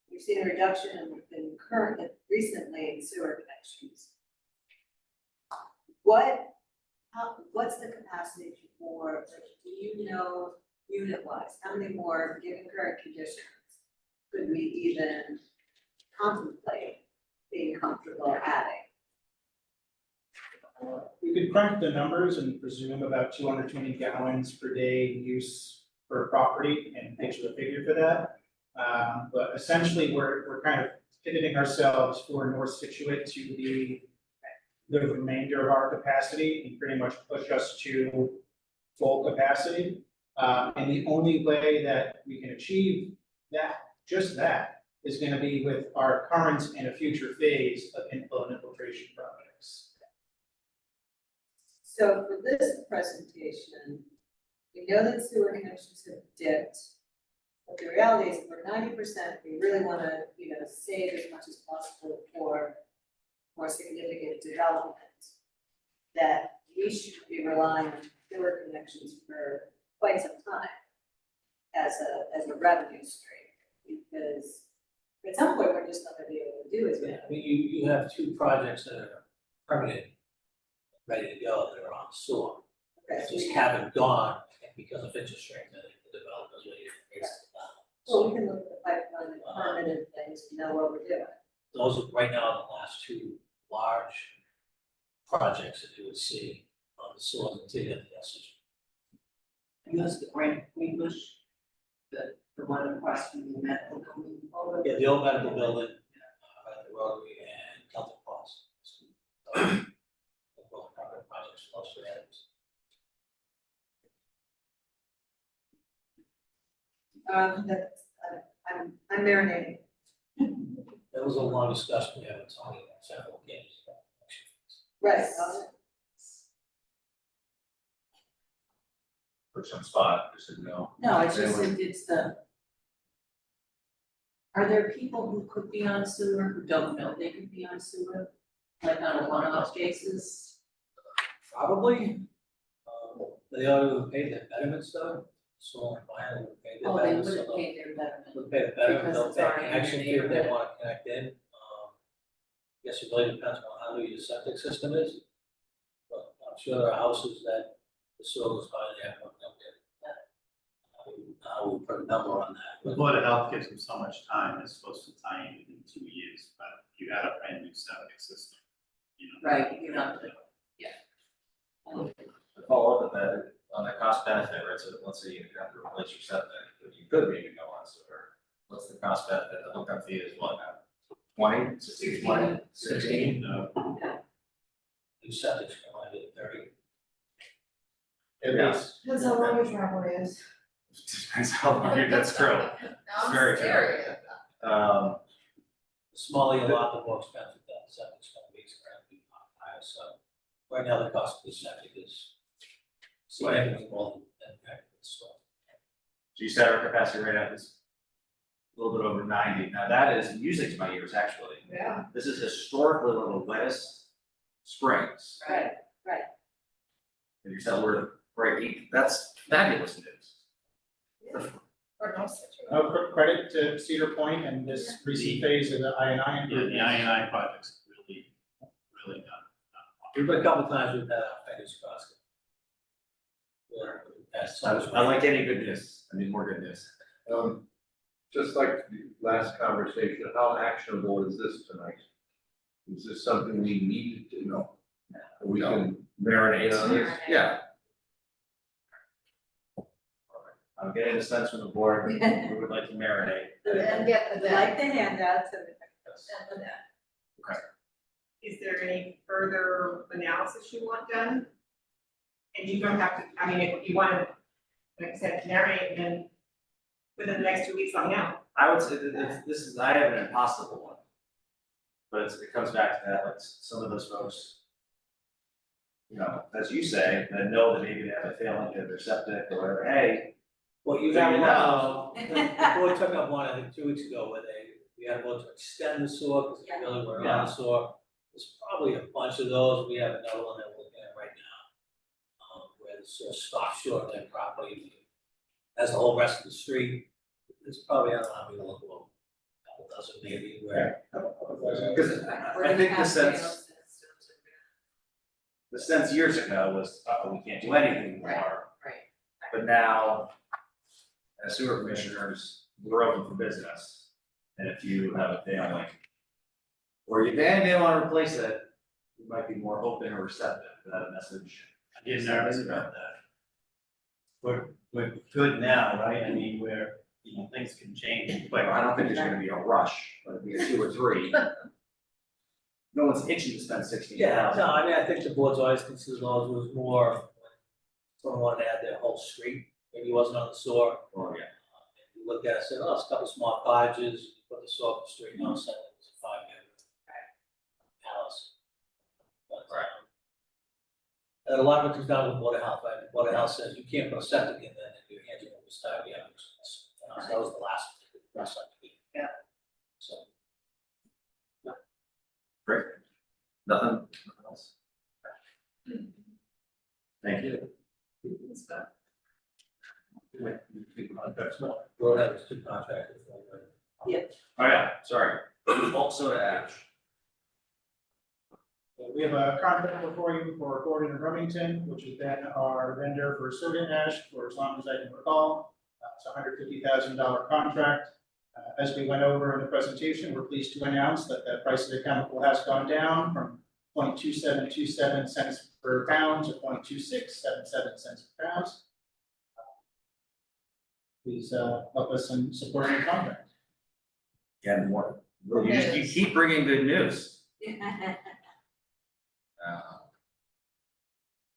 we've seen a reduction recently in sewer connections. What's the capacity for, like, do you know, unit-wise, how many more, given current conditions, could we even contemplate being comfortable adding? We could crunch the numbers and presume about 220 gallons per day use per property and picture a figure for that. But essentially, we're kind of pivoting ourselves for North Scituate to be the remainder of our capacity and pretty much push us to full capacity. And the only way that we can achieve that, just that, is going to be with our current and a future phase of inflow and infiltration projects. So for this presentation, we know that sewer connections have dipped, but the reality is we're 90%, we really want to, save as much as possible for more significant development, that we should be relying on sewer connections for quite some time as a revenue stream, because at some point, we're just not going to be able to do as Yeah, much. I mean, you have 2 projects that are permitted, ready to go, that are on sewer. Okay, so Just haven't gone because of interest rate, that the developers waiting for rates to go down. well, we can look at the pipeline and permitted things to know what we're doing. Those are right now the last 2 large projects that you would see on the sewer until you get the SSG. And that's the Greenbush, the one across from the medical building. Yeah, the old medical building, at the Rotary and Celtic Cross. Both private projects, close to that. I'm marinating. That was a long discussion we had on several occasions. Right. Put some spot, just said no. No, it's just, it's the, Are there people who could be on sewer who don't know they could be on sewer? Like on a one-off basis? Probably, they ought to have paid their betterment stuff, so I would have paid their Oh, they betterment. would so have paid their betterment. Would pay the betterment, Because they'll it's pay already in connection your fee if they neighborhood. wanna connect in. Guess it really depends on how new your septic system is. But I'm sure there are houses that the soil is probably there, but they'll get it. I would put a number on that. The Board of Health gives them so much time, it's supposed to tie in 2 years, but if you had a brand new septic system, you know. Right, you're not, To follow up with that, on the cost benefit, right, so let's say you have to replace your septic, but you could maybe go on sewer. What's the cost benefit, the hookup fee is what now? 20, 16, 16? New septic's going to be 30. Yeah. Depends how long your driveway is. Depends how long, that's true. It's very true. The smaller your lot, the more expensive that septic's gonna be, it's gonna be higher, so. Right now, the cost of the septic is significantly more than so. So you said our capacity right now is a little bit over 90. Now that is music to my ears, actually. Yeah. This is historically one of the wettest springs. right, right. And you said we're breaking, that's fabulous news. Or no Scituate. Credit to Cedar Point and this recent phase of the INI. The I project's really done. We've been a couple times with that, fingers crossed. Where that's so much. I like any good news, I need more good news. Just like the last conversation, how actionable is this tonight? Is this something we need to know? We can Marinate on this, Marinate. yeah. I'm getting a sense from the board, we would like to marinate. And get the Like the handouts and. Is there any further analysis you want done? And you don't have to, I mean, if you want to, like I said, narrate, then within the next 2 weeks, let me know. I would say that this is, I have an impossible one. But it comes back to that, like some of those folks, you know, as you say, that know that maybe they have a failing of their septic or whatever, hey, Well, you so have you a know. the board took up one, I think, 2 weeks ago, where we had a vote to extend the sewer, because we really were on the sewer. There's probably a bunch of those, we have another one that we're looking at right now. Where the sewer stops short of their property, as the whole rest of the street. There's probably, I don't know, how many to look at, a couple dozen maybe, where. Because I think the sense years ago was, oh, we can't do anything more. Right. But now, as sewer commissioners, we're open for business. And if you have a failing, or you may want to replace it, you might be more open or receptive to that message. I get nervous about that. We're good now, right? I mean, you know, things can change, But but I don't think there's gonna be a rush, but if we get 2 or 3. No one's itching to spend 16,000. Yeah, no, I mean, I think the board's always considered those was more, when someone wanted to add their whole street, maybe it wasn't on the sewer. Oh, yeah. You looked at it, said, oh, it's a couple small cottages, you put the sewer up the street, now suddenly it was a 5-unit house. But, and a lot of it comes down to the Board of Health, right? The Board of Health says you can't put a septic in there, and you're handing over this time, yeah. So that was the last one. Yeah. So. Great. Nothing else? Thank you. Road has 2 contractors. Oh, yeah, sorry. Bulk soda ash. We have a contract before you for Gordon and Remington, which has been our vendor for soda ash for as long as I can recall. It's a $150,000 contract. As we went over in the presentation, we're pleased to announce that the price of the chemical has gone down from 0.2727 cents per pound to 0.2677 cents per pound. Please help us in supporting the contract. Yeah, more. You keep bringing good news.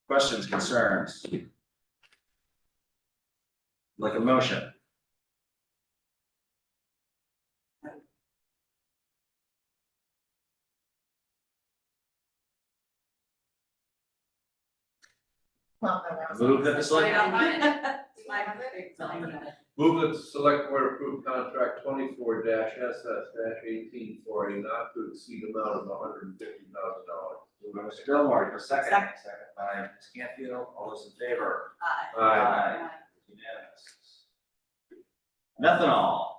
Questions, concerns? Like a motion? Move that the select. Move that the select board approve contract 24-SS-18 for a not to exceed amount of $150,000. Moved by Mr. Gilmore, your second. Second. Second by Ms. Canfield, all those in favor? Aye. Unanimous. Methanol.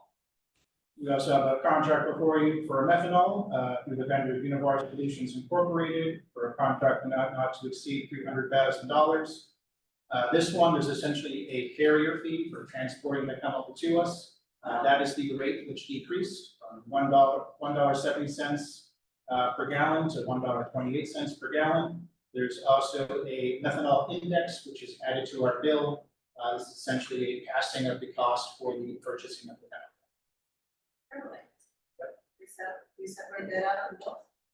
We also have a contract before you for methanol, through the vendor Univar Solutions Incorporated for a contract not to exceed $300,000. This one is essentially a carrier fee for transporting the chemical to us. That is the rate which decreased from $1.70 per gallon to $1.28 per gallon. There's also a methanol index, which is added to our bill. This is essentially a passing of the cost for the purchasing of the chemical. We separate that out.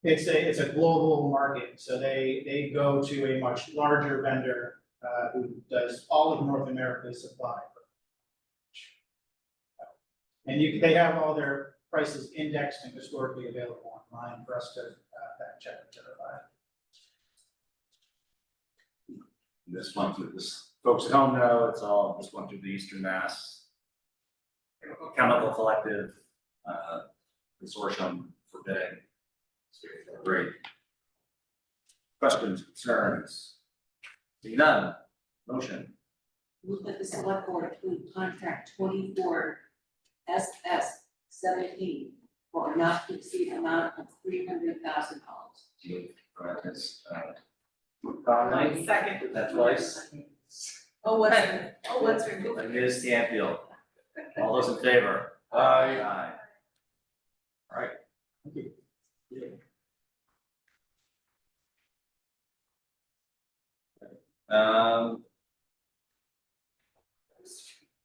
It's a global market, so they go to a much larger vendor who does all of North America's supply. And they have all their prices indexed and historically available online for us to fact check and verify. This one, folks at home know, it's all, this one through the Eastern Mass Chemical Collective Consortium for bidding. Great. Questions, concerns? Seeing none, motion. Move that the select board approve contract 24-SS-17 for a not to exceed amount of $300,000. Moved by Ms. Conley. Second. That's twice. What's removed? By Ms. Canfield. All those in favor? Aye. Aye. All right. Thank you.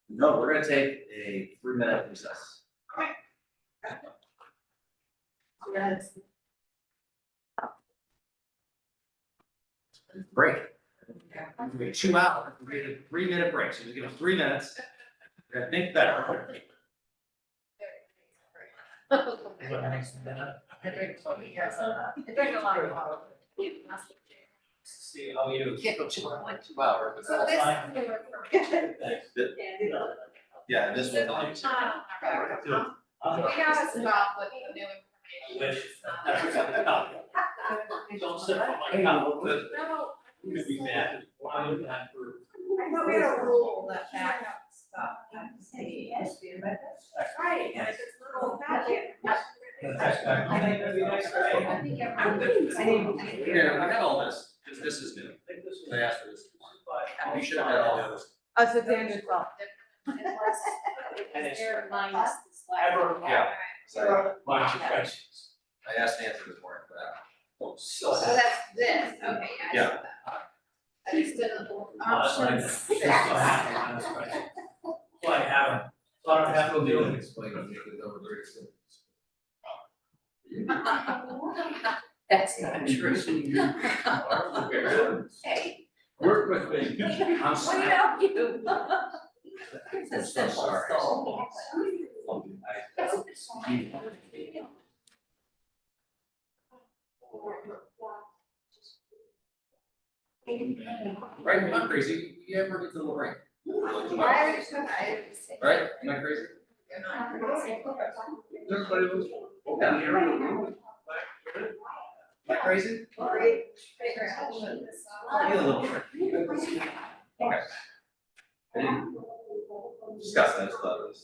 No, we're gonna take a 3-minute recess. Break. We have 2 hours, we get a 3-minute break, so just give us 3 minutes. We're gonna think better. See how you. Can't go too long, like 2 hours. So this is new information. Yeah, this one. We got us about what the new information is. Don't sit on my couch. No, You'd be mad. Why would that for? I thought we had a rule that backup stuff had to stay as the amendment. Right, and if it's little packet. I think that'd be nice. I think everyone. Yeah, I got all this, this is new. I asked for this. We should have had all of this. Oh, so Dan as well. And it's There minus the slide. ever, Yeah. Sorry. bunch of questions. I asked Nancy this morning for that. So So that's this, okay, yeah. I Yeah. saw that. I just didn't. Options. Well, I haven't. So I don't have to do it. Explain it, make it over very simple. That's not true. Hey, Work with me. I'm What sorry. about you? It's a I'm so simple sorry. soul. Right, I'm not crazy, you ever get to the break? I already took, Right, am I crazy? You're not crazy. Everybody was. Am I crazy? Figure out this out. Yeah, a little bit. Okay. I didn't discuss that, but it was.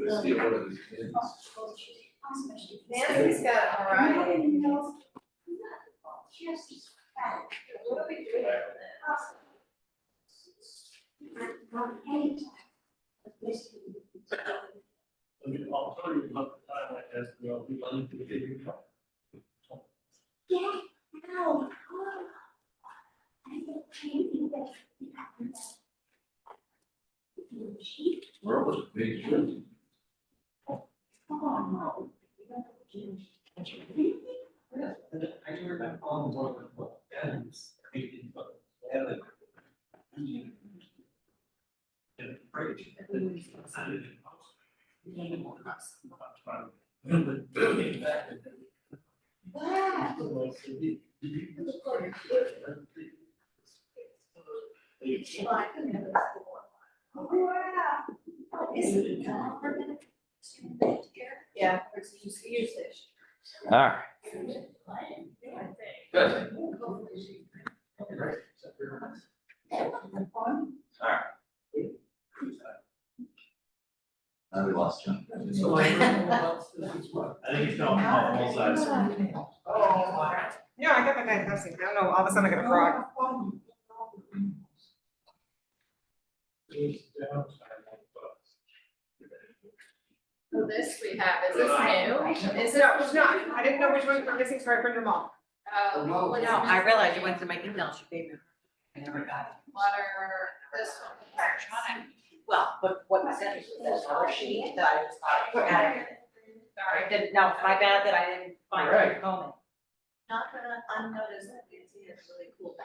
Let's see what it is. Nancy's got a variety. What are we doing? I'll tell you about the time I asked, we wanted to figure it out. Where was the page? I heard that on the board, and we but. And break. Yeah, it's usage. All right. Good. All right. Now we lost John. So I think it's going on both sides. Yeah, I got my guy passing, I don't know, all of a sudden I got a frog. So this we have, is this new? Is it? No, it's not, I didn't know which ones were missing, so I printed them all. Oh, what's No, this? I realized you went to my email, she gave me. I never got it. Water, this one, electronic. Well, but what I sent you was that other sheet that I just thought I added. Sorry. I didn't, no, my bad that I didn't find Alright. it moment. Not gonna unnoticed, you can see it's really cool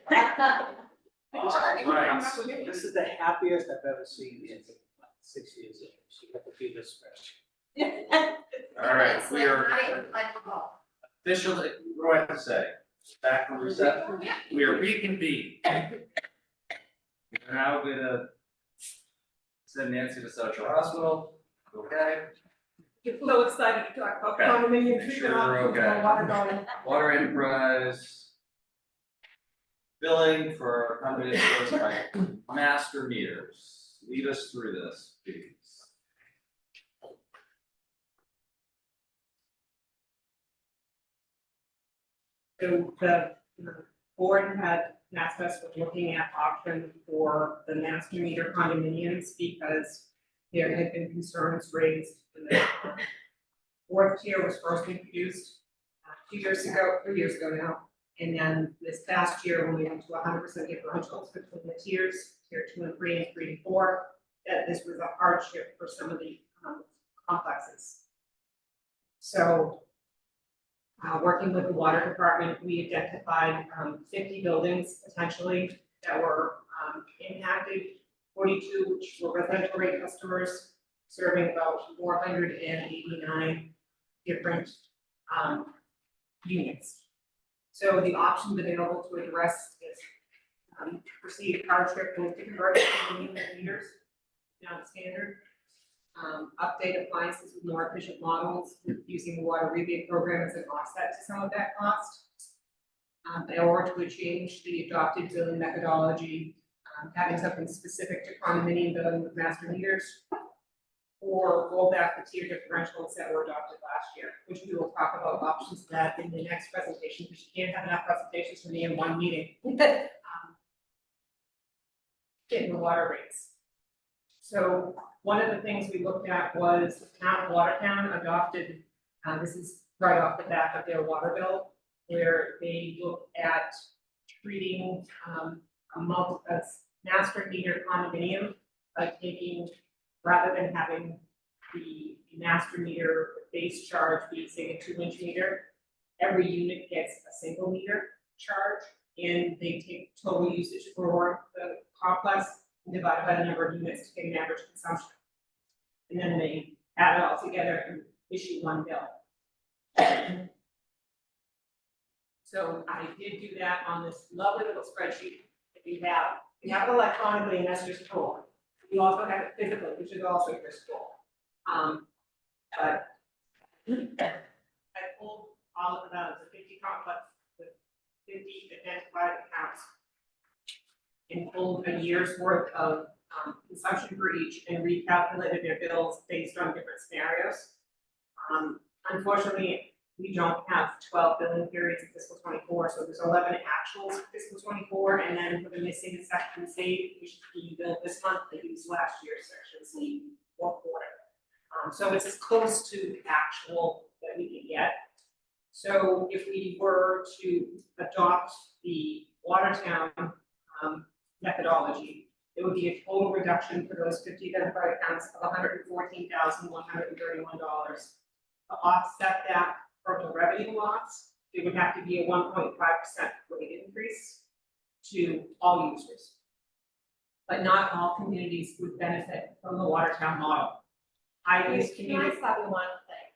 background. Right. This is the happiest I've ever seen in 6 years old. So you have to be this fresh. All right, It's we like are not even playable. officially, what do I have to say? Back from reset. We are reconvened. We're now gonna send Nancy to Central Hospital, okay? Get so excited to talk about Okay. condominium treatment Sure, options okay. and water going. Water enterprise. Billing for condominium service by master meters. Lead us through this, please. So the board had asked us with looking at options for the master meter condominiums because there had been concerns raised when the fourth tier was first introduced 2 years ago, 3 years ago now. And then this past year, when we went to 100% differentials between the tiers, tier 2 and 3 and 3 and 4, that this was a hardship for some of the complexes. So working with the water department, we identified 50 buildings potentially that were impacted, 42 which were residential rate customers, serving about 489 different units. So the options available to address this perceived hardship was to convert to meters down to standard. Update appliances with more efficient models using the water rebate program as an offset to some of that cost. In order to change the adopted billing methodology, having something specific to condominium billing with master meters, or roll back the tier differentials that were adopted last year, which we will talk about options of that in the next presentation, because you can't have enough presentations for me in one meeting. Getting the water rates. So one of the things we looked at was the town of Watertown adopted, this is right off the back of their water bill, where they look at treating a master meter condominium by taking, rather than having the master meter base charge be, say, a 2-inch meter, every unit gets a single meter charge, and they take total usage for the complex and divide by the number of units to get an average consumption. And then they add it all together and issue one bill. So I did do that on this lovely little spreadsheet that we have. We have it electronically, and that's just cool. We also have it physically, which is also just cool. But I pulled all of the 50 complex with 50 identified accounts and pulled a year's worth of consumption for each and recalculated their bills based on different scenarios. Unfortunately, we don't have 12 billing periods in fiscal 24, so there's 11 actuals for fiscal 24, and then for the missing section C, which is being billed this month, they used last year's section C fourth quarter. So it's as close to the actual that we can get. So if we were to adopt the Watertown methodology, it would be a total reduction for those 50 identified accounts of $114,131. To offset that from the revenue loss, it would have to be a 1.5% rate increase to all users. But not all communities would benefit from the Watertown model. High-use Can I communities. stop you one thing?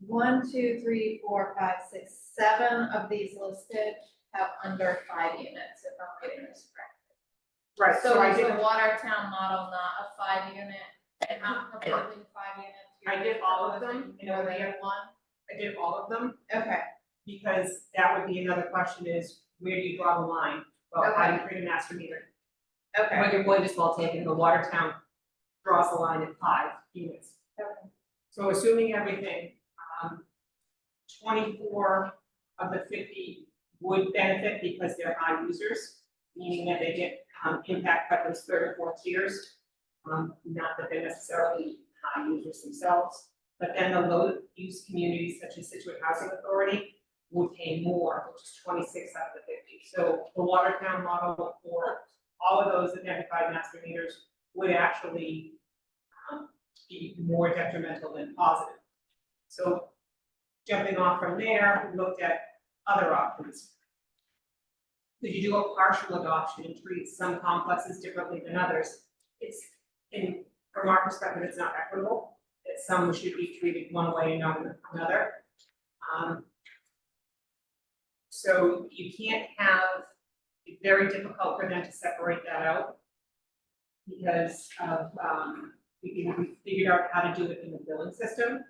1, 2, 3, 4, 5, 6, 7 of these listed have under 5 units, if I'm getting this correct. Right, so So I is did, the Watertown model not a 5-unit, not proposing 5 units? I did all of them, You're and proposing we more than one? I did all of them, Okay, because that would be another question is, where do you draw the line? Well, how do you create a master meter? okay. When your point is well taken, the Watertown draws the line at 5 units. Okay. So assuming everything, 24 of the 50 would benefit because they're high users, meaning that they get impact by those third or fourth tiers. Not that they're necessarily high users themselves, but then the low use communities such as Scituate Housing Authority would pay more, which is 26 out of the 50. So the Watertown model for all of those identified master meters would actually be more detrimental than positive. So jumping off from there, we looked at other options. Could you do a partial adoption and treat some complexes differently than others? It's, from our perspective, it's not equitable, that some should be treated one way and not another. So you can't have, it's very difficult for them to separate that out because of, we figured out how to do it in the billing system.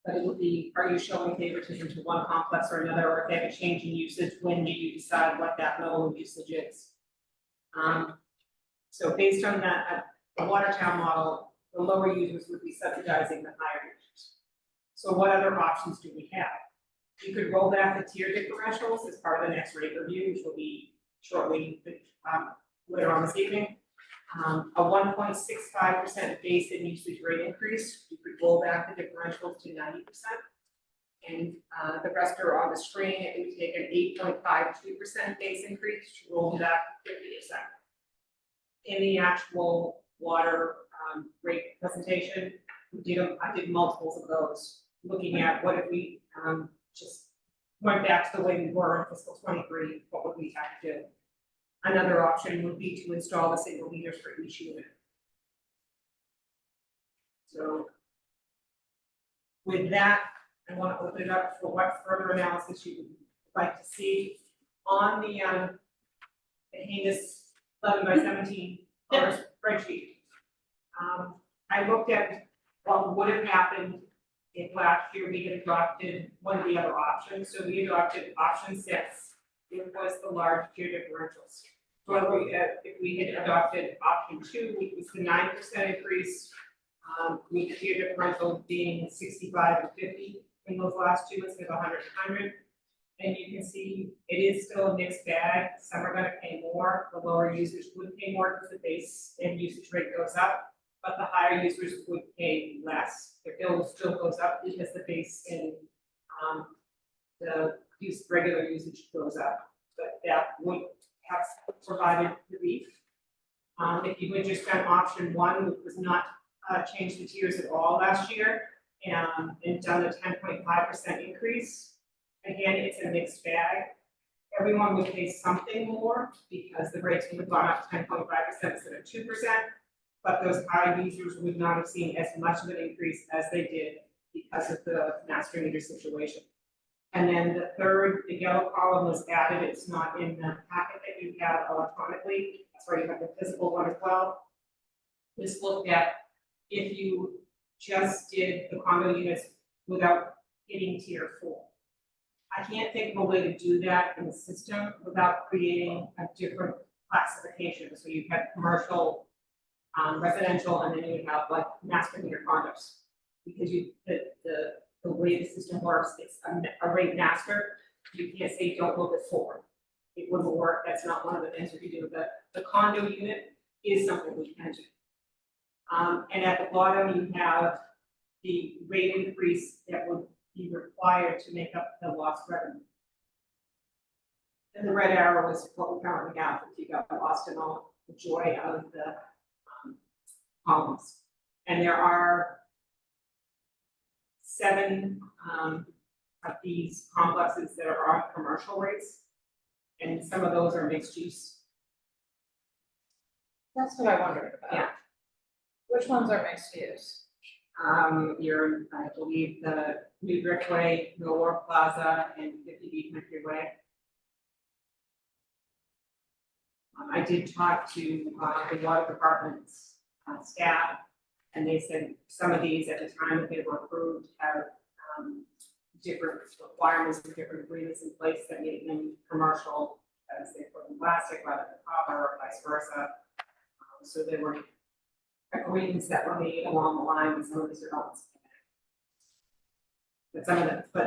But it would be, are you showing favoritism to one complex or another, or if they have a change in usage, when do you decide what that level of usage is? So based on that, the Watertown model, the lower users would be subsidizing the higher users. So what other options do we have? You could roll back the tier differentials as part of the next rate review, which will be shortly, later on this evening. A 1.65% base and usage rate increase, you could roll back the differentials to 90%. And the rest are on the screen, it would take an 8.52% base increase to roll back 50%. In the actual water rate presentation, I did multiples of those, looking at what if we just went back to the way we were in fiscal 23, what would we have to do? Another option would be to install the single meters for each unit. So with that, I want to open it up for what further analysis you would like to see on the heinous 11 by 17 spreadsheet. I looked at what would have happened if last year we had adopted one of the other options. So we adopted option 6. It was the large tier differentials. So if we had adopted option 2, which was the 9% increase, with the tier differential being 65 and 50 in those last two instead of 100 and 100. And you can see it is still a mixed bag. Some are going to pay more. The lower users would pay more because the base and usage rate goes up, but the higher users would pay less. Their bill still goes up because the base and the regular usage goes up. But that would have provided relief. If you had just done option 1, which was not changed the tiers at all last year, and done a 10.5% increase, again, it's a mixed bag. Everyone would pay something more because the rates would have gone up 10.5% instead of 2%, but those high users would not have seen as much of an increase as they did because of the master meter situation. And then the third, the yellow column was added, it's not in the packet that you have electronically, that's why you have the physical one as well. This looked at if you just did the condo units without hitting tier 4. I can't think of a way to do that in the system without creating a different classification. So you have commercial, residential, and then you would have like master meter condos. Because the way the system works, it's a rate master. You can't say don't look at 4. It wouldn't work. That's not one of the things we can do. The condo unit is something we can do. And at the bottom, you have the rate increase that would be required to make up the lost revenue. And the red arrow is what we currently have, if you got lost in all the joy out of the columns. And there are 7 of these complexes that are on commercial rates, and some of those are mixed use. That's what I wondered about. Yeah. Which ones are mixed use? I believe the New Brickway, Millward Plaza, and 50B Country Way. I did talk to the water department's staff, and they said some of these at the time that they were approved have different requirements and different agreements in place that made them commercial, as they put in plastic rather than copper or vice versa. So there were agreements that were made along the line with some of these developments. But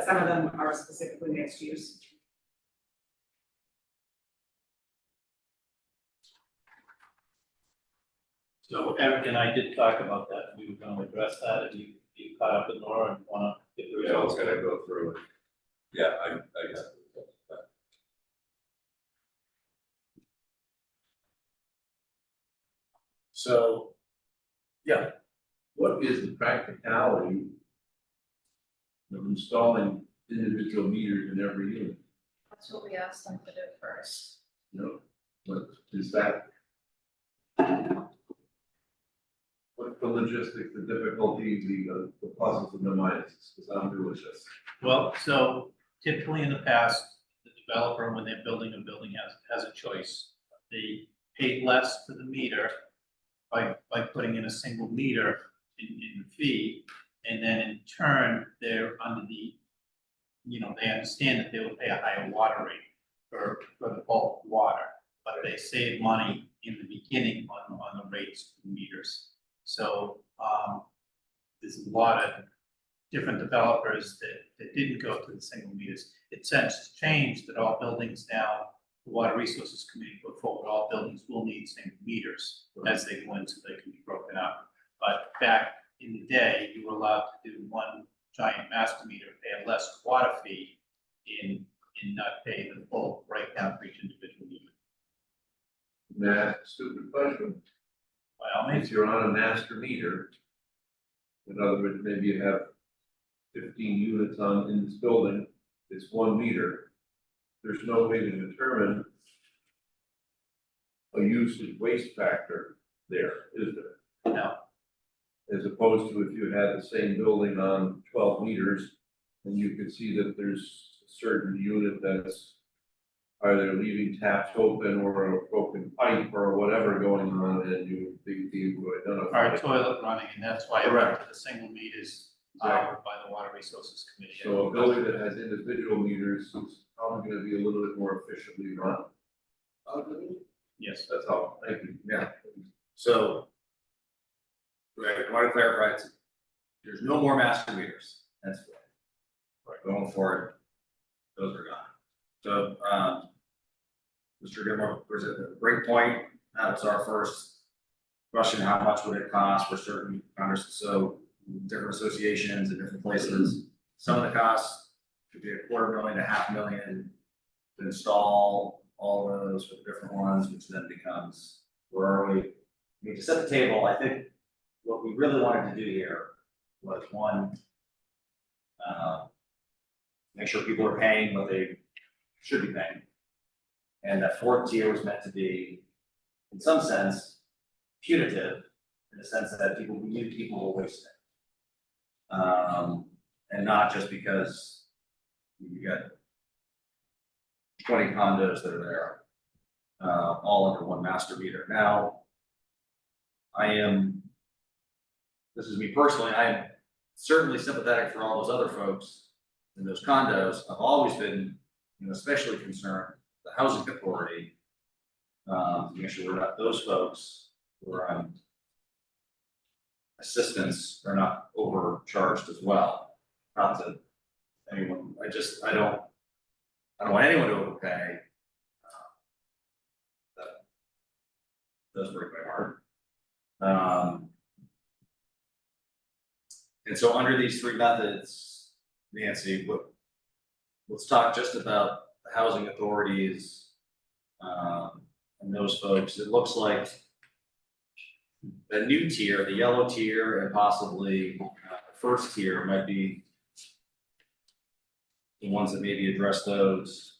some of them are specifically mixed use. So Eric and I did talk about that, we were gonna address that, and you caught up with Nora and wanna get the Yeah, I was results. gonna go through it. Yeah, I guess. So, yeah, what is the practicality of installing individual meters in every unit? That's what we asked them to do first. You know, what is that? What's the logistics, the difficulty, the pluses and the minuses, because I'm new with this. Well, so typically in the past, the developer, when they're building a building, has a choice. They pay less for the meter by putting in a single meter in the fee, and then in turn, they're under the, they understand that they will pay a higher water rate for the bulk water, but they save money in the beginning on the rates for meters. So, there's a lot of different developers that didn't go to the single meters. It's since changed that all buildings now, the Water Resources Committee put forward, all buildings will need single meters as they go in, so they can be broken up. But back in the day, you were allowed to do one giant master meter, pay a less water fee in not pay the full breakdown for each individual unit. May I ask a stupid question? By all means. If you're on a master meter, in other words, maybe you have 15 units in this building, it's 1 meter. There's no way to determine a usage waste factor there, is there? No. As opposed to if you had the same building on 12 meters, and you could see that there's a certain unit that's either leaving taps open or a broken pipe or whatever going on, and you identify. Our toilet running, and that's why I went to the single meters by the Water Resources Committee. So a building that has individual meters is probably gonna be a little bit more efficiently run. Yes. That's all, thank you. Yeah. So, I want to clarify, there's no more master meters, that's right. Going forward, those are gone. So, Mr. Gilmore, was it a great point? That was our first question, how much would it cost for certain so different associations in different places. Some of the costs could be $250,000 to $500,000 to install all of those for the different ones, which then becomes, where are we? I mean, to set the table, I think what we really wanted to do here was one, make sure people are paying what they should be paying. And that fourth tier was meant to be, in some sense, punitive, in the sense that people will waste it. And not just because you got 20 condos that are there, all under one master meter. Now, this is me personally, I am certainly sympathetic for all those other folks in those condos. I've always been, especially concerned, the housing authority, to make sure we're not, those folks who are on assistance are not overcharged as well. Not to anyone, I don't want anyone to overpay. That does break my heart. And so under these 3 methods, Nancy, let's talk just about the housing authorities, and those folks. It looks like the new tier, the yellow tier, and possibly the first tier might be the ones that maybe address those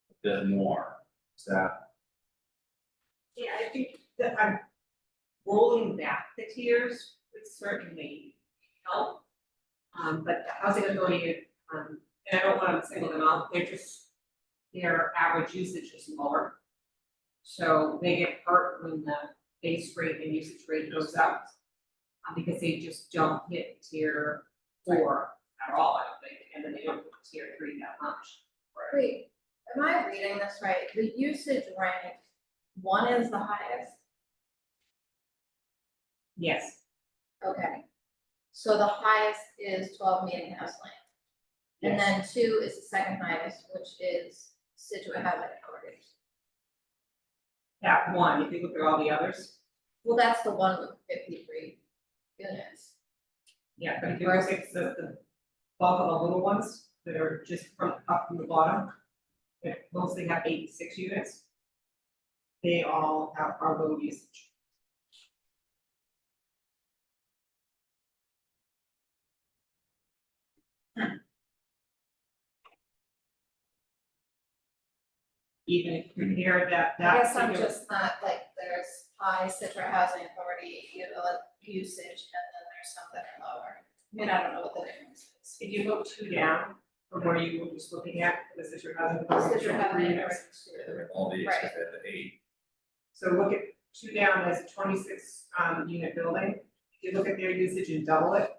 a bit more. Is that? Yeah, I think that I'm rolling back the tiers would certainly help. But the housing authority, and I don't want to single them out, their average usage is lower. So they get hurt when the base rate and usage rate goes up. Because they just don't hit tier 4 at all, I don't think, and then they don't hit tier 3 that much. Wait, am I reading this right? The usage rank, 1 is the highest? Yes. Okay. So the highest is 12 Meeting House Lane. And then 2 is the second highest, which is Scituate Housing Authority. That one, if you look at all the others, Well, that's the one with 53 units. yeah, but if you look at the bulk of the little ones that are just from up from the bottom, that mostly have 86 units, they all are low usage. Even if you compare that I guess I'm particular- just not like, there's high Scituate Housing Authority usage, and then there's some that are lower. I mean, I don't know what the difference is. if you go 2 down from where you were just looking at, this is your housing. authority, Scituate Housing three Authority. units. All these Right. at the 8. So look at 2 down as a 26 unit building, if you look at their usage and double it.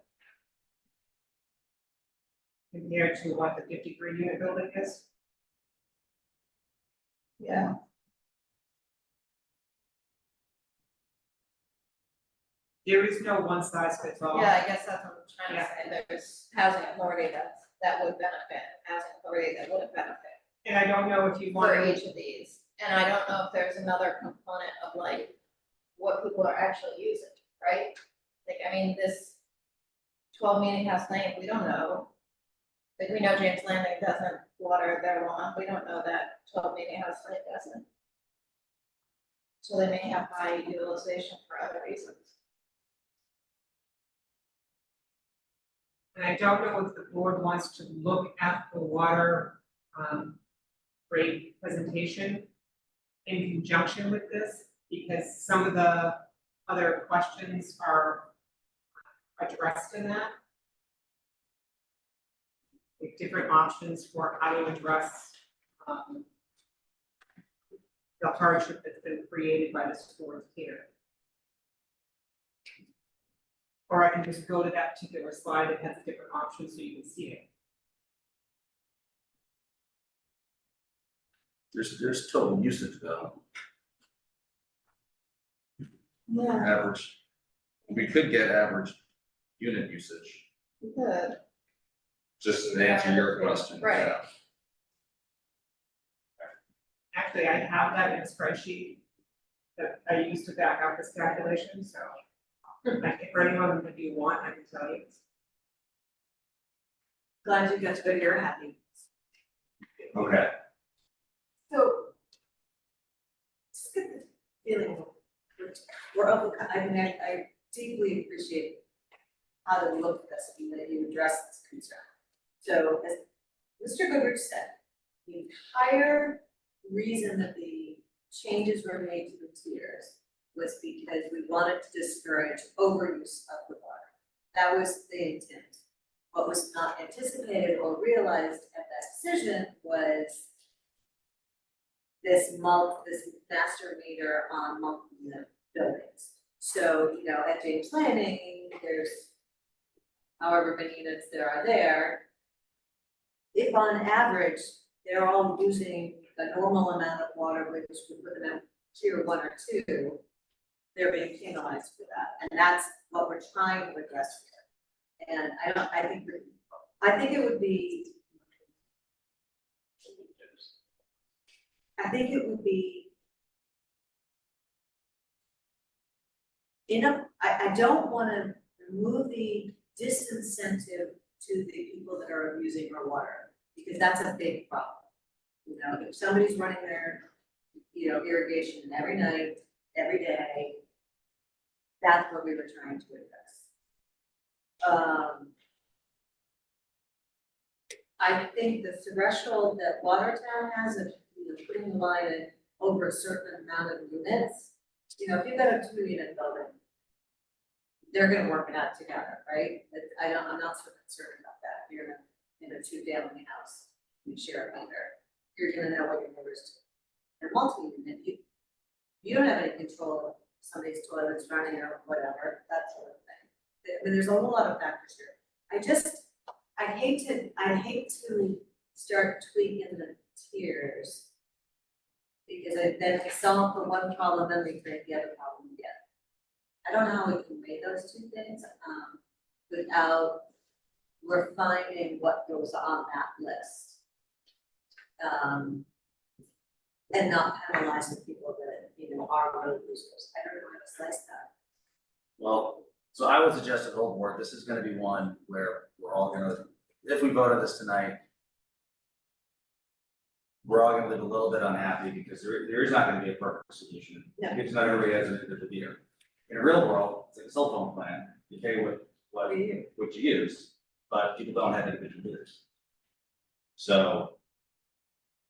Compared to what the 53 unit building is. Yeah. There is no one size fits all. Yeah, I guess that's what I'm trying to say, there's housing authority that would benefit, housing authority that wouldn't benefit And I don't know if you want for to, each of these. And I don't know if there's another component of like, what people are actually using, right? Like, I mean, this 12 Meeting House Lane, we don't know. Like, we know James Landing doesn't water their lawn, we don't know that 12 Meeting House Lane doesn't. So they may have high utilization for other reasons. and I don't know if the board wants to look at the water rate presentation in conjunction with this, because some of the other questions are addressed in that. With different options for how to address the hardship that's been created by the storms here. Or I can just go to that particular slide that has different options so you can see it. There's total usage though, Yeah, Average. We could get average unit usage, we could. just to answer your question. Right. yeah. Actually, I have that in a spreadsheet that I used to back out this calculation, so. Like, if for anyone that you want, I can tell you. Glad you got to go, you're happy. Okay. So. Just get the feeling, we're over, I mean, I deeply appreciate how that we look at this and that you address this concern. So as Mr. Goodrich said, the entire reason that the changes were made to the tiers was because we wanted to discourage overuse of the water. That was the intent. What was not anticipated or realized at that decision was this master meter on multi-unit buildings. So, you know, at James Landing, there's however many units there are there. If on average, they're all using a normal amount of water, which would put them at tier 1 or 2, they're being penalized for that, and that's what we're trying to address here. And I think it would be I don't wanna remove the disincentive to the people that are abusing our water, because that's a big problem. You know, if somebody's running their, you know, irrigation every night, every day, that's what we were trying to address. I think the threshold that Watertown has of, you know, putting the line in over a certain amount of units, you know, if you've got a 2-unit building, they're gonna work it out together, right? I'm not so concerned about that. You're in a 2-family house, you share a meter, you're gonna know what your neighbors do. And multi-unit, You don't have any control of somebody's toilets running or whatever, that sort of thing. I mean, there's a whole lot of factors here. I hate to start tweaking the tiers. Because then we solve the one problem, then we create the other problem again. I don't know how we can weigh those two things, without refining what goes on that list. And not penalize the people that, are road users. I don't know how to slice that. Well, so I would suggest to the whole board, this is gonna be one where we're all gonna, if we vote on this tonight, we're all gonna live a little bit unhappy because there is not gonna be a perfect solution. No. Because not everybody has a good meter. In a real world, it's like a cell phone plan, you pay what you use, but people don't have individual meters. So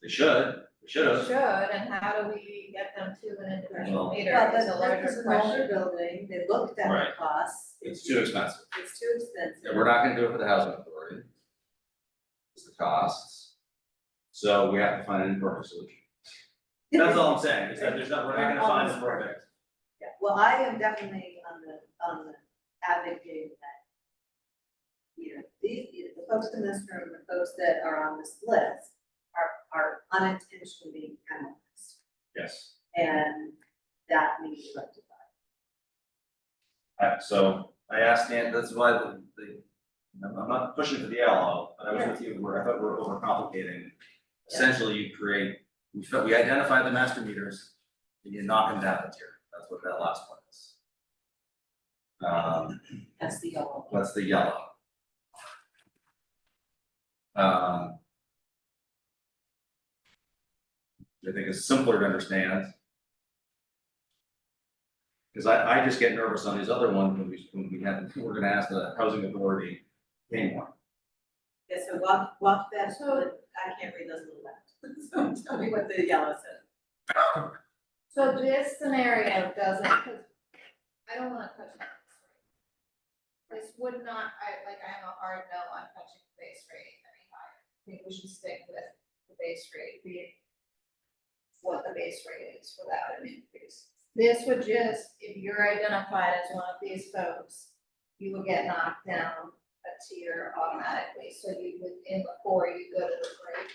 they should have. Should, and how do we get them to an individual meter Well, is a that's larger an older question. building, they looked at the Right. costs. It's too expensive. It's too expensive. And we're not gonna do it for the housing authority. It's the costs. So we have to find an imperfect solution. That's all I'm saying, is that we're not gonna find a perfect. Yeah, well, I am definitely on the advocating that, the folks in this room, the folks that are on this list are unintentionally being penalized, Yes. and that needs to be rectified. So I asked Dan, that's why I'm not pushing for the LO, but I was with you, I thought we were overcomplicating. Essentially, we identify the master meters, and you knock them down a tier, that's what that last one is. That's the yellow. That's the yellow. I think it's simpler to understand. Because I just get nervous on these other ones when we're gonna ask the housing authority to pay more. Yeah, so walk that, I can't read those little letters, so tell me what the yellow says. So this scenario doesn't, because I don't wanna touch that. This would not, I have a hard no on touching the base rate any higher. I think we should stick with the base rate, be it what the base rate is without an increase. This would just, if you're identified as one of these folks, you will get knocked down a tier automatically, so you would, before you go to the break.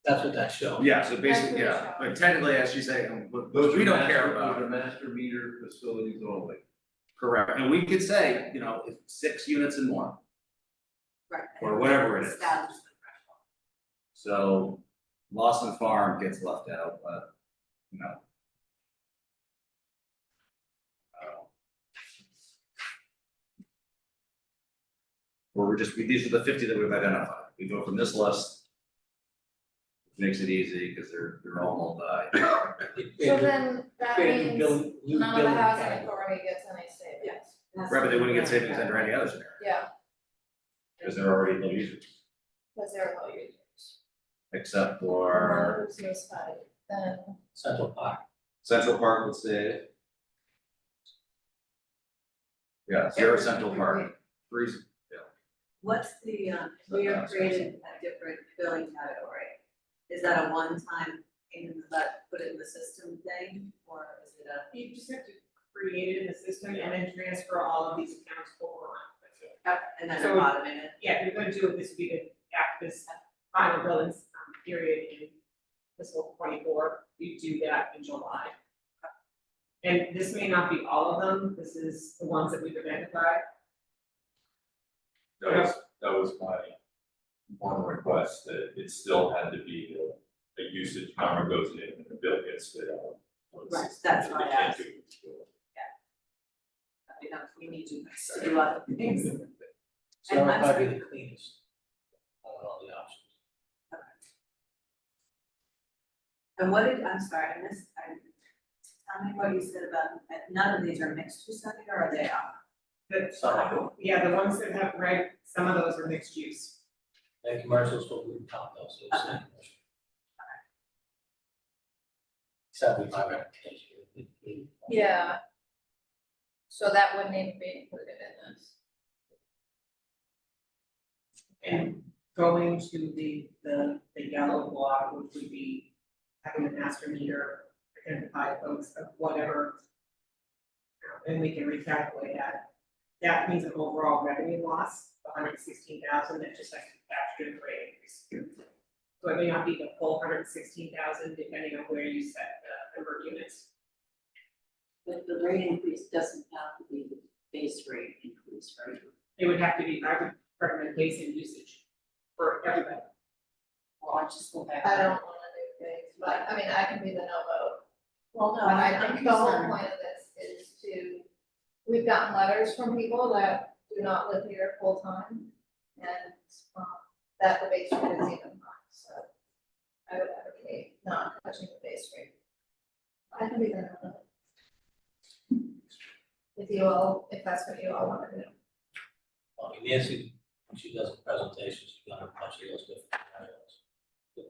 That's what that shows. Yeah, so basically, yeah, but technically, as you say, we don't care about Those are it. master meter facilities only. Correct, and we could say, if 6 units and more, Right. or whatever it is. Establish the threshold. So Lawson Farm gets left out, but, or these are the 50 that we've identified, we go from this list. Makes it easy, because they're all multi. So then that Create means new none of the building housing category. authority gets any savings. Right, but they wouldn't get savings under any other scenario, Yeah, because they're already low users, because they're low users. except for Who's this side, then Central Park. Central Park would save. Yeah, zero Central Park, freeze, What's the, we have created a different billing category. Is that a one-time in the butt, put it in the system thing, or is it a? You just have to create it in the system and then transfer all of these accounts over. And then So- automate it? Yeah, if you're gonna do it, this would be the, after this final billing period in fiscal 24, you do that in July. And this may not be all of them, this is the ones that we've identified. That was my one request, that it still had to be a usage number goes in and the bill gets spit out. Right, that's why I asked. They can't do We need to do other things. So that would I'm probably sorry. be the cleanest of all the options. And what did, I'm sorry, I missed, tell me what you said about, none of these are mixed use, or are they are? The ones that have red, some of those are mixed use. And commercials will be top though, so it's not commercial. 75 application. yeah. So that wouldn't even be included in this. And going to the yellow block, which would be having a master meter, identify folks of whatever. And we can recalculate that. That means an overall revenue loss of 116,000, that just has to be factored in the rate increase. So it may not be the full 116,000, depending on where you set the number of units. But the rate increase doesn't have to be the base rate increase, right? It would have to be, I would recommend base in usage for everybody. Well, I just go back. I don't wanna do things, but I mean, I can be the no vote. Well, no, But I I'm think the whole concerned. point of this is to, we've gotten letters from people that do not live here full time. And, that the base rate is even high, so I would advocate not touching the base rate. I can be the no vote. If you all, if that's what you all wanna do. I mean, Nancy, when she does a presentation, she's got a bunch of those different scenarios. The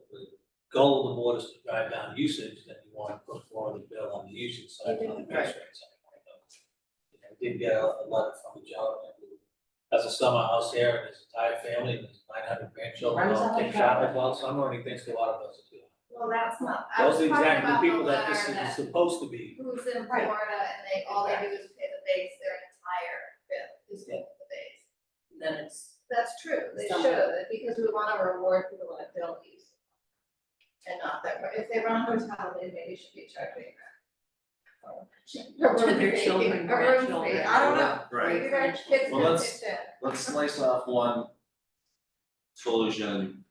goal of the board is to drive down usage, then you want to put more of the bill on the usage side, on the base rate side. I did get a letter from a gentleman who has a summer house here and his entire family, and his 900 grandchildren, all take showers while summer, and he thinks the water bills are too high. Well, that's not, I was Those are talking exactly the about the people that this letter is that supposed to be. who's in Florida and they, all they do is pay the base, their entire bill is good for the base. Then it's, That's true, they Some- should, because we wanna reward people that don't use it. And not that, if they run a hotel, they maybe should be charging. A room Their fee, children, a room fee, grandchildren. I don't know, Right. maybe their kids Well, can let's- pitch in. Let's slice off one solution.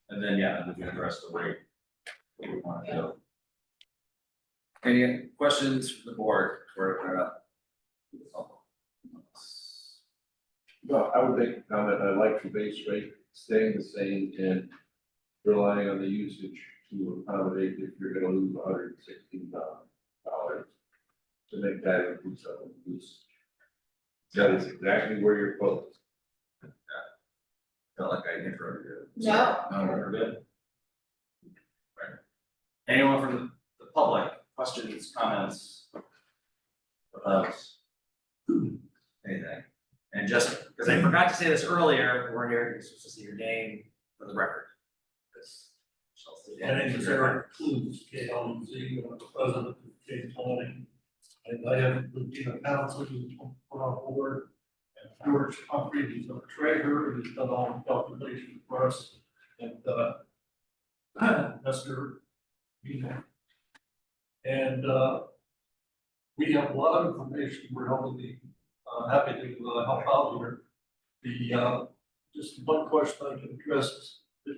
And then, yeah, then we can address the rate. What we want to do. Any questions from the board for, No, I would make a comment, I like the base rate staying the same and relying on the usage to accommodate if you're gonna lose $116,000 to make that increase on the use. That is exactly where you're focused. felt like I interrupted you. No. No, we're good. Right. Anyone from the public, questions, comments? About anything? And just, because I forgot to say this earlier, we're here, you're supposed to say your name for the record. My name is Eric Clues, KLZ, I'm the president of K Planning. And I have been a council put on board. And George Humphrey, he's our treasurer, he's done all the calculations for us. And Mr. Vina. And we have a lot of information, we're helping happy to help out here. The just one question I can address is the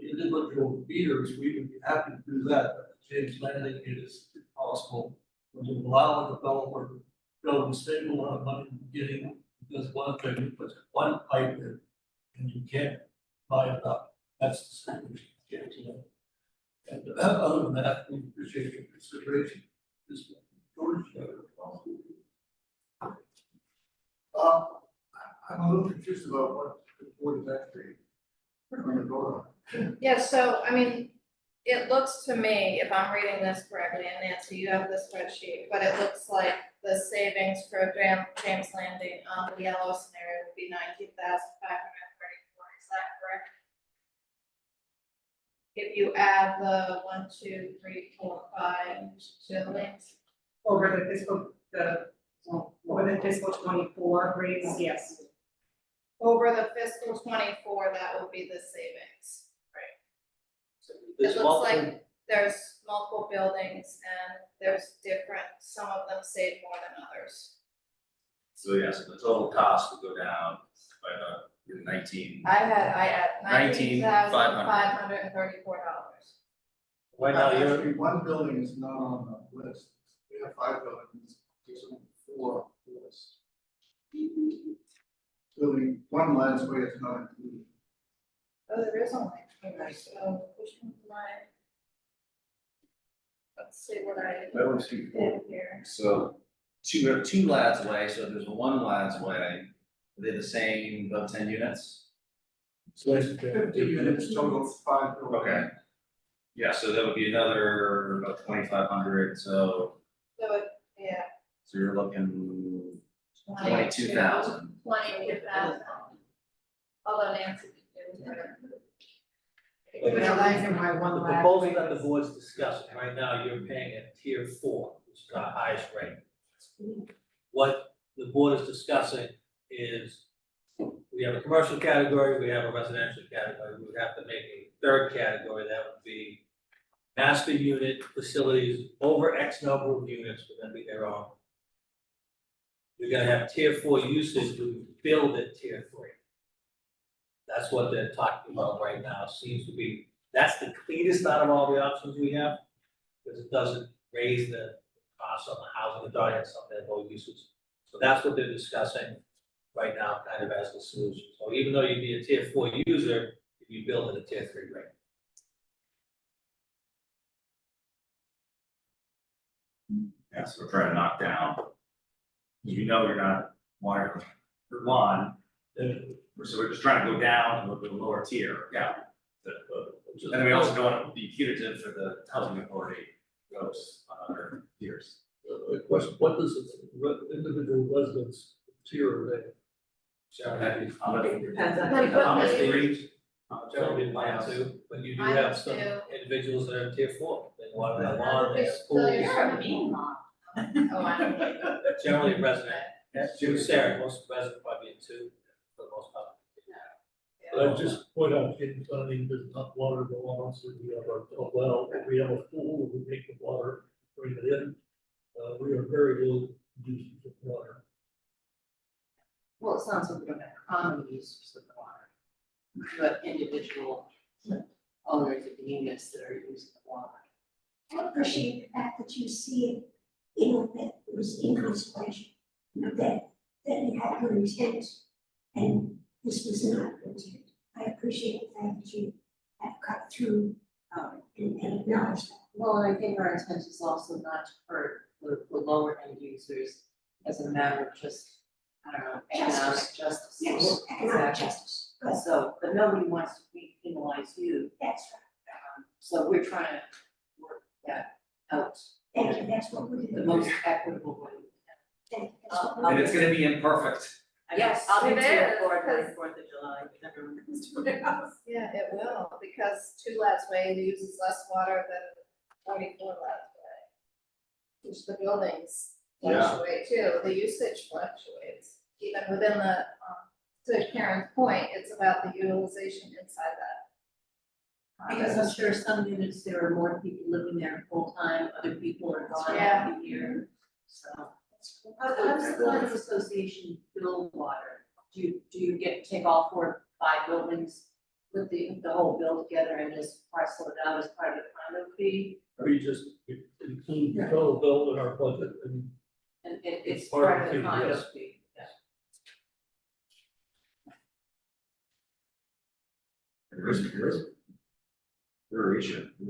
individual meters, we would be happy to do that, but the James Landing it is impossible. When you allow a developer to build a stable amount of money in the beginning, because one thing, you put one pipe in and you can't buy it up. That's the solution. And other than that, we appreciate your consideration. This George. I'm a little confused about what the board is actually going to vote on. Yeah, so, I mean, it looks to me, if I'm reading this correctly, and Nancy, you have the spreadsheet, but it looks like the savings for James Landing on the yellow scenario would be 19,534, is that correct? If you add the 1, 2, 3, 4, 5 buildings, Over the fiscal 24 rates, yes. over the fiscal 24, that would be the savings. There's It looks multiple- like there's multiple buildings and there's different, some of them save more than others. So yes, the total cost will go down by about 19. I had $19,534. Right now, you're, Actually, one building is not on the list. We have 5 buildings, there's only 4 on the list. Building, one Lansway is not included. Oh, there is only, okay, so which one's mine? Let's see what I I don't see did here. So two lads away, so there's one lads away, are they the same, about 10 units? So it's 50 units total, 5 buildings. Okay. Yeah, so that would be another about 2,500, so So it, yeah. so you're looking 22,000. 22,000. Although Nancy could do her. Well, my The proposal that the board's discussing, right now, you're paying at tier 4, which is our highest rate. What the board is discussing is, we have a commercial category, we have a residential category, we would have to make a third category, that would be master unit facilities over X number of units, would then be their own. You're gonna have tier 4 usage, we build at tier 3. That's what they're talking about right now, seems to be, that's the cleanest out of all the options we have, because it doesn't raise the cost on the housing authority and some of their low usage. So that's what they're discussing right now, kind of as the solution. So even though you'd be a tier 4 user, you build at a tier 3 rate. Yeah, so we're trying to knock down. You know you're not water for one, so we're just trying to go down to a lower tier, yeah. And then we also don't want to be punitive for the housing authority goes on other tiers. Question, what does individual residents tier rate? Depends on. How much they reach? Generally, mine too, but you do Mine have some too. individuals that are in tier 4, they want their lawn, they have pools. Oh, I don't know. Generally resident, Jim Sarah, most residents probably in 2 for the most part. But I just point out, in County, there's not water go on, so we have a well, if we have a pool, we take the water, bring it in. We are very little users of water. Well, it sounds like we don't have common uses of the water, but individual owners of the units that are using the water. I appreciate the fact that you see it, you know, that it was increased budget, you know, that you had good intent, and this was not good intent. I appreciate the fact that you have cut through, and acknowledged that. Well, and I think our intent is also not to hurt the lower end users as a matter of just, I don't know, economic justice. Yes, economic justice. Good. So, but nobody wants to penalize you. That's right. So we're trying to work that out. Thank you, that's what we're doing. The most equitable way. Thank you, that's what we're And doing. it's gonna be imperfect. Yes, I'll be it there, for because- the 4th of July, if everyone comes to my house. Yeah, it will, because 2 Labs Way uses less water than 44 Labs Way. Which the buildings Yeah. fluctuate too, the usage fluctuates, even within the, to Karen's point, it's about the utilization inside that. Because I'm sure some units, there are more people living there full time, other people are gone Yeah. every year, so. How does the building association bill water? Do you take all 4 or 5 buildings, put the whole bill together and just parcel it out as part of the condo fee? We just include the total bill in our budget and And it's Part of part of the the fee, condo yes. fee, yeah. There's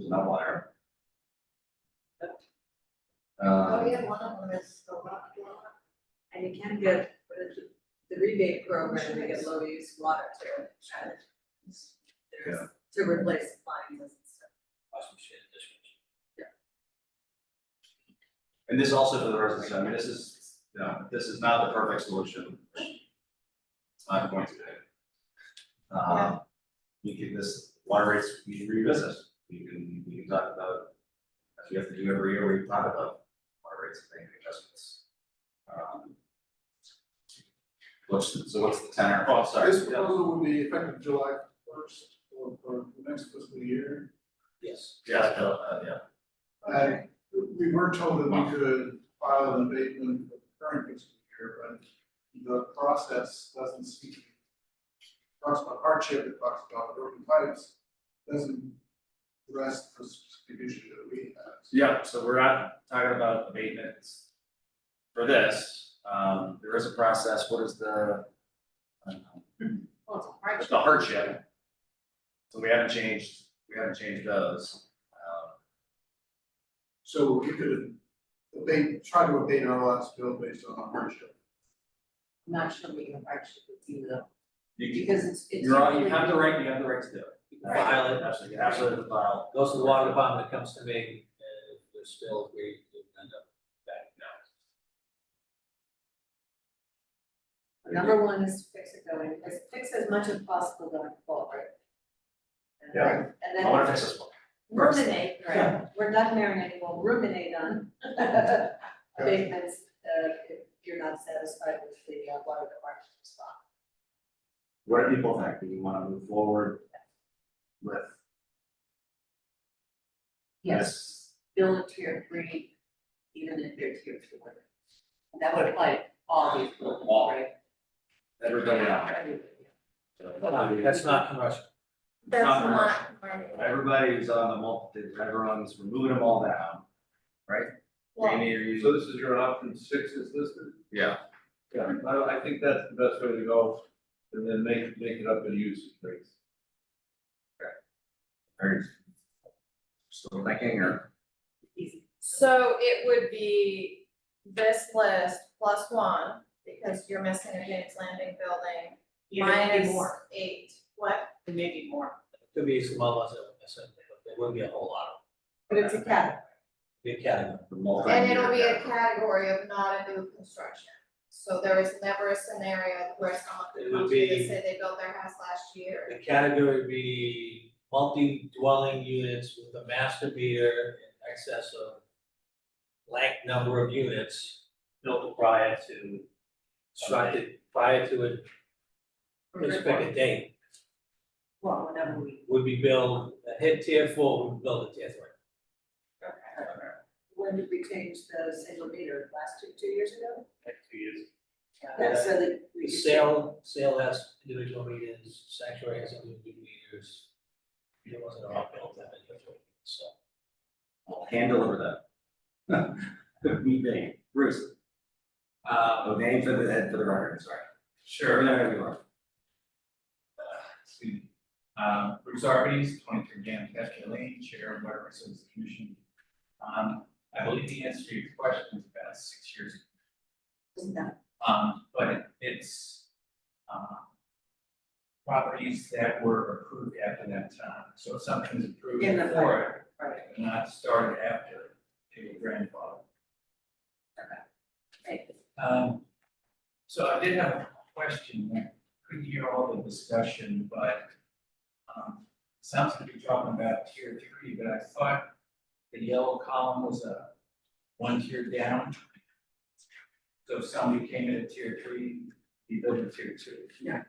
an outlier. Oh, yeah, one of them is the rock. And you can get, what is it, the rebate program to get low use water too. There's, to replace appliances and stuff. Awesome shit, additions. And this also for the residents, I mean, this is, you know, this is not the perfect solution. It's not going to be. You can, this water rates, we can revisit, we can talk about, as we have to do every year, we talk about water rates and make adjustments. So what's the tenor? Oh, sorry. This proposal will be effective July 1st for the next fiscal year. Yes. Yeah, And we were told that we could file an abatement for the current fiscal year, but the process doesn't speak. Talks about hardship, it talks about broken pipes, doesn't address the specific issue that we have. Yeah, so we're not talking about abatements for this. There is a process, what is the? Well, it's a It's the hardship. So we haven't changed those. So we could try to abate our last bill based on hardship. I'm not sure we can hardship with you though, You because it's. you have the right to do it. You can file it, Absolutely, absolutely file. goes to the water department, it comes to me, and if there's still agreed, we end up back now. Number one is to fix it going, fix as much as possible going forward. And I then wanna fix this one. ruminate, right, we're not marinating, we'll ruminate on abatements, if you're not satisfied with the water department response. What do people think? Do you wanna move forward with? Yes, bill a tier 3, even if they're tier 4. And that would apply to all these buildings, All. right? Everybody out. That's not commercial. That's Not not. Everybody's on the everyone's, we're moving them all down, right? Well, Jamie, are you? So this is your option 6 is listed? Yeah. Yeah, I think that's the best way to go, and then make it up in usage rates. Are you still thinking, or? so it would be this list plus 1, because you're missing a James Landing building, Yeah, there may be minus more, 8, what? there may be more, Could be some others that were missing, but there wouldn't be a whole lot of But it's a category. big category. And it'll be a category of not a new construction. So there is never a scenario where someone It could would come to you and be- say they built their house last year. The category would be multi-dwelling units with a master meter in excess of blank number of units built prior to constructed prior to it. Let's pick a date, Well, whenever we, would be built, hit tier 4, would build a tier 3. when did we change the single meter, last two years ago? Like 2 years. Yeah, so that we. Sale has individual meters, sanctuary has individual meters. It wasn't all built that individual, so. I'll hand deliver that. Me being, Bruce, name for the head for the record, sorry. Sure. No, you are. Excuse me. Bruce Arby's, 23 Gannett Pasture Lane, Chair of Water Resources Commission. I believe the answer to your question is about 6 years ago. But it's properties that were approved after that time. So if something's approved In the before it, Right. not started after, they were grandfathered. So I did have a question, I couldn't hear all the discussion, but sounds to be talking about tier 3, but I thought the yellow column was a 1 tier down. So if somebody came in at tier 3, you build a tier 2. Yeah.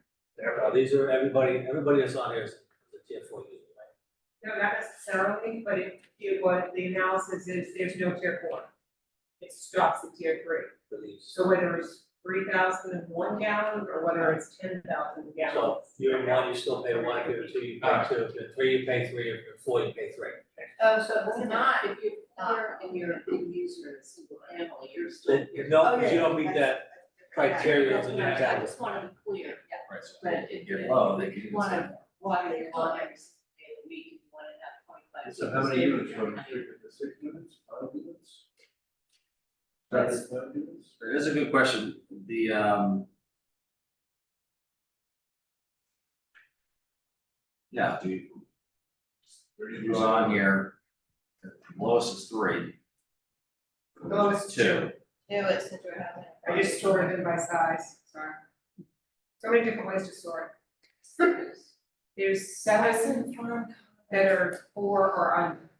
These are everybody that's on here is a tier 4 user, right? no, not necessarily, but what the analysis is, there's no tier 4. It stops at tier 3. For these. So whether it's 3,001 gallons or whether it's 10,000 So gallons. you're in 1, you still pay 1, if you're 2, you pay 2, if you're 3, you pay 3, if you're 4, you pay 3. Oh, so it's not. If you're in your big user in a single family, you're still. No, because you don't meet that criteria in the I category. just want to be clear, yeah. Right, so But if if you you get low, they can you even want say to, water your lawn every single day of the week, if you want to have 25. So how many units are restricted to 6 units, 5 units? That's- 5 units? That is a good question, yeah, who's on here, the lowest is 3. The lowest is 2. Do it, Situate housing. I just sorted them by size, sorry. So many different ways to sort. There's 7 that are 4 or under.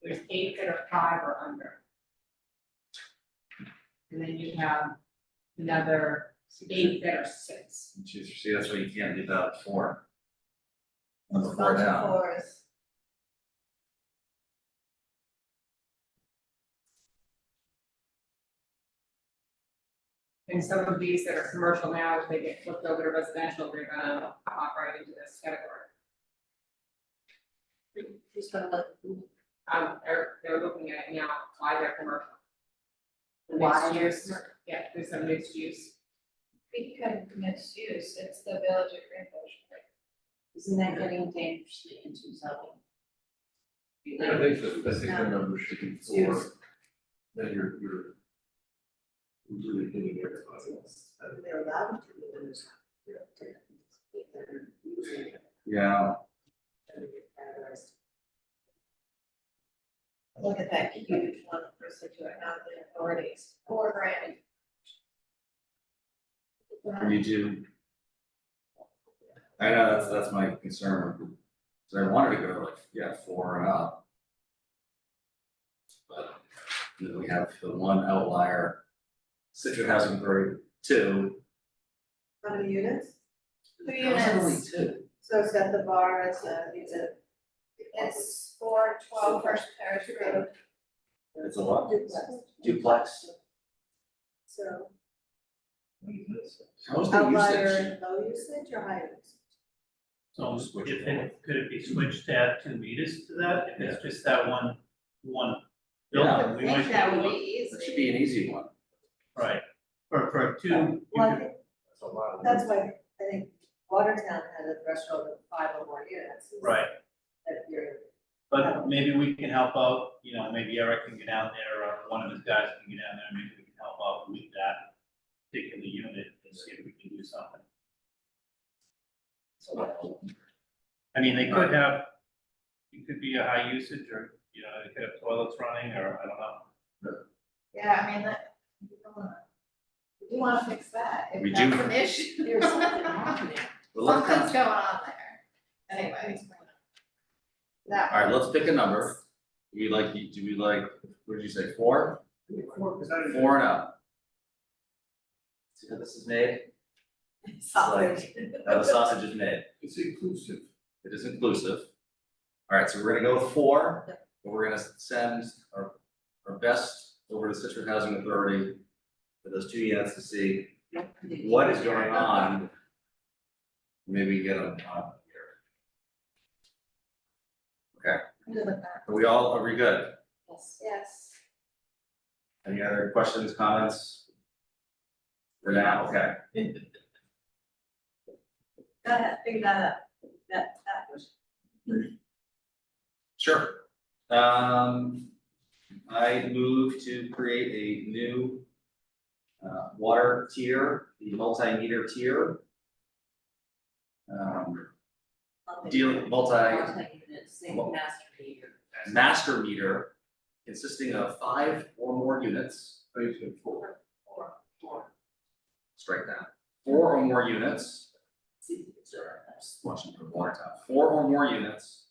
There's 8 that are 5 or under. And then you have another 8 that are 6. See, that's why you can't leave out 4. It's Number a 4 bunch of down. 4s. And some of these that are commercial now, if they get flipped over to residential, they're gonna pop right into this category. Who's gonna let, They're looking at it now, why they're commercial. Why Mixed they're use, yeah, there's some mixed use. Because mixed use, it's the village of Greenbush. isn't that getting dangerously into zoning? I think the number should be 4, then you're really hitting everybody. They're allowed to live in this. Yeah, Look at that huge one for Situate housing authorities, 4 grand. you do. I know, that's my concern. So I wanted to go like, yeah, 4 and up. But then we have the one outlier, Situate Housing Authority 2. How many units? 2 How's it only units, 2? So it's got the bar, it's it's 412 First Parish Road. It's a what? duplex. Duplex. So How's the outlier usage? and low usage or high usage? So if it, could it be switched to add 2 meters to that, if it's just that one Yeah. building, we I might think be that would able be to- easy. That should be an easy one. right, for 2, you Well, I could, think That's a lot of. that's why I think Watertown had a threshold of 5 or more units. is right. That you're, But maybe we can help out, maybe Eric can get down there, or one of his guys can get down there, maybe we can help out with that particular unit and see if we can do something. I mean, they could have, it could be a high usage, or, they could have toilets running, or I don't know. Yeah, I mean, that, we wanna fix that, We if that's do. an issue. There's something happening. Well, let's Something's come- going on there, anyway. That. All right, let's pick a number. Do we like, what did you say, 4? 4 and up. See how this is made? Sausage. How the sausage is made. It's inclusive. It is inclusive. All right, so we're gonna go with 4, but we're gonna send our best over to Situate Housing Authority for those 2 units to see what is going on. Maybe get them on here. Okay, I'm good with that. are we good? Yes. Yes. Any other questions, comments? For now, okay. Go ahead, figure that out. That was. Sure. I move to create a new water tier, the multi-meter tier. Multi-unit, single master meter. Master meter consisting of 5 or more units. I used to 4. Strike that. 4 or more units. Sorry, I'm just watching for water town. 4 or more units.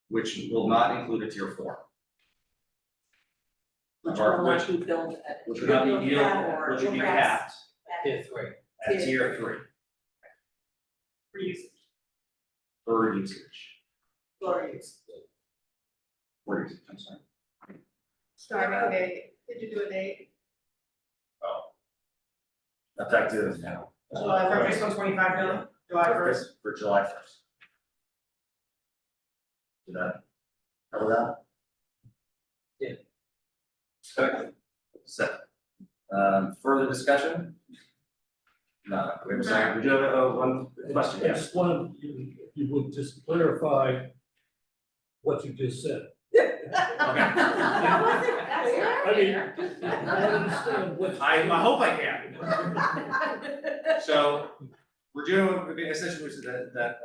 Which will not include a tier 4. Which Or will not be built at. Which would not be built at which would be or capped Tier 3. at tier 3 For usage. per usage. Floor use. Per usage, I'm sorry. Starting date, did you do a date? Effective now. July, for fiscal 25, Bill, July 1st. For July 1st. Did that cover that? Yeah. Second. Further discussion? No, we have a second. We do have one question. I just wanted, if you would just clarify what you just said. I mean, I understand what. I hope I can. So, we're doing, essentially, which is that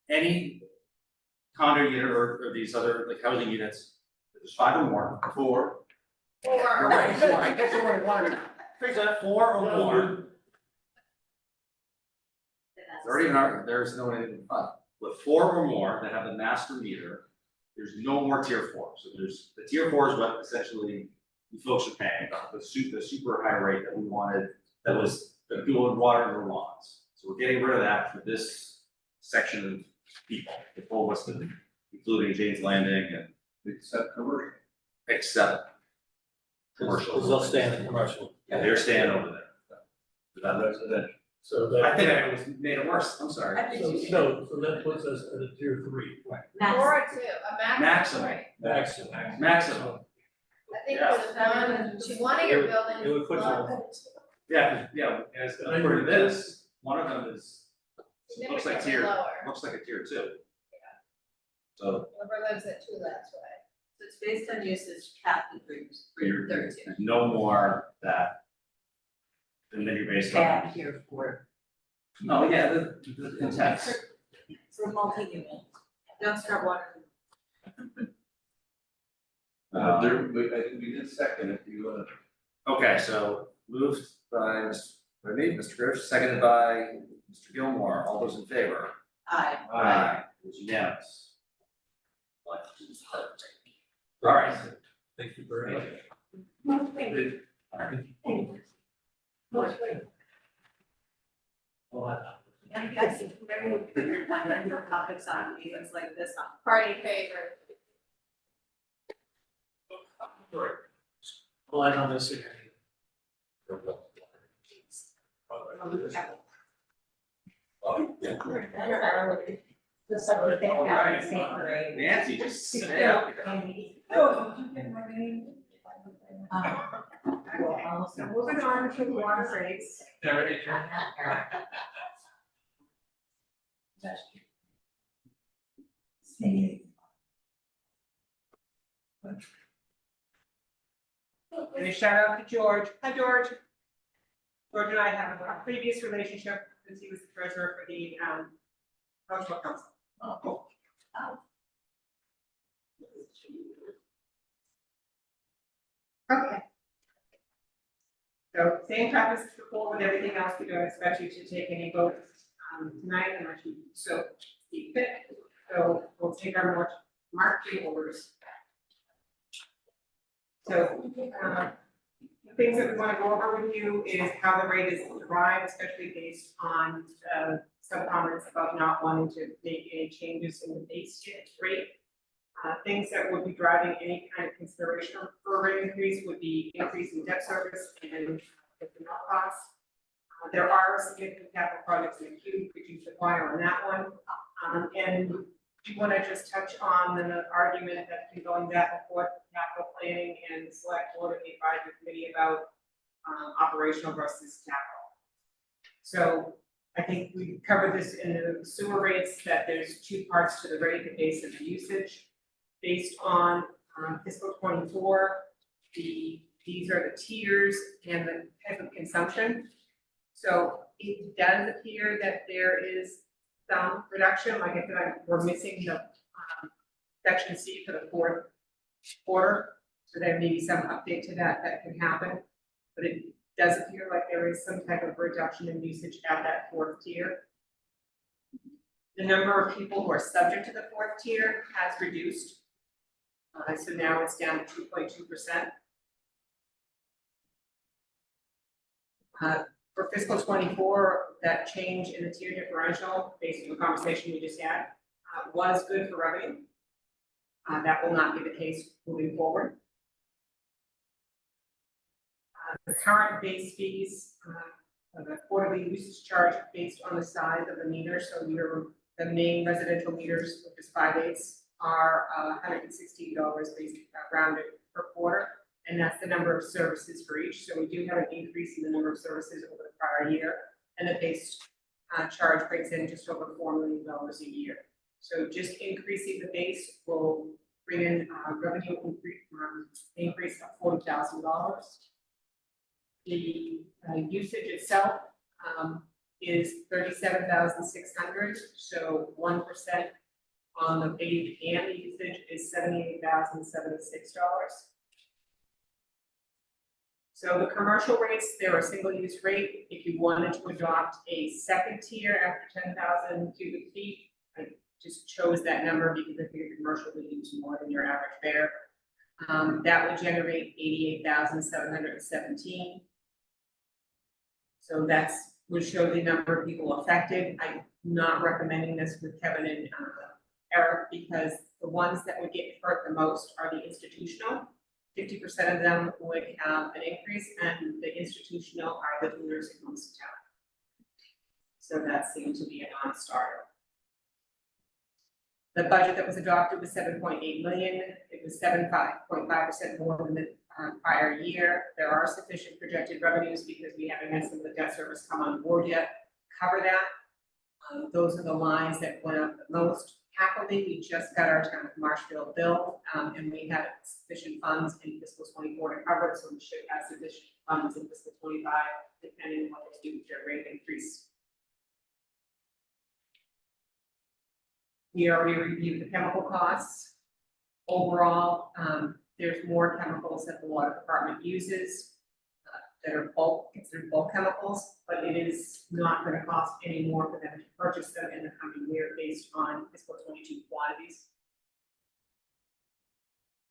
any condo unit or these other like housing units, there's 5 or more, 4. You're right, 4, I guess you wanted to fix that, 4 or more. There's no way to define, but 4 or more that have the master meter, there's no more tier 4. So there's, the tier 4 is what essentially you folks are paying, the super high rate that we wanted, that was the people with water in their lawns. So we're getting rid of that for this section of people, the full list of, including Jane's Landing and. Except commercial. Except commercial. Because they'll stay in the commercial. Yeah, they're staying over there. Not residential. So that. I think I was made it worse, I'm sorry. So that puts us at a tier 3. Or a 2, a maximum, right? Maximum. I think Yeah. with one of your buildings. It would put you- Yeah, as according to this, one of them is, looks like Significantly tier, lower. looks like a tier 2. Yeah. So, Whoever lives at 2, that's way. So it's based on usage capped at 32. there's no more that. And then you're based on. Capped here for. No, yeah, the intent. For multi-unit. Don't start watering. There, I think we did second if you, Okay, so moved by By me, Mr. Gersh, seconded by Mr. Gilmore. All those in favor? Aye. Aye. It is unanimous. All right. Thank you very much. And you guys, very, topics on meetings like this on. Party favor. Well, I don't miss it. The subject that happened, same grade. Nancy, just sit down. So moving on to water rates. And a shout out to George. Hi, George. George and I have a previous relationship since he was the treasurer for the cultural council. Oh, cool. Okay. So same practice as before with everything else, we don't expect you to take any votes tonight unless you so see fit. So we'll take our marching orders. So the things that we want to go over with you is how the rate is derived, especially based on some comments about not wanting to make any changes in the base rate. Things that would be driving any kind of consideration for a rate increase would be increase in debt service and personnel costs. There are significant capital projects in the queue, which you should wire on that one. And do you want to just touch on the argument that's been going back and forth with capital planning and the select board and the advisory committee about operational versus capital? So I think we covered this in the sewer rates, that there's two parts to the rate, the base and the usage. Based on fiscal 24, these are the tiers and the type of consumption. So it does appear that there is some reduction. Like I said, we're missing the section C for the fourth quarter. So there may be some update to that can happen. But it does appear like there is some type of reduction in usage at that fourth tier. The number of people who are subject to the fourth tier has reduced. So now it's down to 2.2%. For fiscal 24, that change in the tier differential, based on the conversation we just had, was good for revenue. That will not be the case moving forward. The current base fees, the quarterly usage charge based on the size of the meter, so the main residential meters, which is 5/8, are $116 based rounded per quarter, and that's the number of services for each. So we do have an increase in the number of services over the prior year, and the base charge brings in just over $4 million a year. So just increasing the base will bring in revenue increase of $40,000. The usage itself is $37,600, so 1% on the base and the usage is $78,076. So the commercial rates, they're a single use rate. If you wanted to adopt a second tier after 10,000 cubic feet, I just chose that number because I figured commercial would use more than your average bear. That would generate $88,717. So would show the number of people affected. I'm not recommending this with Kevin and Eric, because the ones that would get hurt the most are the institutional. 50% of them would have an increase, and the institutional are the nursing homes in town. So that seemed to be a non-starter. The budget that was adopted was $7.8 million. It was 7.5% more than the prior year. There are sufficient projected revenues because we haven't had some of the debt service come on board yet. Cover that. Those are the lines that went up the most. Happily, we just got our town of Marshfield bill, and we had sufficient funds in fiscal 24 to cover it, so we should have sufficient funds in fiscal 25, depending on what they do with their rate increase. We already reviewed the chemical costs. Overall, there's more chemicals that the water department uses. that are bulk, considered bulk chemicals, but it is not gonna cost any more for them to purchase them in the coming year based on fiscal 22 quantities.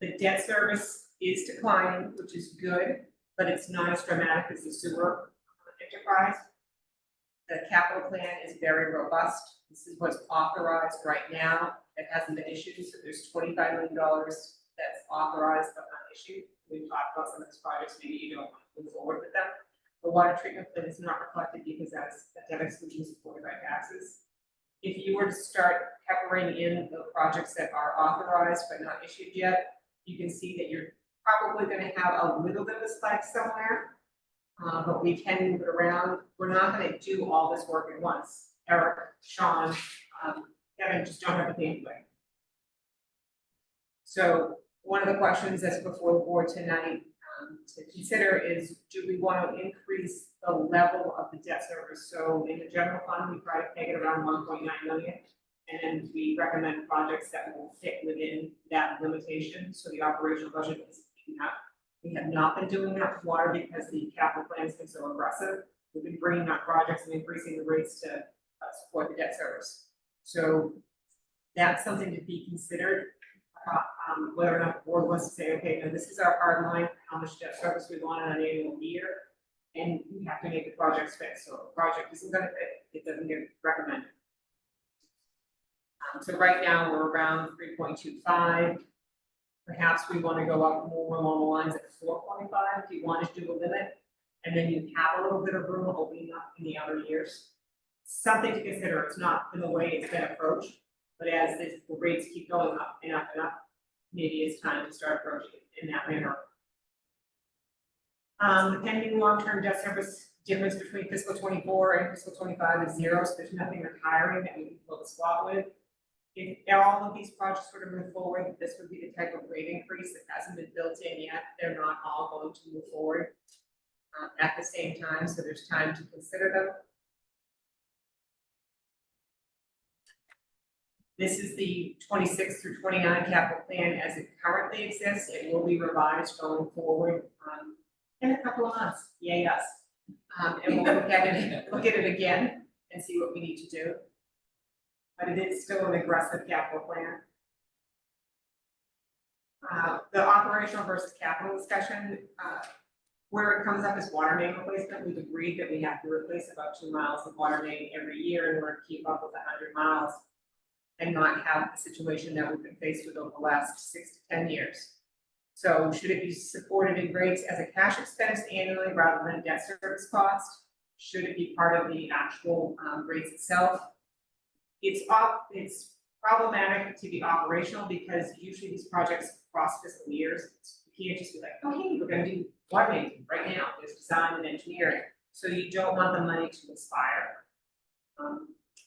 The debt service is declining, which is good, but it's not as dramatic as the sewer enterprise. The capital plan is very robust. This is what's authorized right now. It hasn't been issued, so there's $25 million that's authorized but not issued. We've talked about some of these projects, maybe you don't want to move forward with them. The water treatment plant is not reflected because that's a debt exclusion supported by taxes. If you were to start peppering in the projects that are authorized but not issued yet, you can see that you're probably gonna have a little bit of a spike somewhere. But we can move it around. We're not gonna do all this work at once. Eric, Sean, Kevin just don't have the bandwidth. So one of the questions that's before the board tonight to consider is, do we want to increase the level of the debt service? So in the general fund, we try to peg it around 1.9 million. And we recommend projects that will fit within that limitation. So the operational budget is picking up. We have not been doing that with water because the capital plan has been so aggressive. We've been bringing up projects and increasing the rates to support the debt service. So that's something to be considered. Whether or not the board wants to say, okay, no, this is our hard line, how much debt service we want on an annual year, and we have to make the projects fit. So if the project isn't going to fit, it doesn't get recommended. So right now we're around 3.25. Perhaps we want to go up more along the lines of 4.5 if you want to do a limit, and then you have a little bit of room opening up in the outer years. Something to consider. It's not in the way it's been approached, but as the rates keep going up and up and up, maybe it's time to start approaching it in that manner. The pending long-term debt service difference between fiscal 24 and fiscal 25 is 0, so there's nothing retiring that we can fill the spot with. If all of these projects were to move forward, this would be the type of rate increase that hasn't been built in yet. They're not all going to move forward at the same time, so there's time to consider them. This is the 26 through 29 capital plan as it currently exists. It will be revised going forward in a couple of months. Yay us. And we'll look at it again and see what we need to do. But it is still an aggressive capital plan. The operational versus capital discussion, where it comes up is water main replacement. We've agreed that we have to replace about 2 miles of water main every year in order to keep up with 100 miles and not have the situation that we've been faced with over the last 6 to 10 years. So should it be supported in rates as a cash expense annually rather than a debt service cost? Should it be part of the actual rates itself? It's problematic to be operational because usually these projects cross fiscal years. You can't just be like, oh, hey, we're gonna do water main right now. There's design and engineering. So you don't want the money to expire.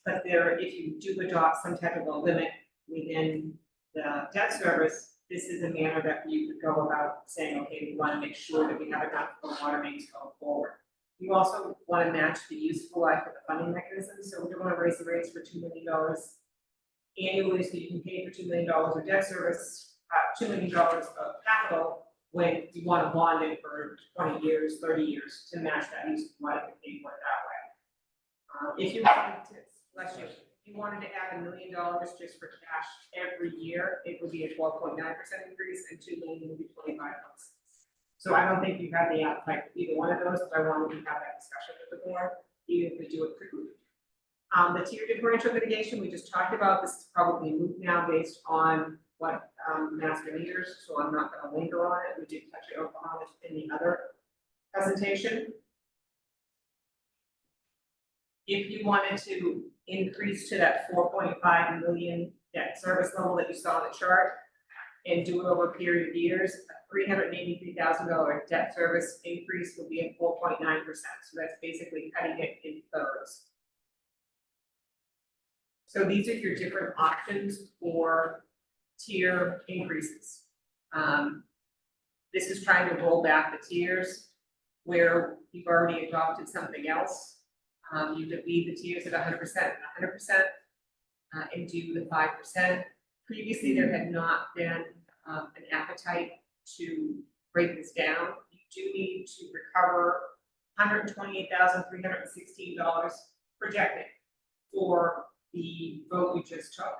But if you do adopt some type of a limit within the debt service, this is a manner that you could go about saying, okay, we want to make sure that we have enough for water mains going forward. You also want to match the useful life of the funding mechanism, so we don't want to raise the rates for $2 million annually, so you can pay for $2 million of debt service, $2 million of capital, when you want to bond it for 20 years, 30 years to match that useful life and pay for it that way. If you wanted to, if you wanted to add $1 million just for cash every year, it would be a 12.9% increase, and $2 million would be 25 bucks. So I don't think you have the appetite for either one of those, but I wanted to have that discussion with the board, even if we do it quickly. The tier differential mitigation we just talked about, this is probably moot now based on what master meters, so I'm not going to linger on it. We did touch it on it in the other presentation. If you wanted to increase to that 4.5 million debt service level that you saw on the chart and do it over a period of years, a $383,000 debt service increase will be at 4.9%. So that's basically cutting it in thirds. So these are your different options for tier increases. This is trying to roll back the tiers where you've already adopted something else. You could leave the tiers at 100% and 100% and do the 5%. Previously, there had not been an appetite to break this down. You do need to recover $128,316 projected for the vote we just took.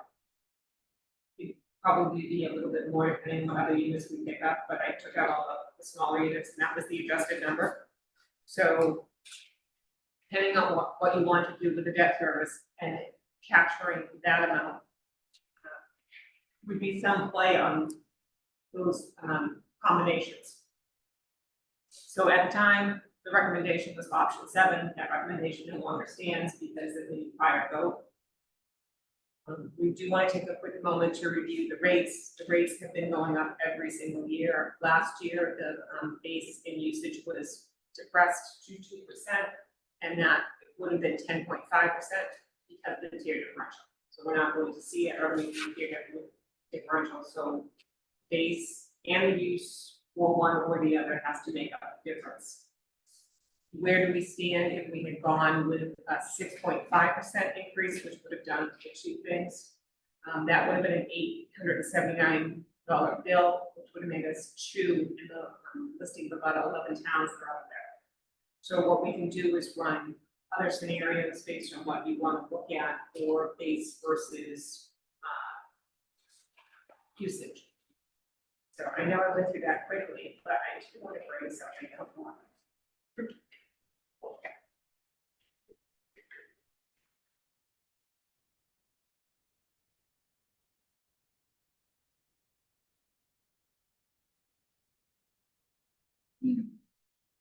It'd probably be a little bit more depending on other units we pick up, but I took out all the smaller units and that was the adjusted number. So depending on what you want to do with the debt service and capturing that amount, would be some play on those combinations. So at the time, the recommendation was option 7, that recommendation no longer stands because of the prior vote. We do want to take a quick moment to review the rates. The rates have been going up every single year. Last year, the base in usage was depressed to 2%, and that would have been 10.5% because of the tier differential. So we're not going to see it or maybe tier differential. So base and the use for one or the other has to make up a difference. Where do we stand if we had gone with a 6.5% increase, which would have done the 2 things? That would have been an $879 bill, which would have made us 2 in the listing of about 11 towns that are out there. So what we can do is run other scenarios based on what you want to look at for base versus usage. So I know I went through that quickly, but I do want to bring something up.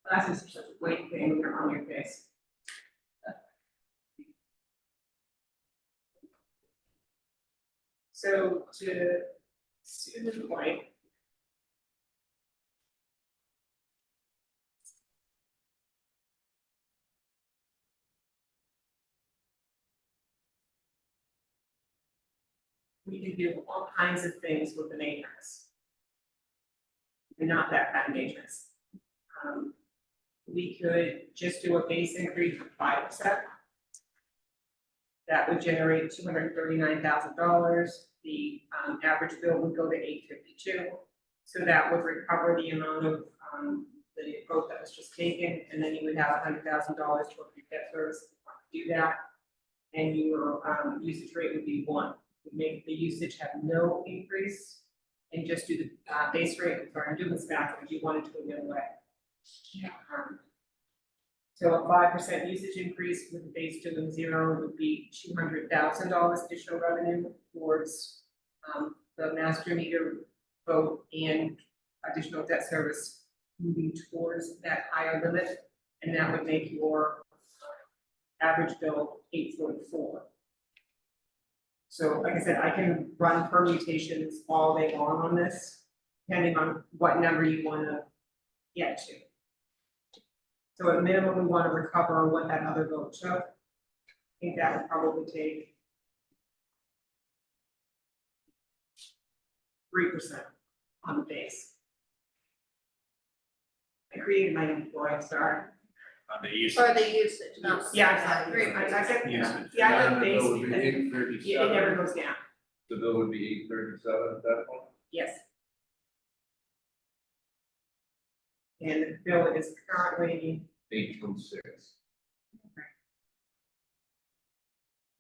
Glasses are such a great thing when they're on your face. So to Susan's point, we can do all kinds of things with the matrix. And not that kind of matrix. We could just do a base increase of 5%. That would generate $239,000. The average bill would go to $852. So that would recover the amount of the vote that was just taken, and then you would have $100,000 for your debt service if you want to do that. And your usage rate would be 1. Would make the usage have no increase, and just do the base rate. Sorry, I'm doing this backwards. You wanted to go the other way. So a 5% usage increase with the base doing 0 would be $200,000 additional revenue towards the master meter vote and additional debt service moving towards that higher limit, and that would make your average bill $844. So like I said, I can run permutations all day long on this, depending on what number you want to get to. So at minimum, we want to recover what that other vote took. I think that would probably take 3% on the base. I created my own boy, sorry. On the usage. For the usage, no. Yeah, I said, yeah, I got base The bill would be because it never goes down. The bill would be $837 at that point. Yes. And the bill is currently, 826.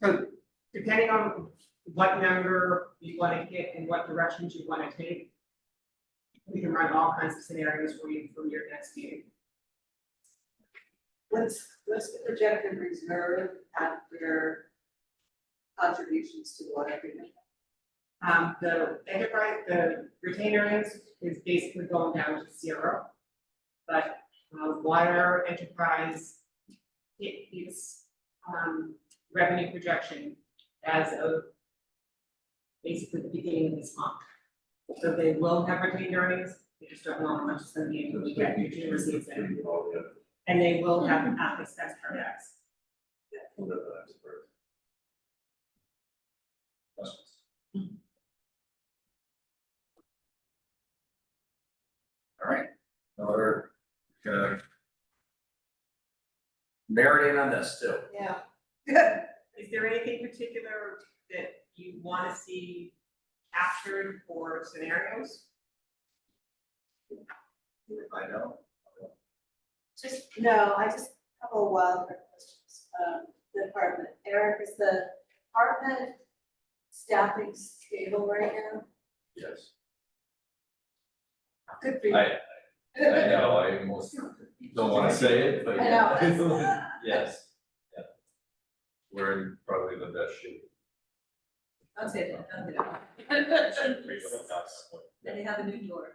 so depending on what number you want to hit and what directions you want to take, we can run all kinds of scenarios for you for your next meeting. What's the projected reserve after contributions to the water treatment? The enterprise, the retained earnings is basically going down to 0. But water enterprise, its revenue projection as of basically the beginning of this month. So they will have retained earnings, they just don't know how much is going to be until we get your receipts in. And they will have expense projects. All right, now we're gonna marinate on this too. Yeah. Is there anything particular that you want to see captured for scenarios? I know. I just have a couple of wild card questions. The department, Eric, is the department staffing stable right now? Yes. Good for you. I know, I almost don't wanna say it, but I yeah. know. Yes, yeah. We're in probably the best shape. I'll say that, I'll do it. Then you have a new door.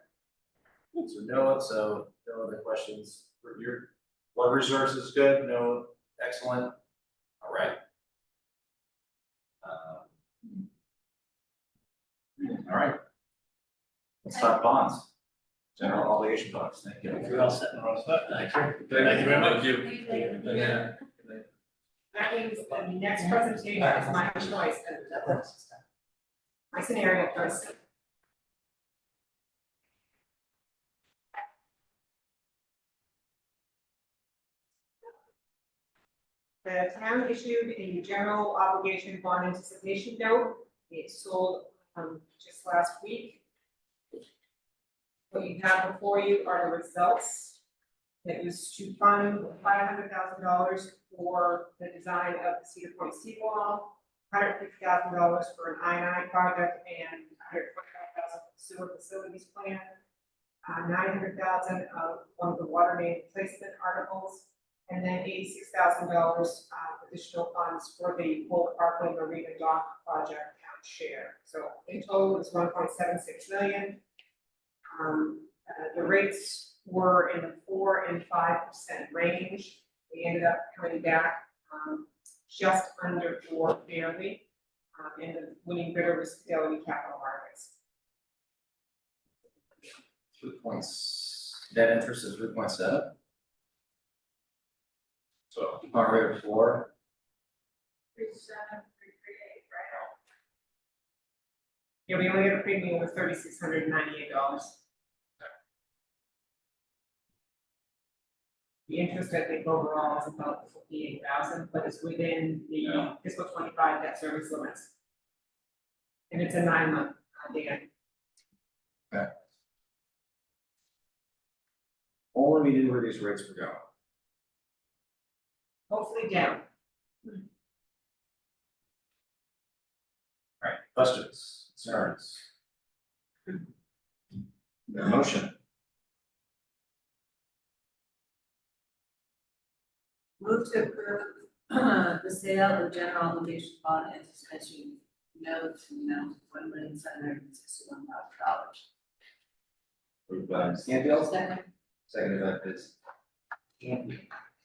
So no other questions for your, blood resource is good, no, excellent, all right. All right. Let's talk bonds, general obligation bonds, thank you. You're all set. Thank you. Thank you very much. Yeah. That means the next presentation is my choice, and my scenario first. The town issued a general obligation bond anticipation note. It sold just last week. What you have before you are the results. It was to fund $500,000 for the design of the Cedar Point seawall, $150,000 for an I-9 project, and $125,000 for the sewer facilities plan. $900,000 of one of the water main replacement articles, and then $86,000 additional funds for the Old Parkland Marina Dock project town share. So in total, it's 1.76 million. The rates were in the 4% and 5% range. We ended up coming back just under 4 barely, and the winning bidder was Fidelity Capital Markets. 3 points, net interest is 3.7. So, our rate of 4. 3.7, 3.38, right? Yeah, we only got a premium of $3,698. The interest, I think, overall is about 58,000, but it's within the fiscal 25 debt service limits. And it's a 9-month, Dan. Okay. Only we knew where these rates were going. Hopefully down. All right, questions, concerns? Motion. Move to approve the sale of general obligation bond and suspension notes in the amount of $1,761,000. Moved by Ms. Canfield, Second. seconded by Ms. Canfield.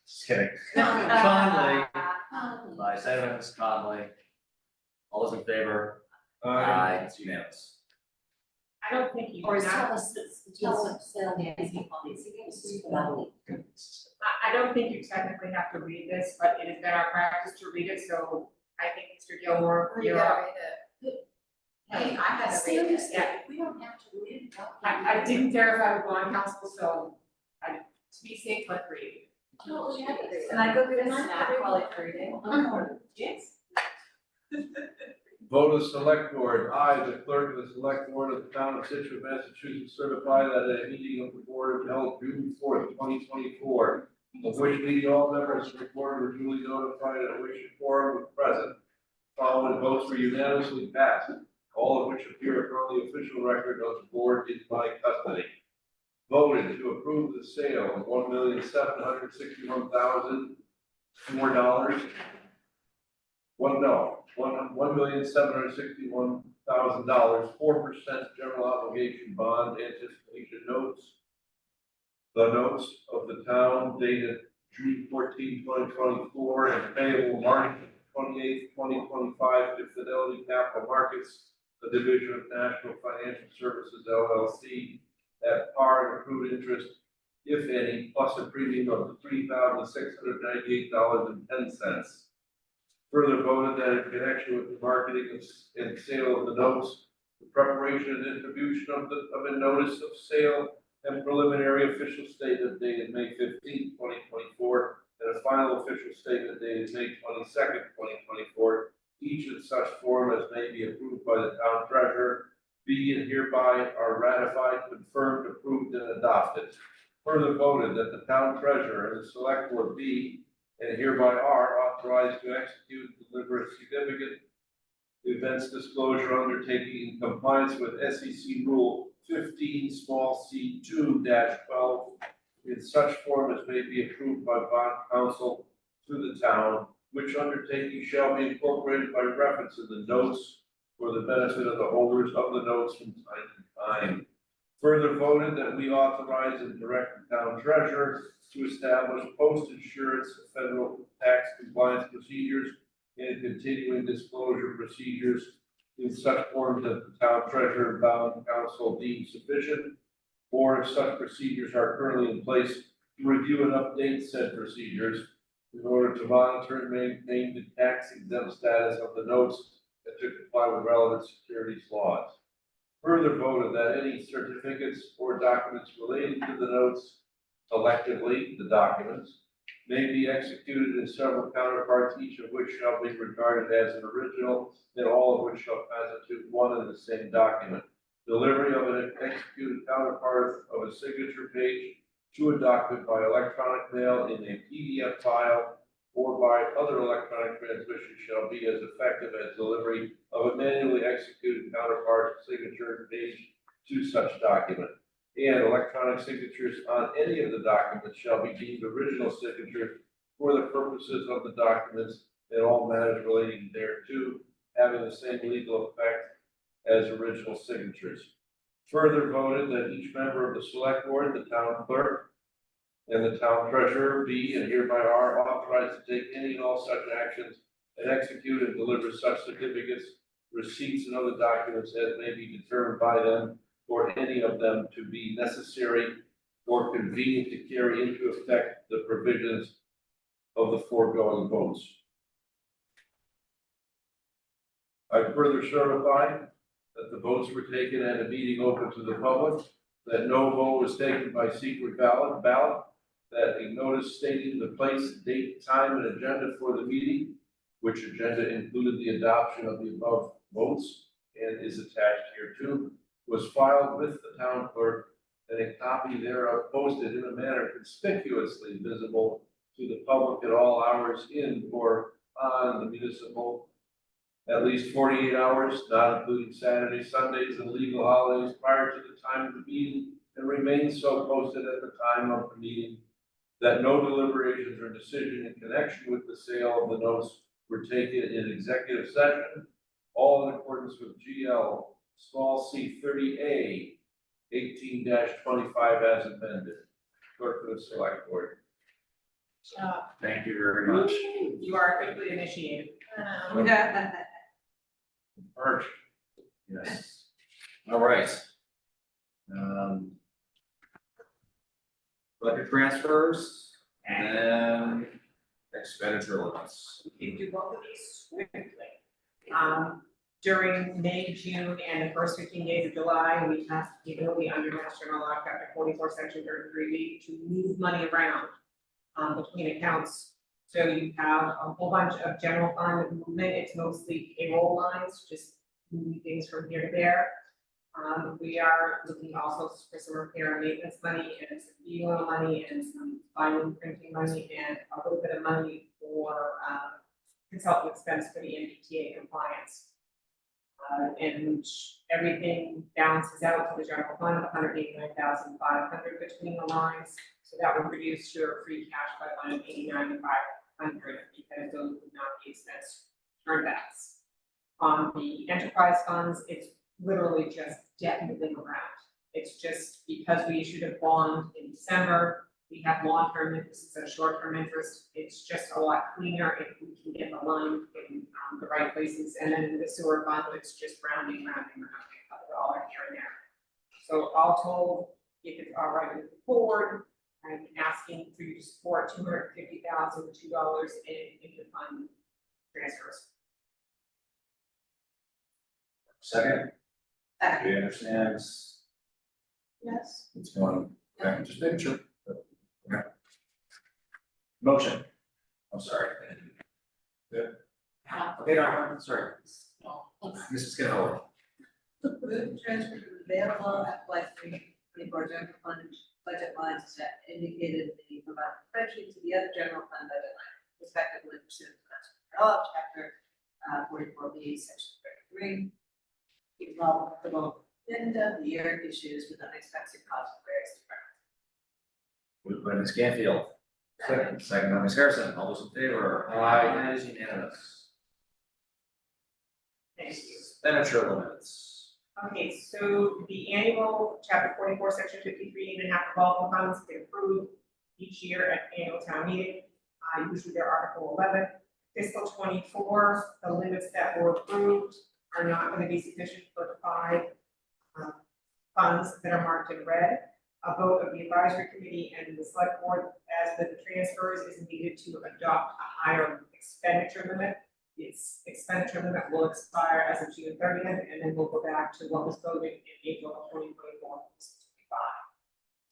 Just kidding. Conley. By second by Ms. Conley. All those in favor? Aye. It's unanimous. I don't think you. Or not- tell us sell the IC policy. I don't think you technically have to read this, but it has been our practice to read it, so I think Mr. Gilmore, You you're gotta up. read it. Hey, I had to read it, yeah. We don't have to read it. I didn't verify with bond counsel, so to be safe, let's read. Oh, you had to read it. Can I go get a snack while I read it? Yes. Vote of select board, I, the clerk of the select board of the town of Scituate, Massachusetts, certify that a meeting of the board held June 4th, 2024, of which meeting all members of the board were duly notified at which a quorum was present. Following votes were unanimously passed, all of which appear upon the official record of the board in my custody. Voted to approve the sale of $1,761,004. $1,761,000, 4% general obligation bond anticipation notes. The notes of the town dated June 14, 2024, and payable March 28, 2025 to Fidelity Capital Markets, the division of National Financial Services LLC, at par and accrued interest, if any, plus a premium of $3,698.10. Further voted that in connection with the marketing and sale of the notes, the preparation and distribution of a notice of sale and preliminary official statement dated May 15, 2024, and a final official statement dated May 22nd, 2024, each in such form as may be approved by the town treasurer, be and hereby are ratified, confirmed, approved, and adopted. Further voted that the town treasurer and the select board be and hereby are authorized to execute and deliver a significant events disclosure undertaking in compliance with SEC Rule 15 small c 2-12 in such form as may be approved by bond counsel to the town, which undertaking shall be incorporated by reference in the notes for the benefit of the holders of the notes from time to time. Further voted that we authorize and direct the town treasurer to establish post-insurance federal tax compliance procedures and continuing disclosure procedures in such form that the town treasurer and bond counsel deem sufficient, or if such procedures are currently in place, to review and update said procedures in order to monitor and maintain the tax exempt status of the notes and to comply with relevant securities laws. Further voted that any certificates or documents relating to the notes, collectively the documents, may be executed in several counterparts, each of which shall be regarded as an original, and all of which shall constitute one and the same document. Delivery of an executed counterpart of a signature page to a document by electronic mail in a PDF file or by other electronic transmission shall be as effective as delivery of a manually executed counterpart signature page to such document. And electronic signatures on any of the documents shall be deemed original signatures for the purposes of the documents and all matters relating thereto, having the same legal effect as original signatures. Further voted that each member of the select board, the town clerk, and the town treasurer be and hereby are authorized to take any and all such actions and execute and deliver such certificates, receipts, and other documents as may be determined by them or any of them to be necessary or convenient to carry into effect the provisions of the foregoing votes. I further certify that the votes were taken at a meeting open to the public, that no vote was taken by secret ballot, that a notice stating the place, date, time, and agenda for the meeting, which agenda included the adoption of the above votes and is attached hereto, was filed with the town clerk, and a copy thereof posted in a manner conspicuously visible to the public at all hours in or on the municipal, at least 48 hours, not including Saturdays, Sundays, and legal holidays prior to the time of the meeting, and remains so posted at the time of the meeting, that no deliberations or decision in connection with the sale of the notes were taken in executive session, all in accordance with GL small c 30A 18-25 as amended. Clerk of the Select Board. Thank you very much. You are quickly initiated. Urged. Yes. All right. Budget transfers and then expenditure limits. You can do both of these swiftly. During May, June, and the first 15 days of July, we passed legally under Mass General Law, Chapter 44, Section 33B, to move money around between accounts. So you have a whole bunch of general fund movement. It's mostly payroll lines, just moving things from here to there. We are looking also for some repair and maintenance money and some fuel money and some filing printing money and a little bit of money for consultant expense for the MBTA compliance. And everything balances out to the general fund of 189,500 between the lines. So that would reduce your free cash by 189,500 because those would not be expense turnbacks. On the enterprise funds, it's literally just debt moving around. It's just because we issued a bond in December, we have long-term interest instead of short-term interest. It's just a lot cleaner if we can get the line in the right places. And then in the sewer fund, it's just rounding, a couple dollars here and there. So all told, if it's all right moving forward, I'm asking for you to support $250,002 in interfund transfers. Second. We understand Yes. it's going, okay, just making sure. Okay. Motion. I'm sorry. Yeah. Okay, no, sorry. Mrs. Scanlon. Move transfer to available FY3 for general fund budget lines that indicated the provided spreadsheet to the other general fund budget line, respectively pursuant to Mass Chapter 44B, Section 33. Keep all applicable end of the year issues with unexpected costs of various departments. Moved by Ms. Canfield. Second by Ms. Harrison. All those in favor? Aye. It is unanimous. Thank you. Expenditure limits. Okay, so the annual chapter 44, section 53.5 revolving funds get approved each year at annual town meeting. Usually they're Article 11. Fiscal 24, the limits that were approved are not going to be sufficient for 5 funds that are marked in red. A vote of the advisory committee and the select board as with the transfers is needed to adopt a higher expenditure limit. Its expenditure limit will expire as of June 30th, and then we'll go back to what was voted in April of 2024.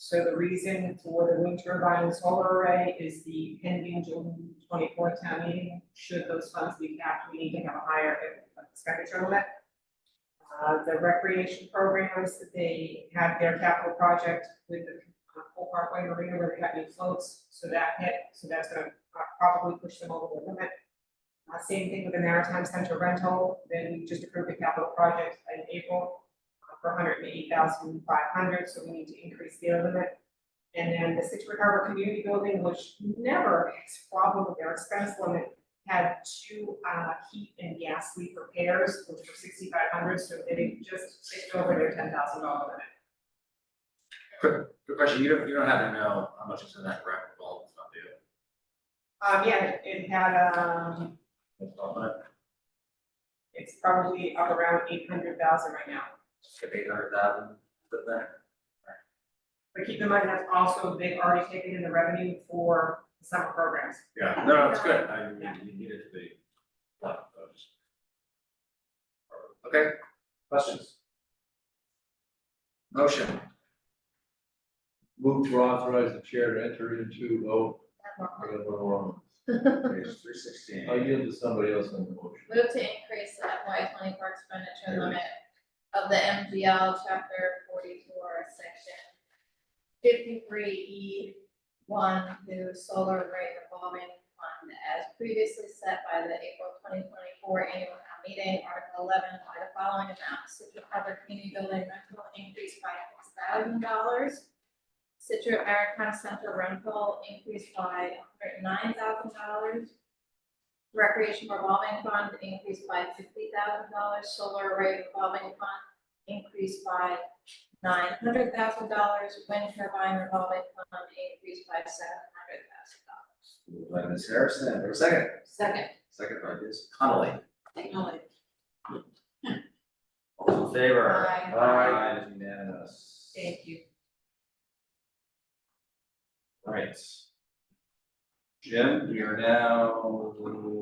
So the reason for the wind turbine and solar array is the pending June 24th town meeting. Should those funds be capped, we need to have a higher expenditure limit. The recreation programs, they had their capital project with the Full Parkway Marina where they had new floats, so that hit, so that's gonna probably push them over the limit. Same thing with the Maritime Center rental, then we just approved the capital project in April for 108,500, so we need to increase their limit. And then the Scituate Harbor Community Building, which never has a problem with their expense limit, had 2 heat and gas leak repairs, which were 6,500, so they just ticked over their $10,000 limit. Good question. You don't have to know how much is in that rec revolving fund, do you? Yeah, it had, it's probably up around 800,000 right now. Skip 800,000, put there. But keep in mind, that's also, they've already taken in the revenue for the summer programs. Yeah, no, it's good. You need it to be. Okay, questions? Motion. Move to authorize the chair to enter into, Page 316. I'll yield to somebody else on the motion. Move to increase the FY 24 expenditure limit of the MGL chapter 44, section 53E1 to solar array revolving fund as previously set by the April 2024 annual town meeting, Article 11, by the following amounts: Scituate Harbor Community Building rental increased by $6,000. Scituate Maritime Center rental increased by $109,000. Recreation revolving fund increased by $50,000. Solar array revolving fund increased by $900,000. Wind turbine revolving fund increased by $700,000. Moved by Ms. Harrison, or second? Second. Second by Ms. Connolly. Acknowledge. All those in favor? Aye. Aye, it is unanimous. Thank you. Right. Jim, we are now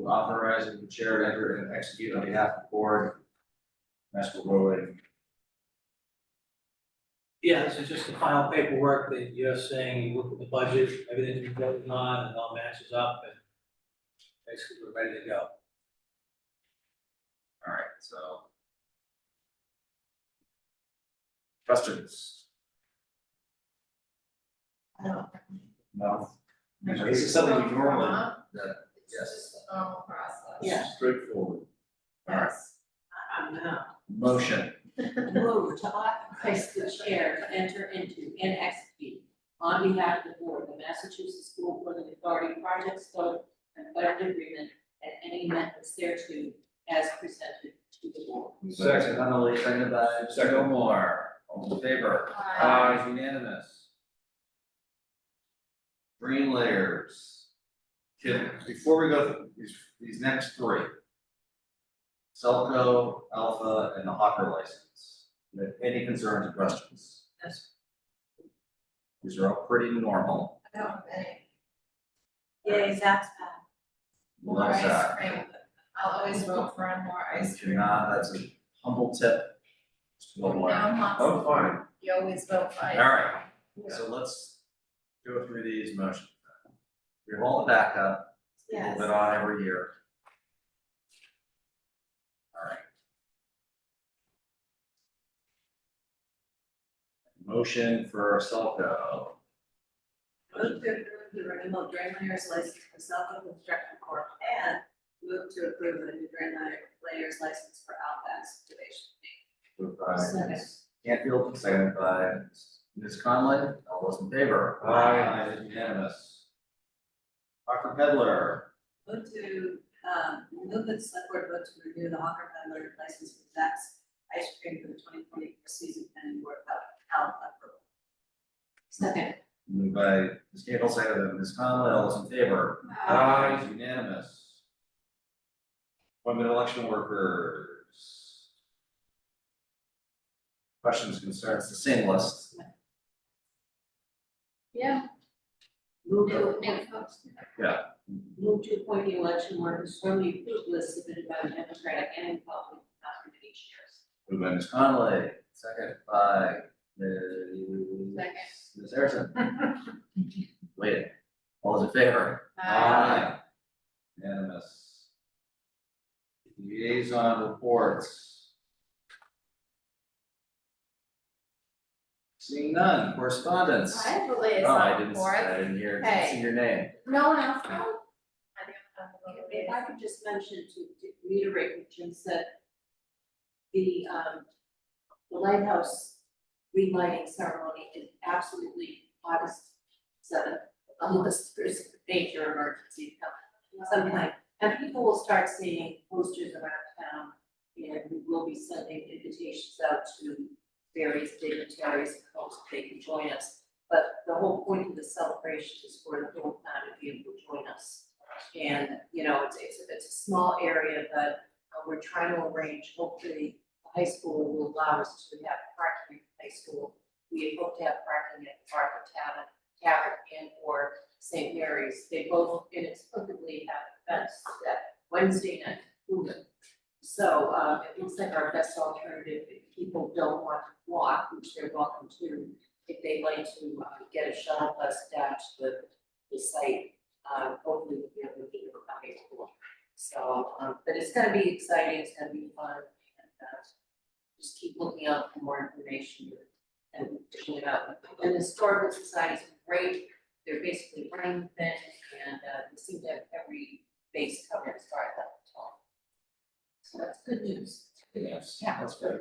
authorizing the chair to enter and execute on behalf of the board. Master Rowan. Yeah, this is just the final paperwork that you're saying, you look at the budget, everything's been going on and all matches up and basically we're ready to go. All right, so. Questions? No. This is something we normally, that, It's yes, just a normal process. Yeah. Straightforward. all right, No. motion. Move to authorize the chair to enter into and execute on behalf of the board, the Massachusetts School Building Authority project scope and budget agreement and any amendments thereto as presented to the board. Second, Connolly, seconded by Mr. Gilmore. All in favor? Aye. It's unanimous. Green layers. Kim, before we go through these next 3. Selco, Alpha, and the Hawker license. Do you have any concerns or questions? Yes. These are all pretty normal. I don't have any. Yay, Zach's back. More Love ice that. cream. I'll always vote for more ice If cream. you're not, that's a humble tip. Just one more. Oh, fine. You always vote for ice. All right, so let's go through these motions. We have all the backup, Yes. put on every year. All right. Motion for Selco. Move to approve the renewal of drain layers license for Southwood Construction Corp. And move to approve the new drain layers license for Outback Excavation. Moved by Second. Ms. Canfield, seconded by Ms. Conley. All those in favor? Aye. It is unanimous. Dr. Pedler, Move to, move that the select board vote to renew the Hawker Peddler license for Zack's Ice Cream for the 2024 season pending board of health approval. Second. moved by Ms. Canfield, seconded by Ms. Conley. All those in favor? Aye. It is unanimous. Appointment of election workers. Questions, concerns, the same list. Yeah. Move New, to, new folks. move to appoint the election workers from the approved list submitted by the Democratic and Republican nominated each year. Moved by Ms. Conley, second by Ms. Harrison. Wait, all those in favor? Aye. Unanimous. Liaison reports. Seeing none, correspondence. I have a Oh, liaison report. I didn't hear, didn't Hey. see your name. No one else? I don't have a If I liaison. could just mention to reiterate what Jim said, the lighthouse relighting ceremony is absolutely August 7th, unless there's a major emergency coming sometime. And people will start seeing posters around town, and we will be sending invitations out to various dignitaries and folks if they can join us. But the whole point of the celebration is for the whole town to be able to join us. And, you know, it's a small area, but we're trying to arrange, hopefully, the high school will allow us to have parking at the high school. We hope to have parking at Barker Tavern and or St. Mary's. They both inexplicably have events that Wednesday night. So, it looks like our best alternative if people don't want to walk, which they're welcome to, if they'd like to get a shuttle bus down to the site, hopefully we'll be able to get it by school. So, but it's gonna be exciting, it's gonna be fun, and just keep looking out for more information and pushing it out. And the historical society's great, they're basically running things, and we seem to have every base covered as far as that talk. So that's good news. Yes, Yeah. that's good.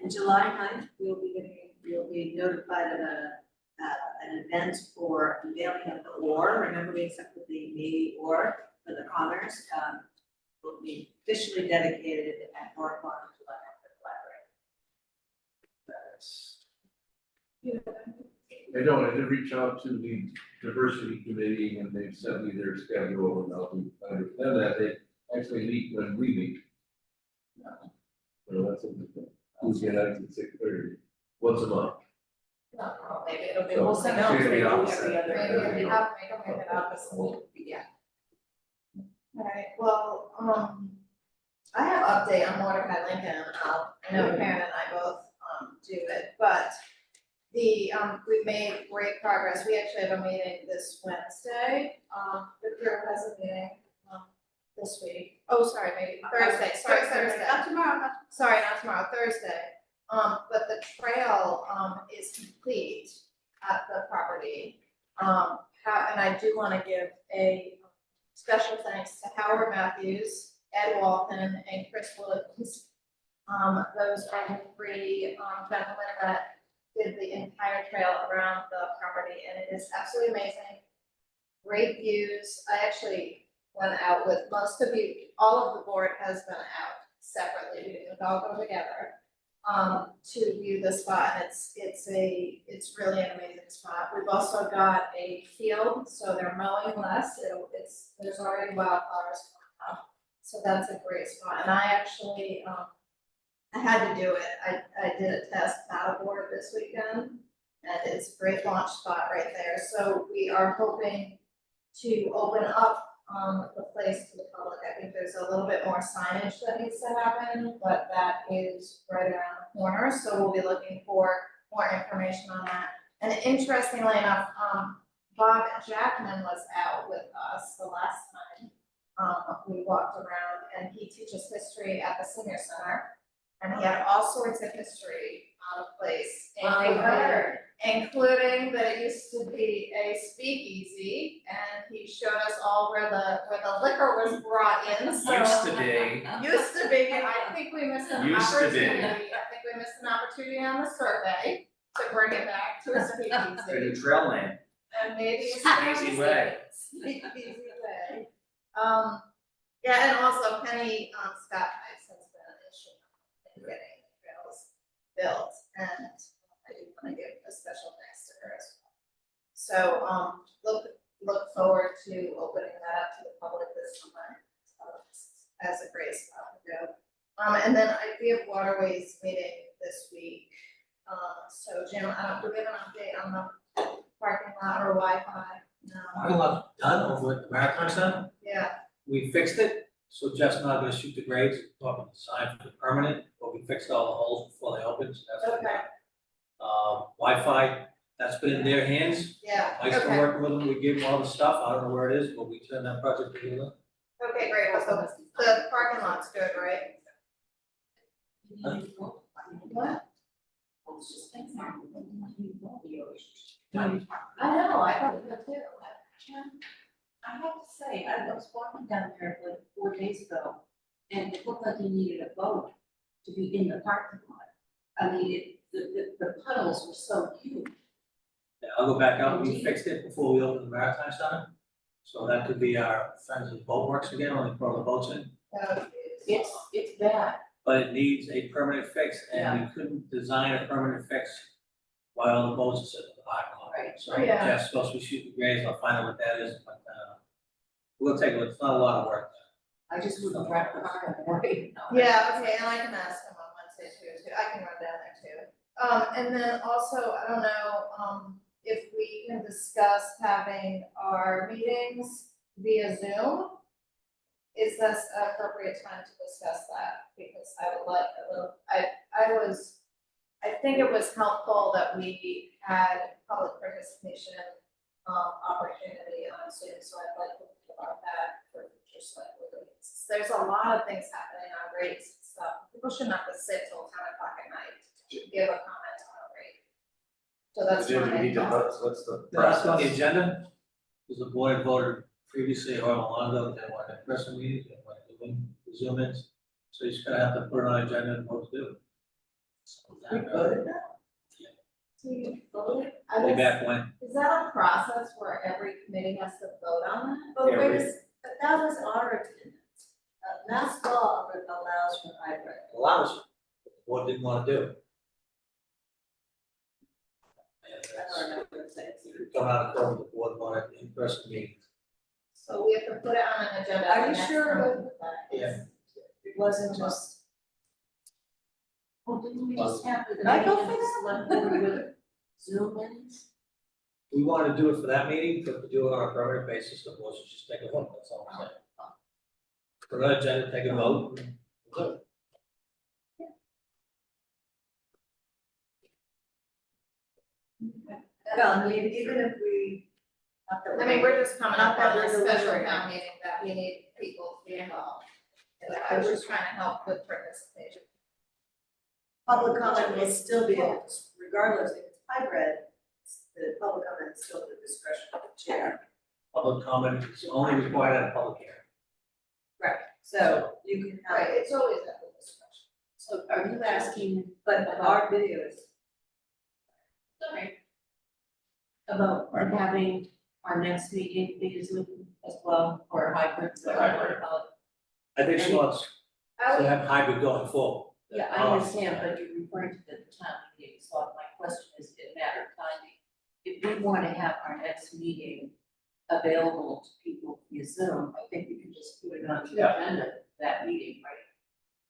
And July 9th, we'll be notified of an event for unveiling of the oar. Remember, we accepted the Navy oar for the Commerce. Will be officially dedicated at 4 o'clock in July at the library. I know, I did reach out to the diversity committee and they've sent me their schedule and I'll be, I understand that they actually meet when we meet. So that's a good thing. Tuesday nights at 6:30, once a month. No, maybe it'll be, So, we'll see. maybe the opposite. Maybe it'll be up, maybe the opposite. Yeah. Alright, well, I have update on Mordecai Lincoln, I know Karen and I both, do it, but we've made great progress, we actually have a meeting this Wednesday, the crew has a meeting, this week. Oh, sorry, maybe Thursday, Thursday. Not tomorrow, Sorry, not tomorrow, Thursday. But the trail, is complete at the property. And I do wanna give a special thanks to Howard Matthews, Ed Walton, and Chris Williams. Those are the three, gentlemen that did the entire trail around the property, and it is absolutely amazing. Great views. I actually went out with most of you, all of the board has been out separately, we didn't all go together. To view the spot, and it's really an amazing spot. We've also got a field, so they're mowing less, there's already wildflowers coming up. So that's a great spot, and I actually, I had to do it, I did a test paddleboard this weekend, and it's a great launch spot right there, so we are hoping to open up the place to the public. I think there's a little bit more signage that needs to happen, but that is right around the corner, so we'll be looking for more information on that. And interestingly enough, Bob Jackman was out with us the last time. We walked around, and he teaches history at the senior center, and he had all sorts of history on the place. I heard. including that it used to be a speakeasy, and he showed us all where the liquor was brought in, so. Used to be. Used to be, I think we missed an Used to be. opportunity, I think we missed an opportunity on the survey to bring it back to a A speakeasy. new trail name. And maybe it's Easy way. Easy way. Yeah, and also Penny, Scott Ice has been an issue in getting the trails built, and I do wanna give a special thanks to her as well. So, look forward to opening that up to the public this summer, as a great spot to go. And then we have waterways meeting this week. So Jim, do we have an update on the parking lot or Wi-Fi? No. Parking lot done over at the Maritime Center. Yeah, We fixed it, so Jeff's not gonna shoot the grades, talking the sign for the permanent, but we fixed all the holes before they opened, so that's what we okay, got. Wi-Fi, that's been in their hands. yeah, Mike's been okay, working with them, we gave them all the stuff, I don't know where it is, but we turned that project together. okay, great, so the parking lot's good, right? What? I know, I thought so too. I have to say, I was walking down there like 4 days ago, and it looked like you needed a boat to be in the parking lot. I mean, the puddles were so huge. Yeah, I'll go back out, we fixed it before we opened the Maritime Center, so that could be our friends at Boat Works again, when they throw the boats in. It's bad. But it needs a permanent fix, and we couldn't design a permanent fix while the boats are sitting in the parking lot. Right. So Yeah. Jeff's supposed to be shooting grades, I'll find out what that is, but, we'll take a look, it's not a lot of work. I just wouldn't drive the car and worry. Yeah, okay, and I can ask him on Wednesday too, I can run down there too. And then also, I don't know, if we can discuss having our meetings via Zoom. Is this an appropriate time to discuss that? Because I would like a little, I think it was helpful that we had public participation, opportunity on Zoom, so I'd like to think about that for future select board meetings. There's a lot of things happening on rates and stuff, people shouldn't have to sit till 10 o'clock at night to give a comment on a rate. So that's Do we need to my vote? What's the That's on the process? agenda, because the board voted previously, or long ago, that they wanted in-person meetings, they wanted to Zoom in, so you just gotta have to put it on agenda and vote to do. We voted that? Do you vote? Way back when, Is that a process where every committee has to vote on that? But Yeah, wait we- a s- but that was our attendance. Mass law allows for hybrid. allows it, but the board didn't wanna do it. And I that's, don't remember what it says. come out of court, the board wanted in-person meetings. So we have to put it on an agenda. Are you next sure month. Yeah. It wasn't just. Well, didn't we just have the I go meeting for and select board with Zoom ins? We wanted to do it for that meeting, but to do it on a permanent basis, the board should just take a vote, that's all I'm saying. Put it on agenda, take a vote, and vote. Well, I mean, even if we. I mean, we're just coming up Not that on a we're special delivering. town meeting that we need people to be involved. And I was just trying to help with participation. Public comment will still be, regardless if it's hybrid, the public comment is still at the discretion of the chair. Public comment is only required at a public hearing. Right, so you can have. Right, it's always at the discretion. So are you asking But our videos. Sorry. about having our next meeting be Zoom as well, or hybrid? Hybrid. Uh, I think she wants I to would, have hybrid going forward. Yeah, I understand, but you're referring to the town meeting, so my question is a matter of timing. If we want to have our next meeting available to people via Zoom, I think we can just put it on the agenda, that meeting, right?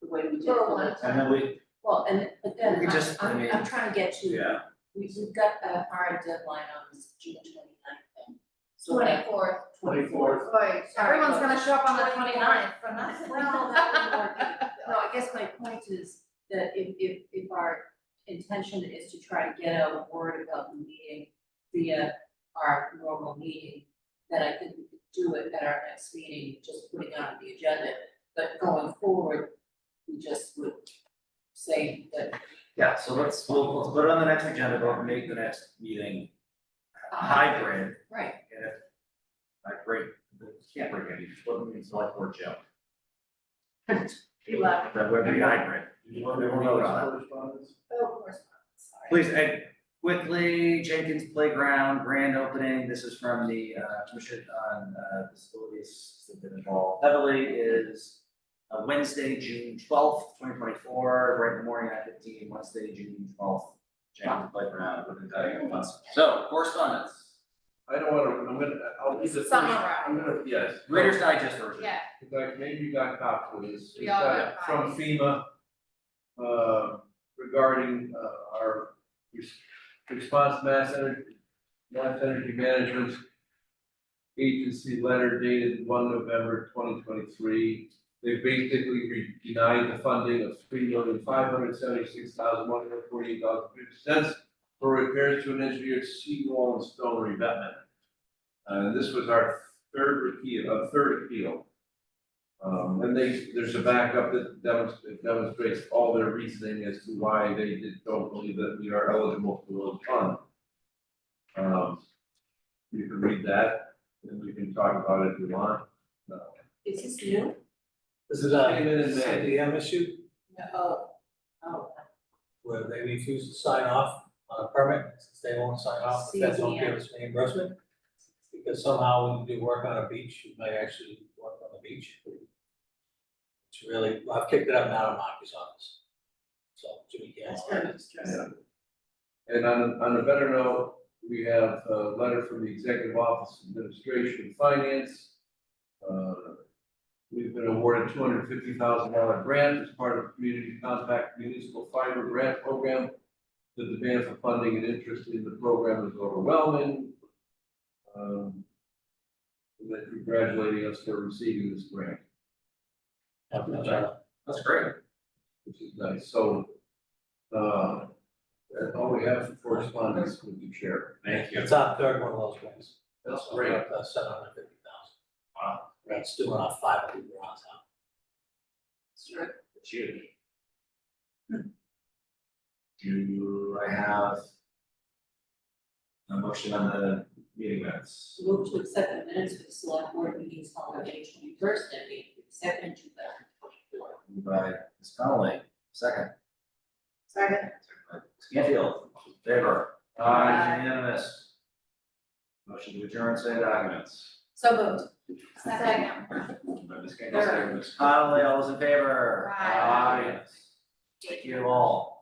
The way we did. For for one the- And then we, Well, and, but then, We could just, I mean- I'm trying to get to. yeah, We've got a hard deadline on this June 29th thing. So that 24th. 24th. Right, everyone's gonna show up on the 29th for nothing. Well, that would work. No, I guess my point is that if our intention is to try to get out a word about the meeting via our normal meeting, then I think we could do it at our next meeting, just putting it on the agenda. But going forward, we just would say that Yeah, so we'll put it on the next agenda, but make the next meeting hybrid. Right. And if I break, can't break any, what means select board Joe. You love. That would be hybrid. We will vote on it. Correspondence? Oh, of course, sorry. Please, and quickly, Jenkins Playground grand opening, this is from the Commission on Disabilities that have been involved heavily, is Wednesday, June 12th, 2024, right in the morning at 15, Wednesday, June 12th, Jenkins Playground with the Diagon Funds. So, correspondence, I don't wanna, I'll leave the first, Summarize. yes. Reader's Digest version. Yeah, In fact, maybe you got copies. We all got From FEMA, regarding, our response mass energy management agency letter dated 1 November 2023. They basically denied the funding of $3,576,148.50 for repairs to an engineered seawall and stone revetment. This was our third appeal. And there's a backup that demonstrates all their reasoning as to why they don't believe that we are eligible for those funds. You can read that, and we can talk about it if you want. Is this new? This is Came in a May. CDM issue Oh, oh, where they refuse to sign off on a permit, since they won't sign off, if they don't give us reimbursement. Because somehow when you do work on a beach, you may actually work on the beach. It's really, I've kicked it up now to Marcus office. So Jimmy can't. that's very distressing. And on a better note, we have a letter from the Executive Office of Administration and Finance. We've been awarded $250,000 grant as part of the Community Compact Municipal Fiber Grant Program. The demand for funding and interest in the program is overwhelming. And they're congratulating us for receiving this grant. That's great. Which is nice, so, that's all we have for correspondence with the chair. Thank you. It's our third one of those grants. That's great. 750,000. Wow. That's doing our 500 grants now. Sure. It's huge. Do I have a motion on the meeting minutes? Move to accept the minutes for the select board meetings held on May 21st and May 2nd, 2024. Moved by Ms. Connolly, second. second. Scanfield, favor? Aye. Unanimous. Motion to adjourn, say documents. So moved. Second. Moved by Ms. Scanfield, second by Ms. Connolly, all those in favor? Aye. Thank you all.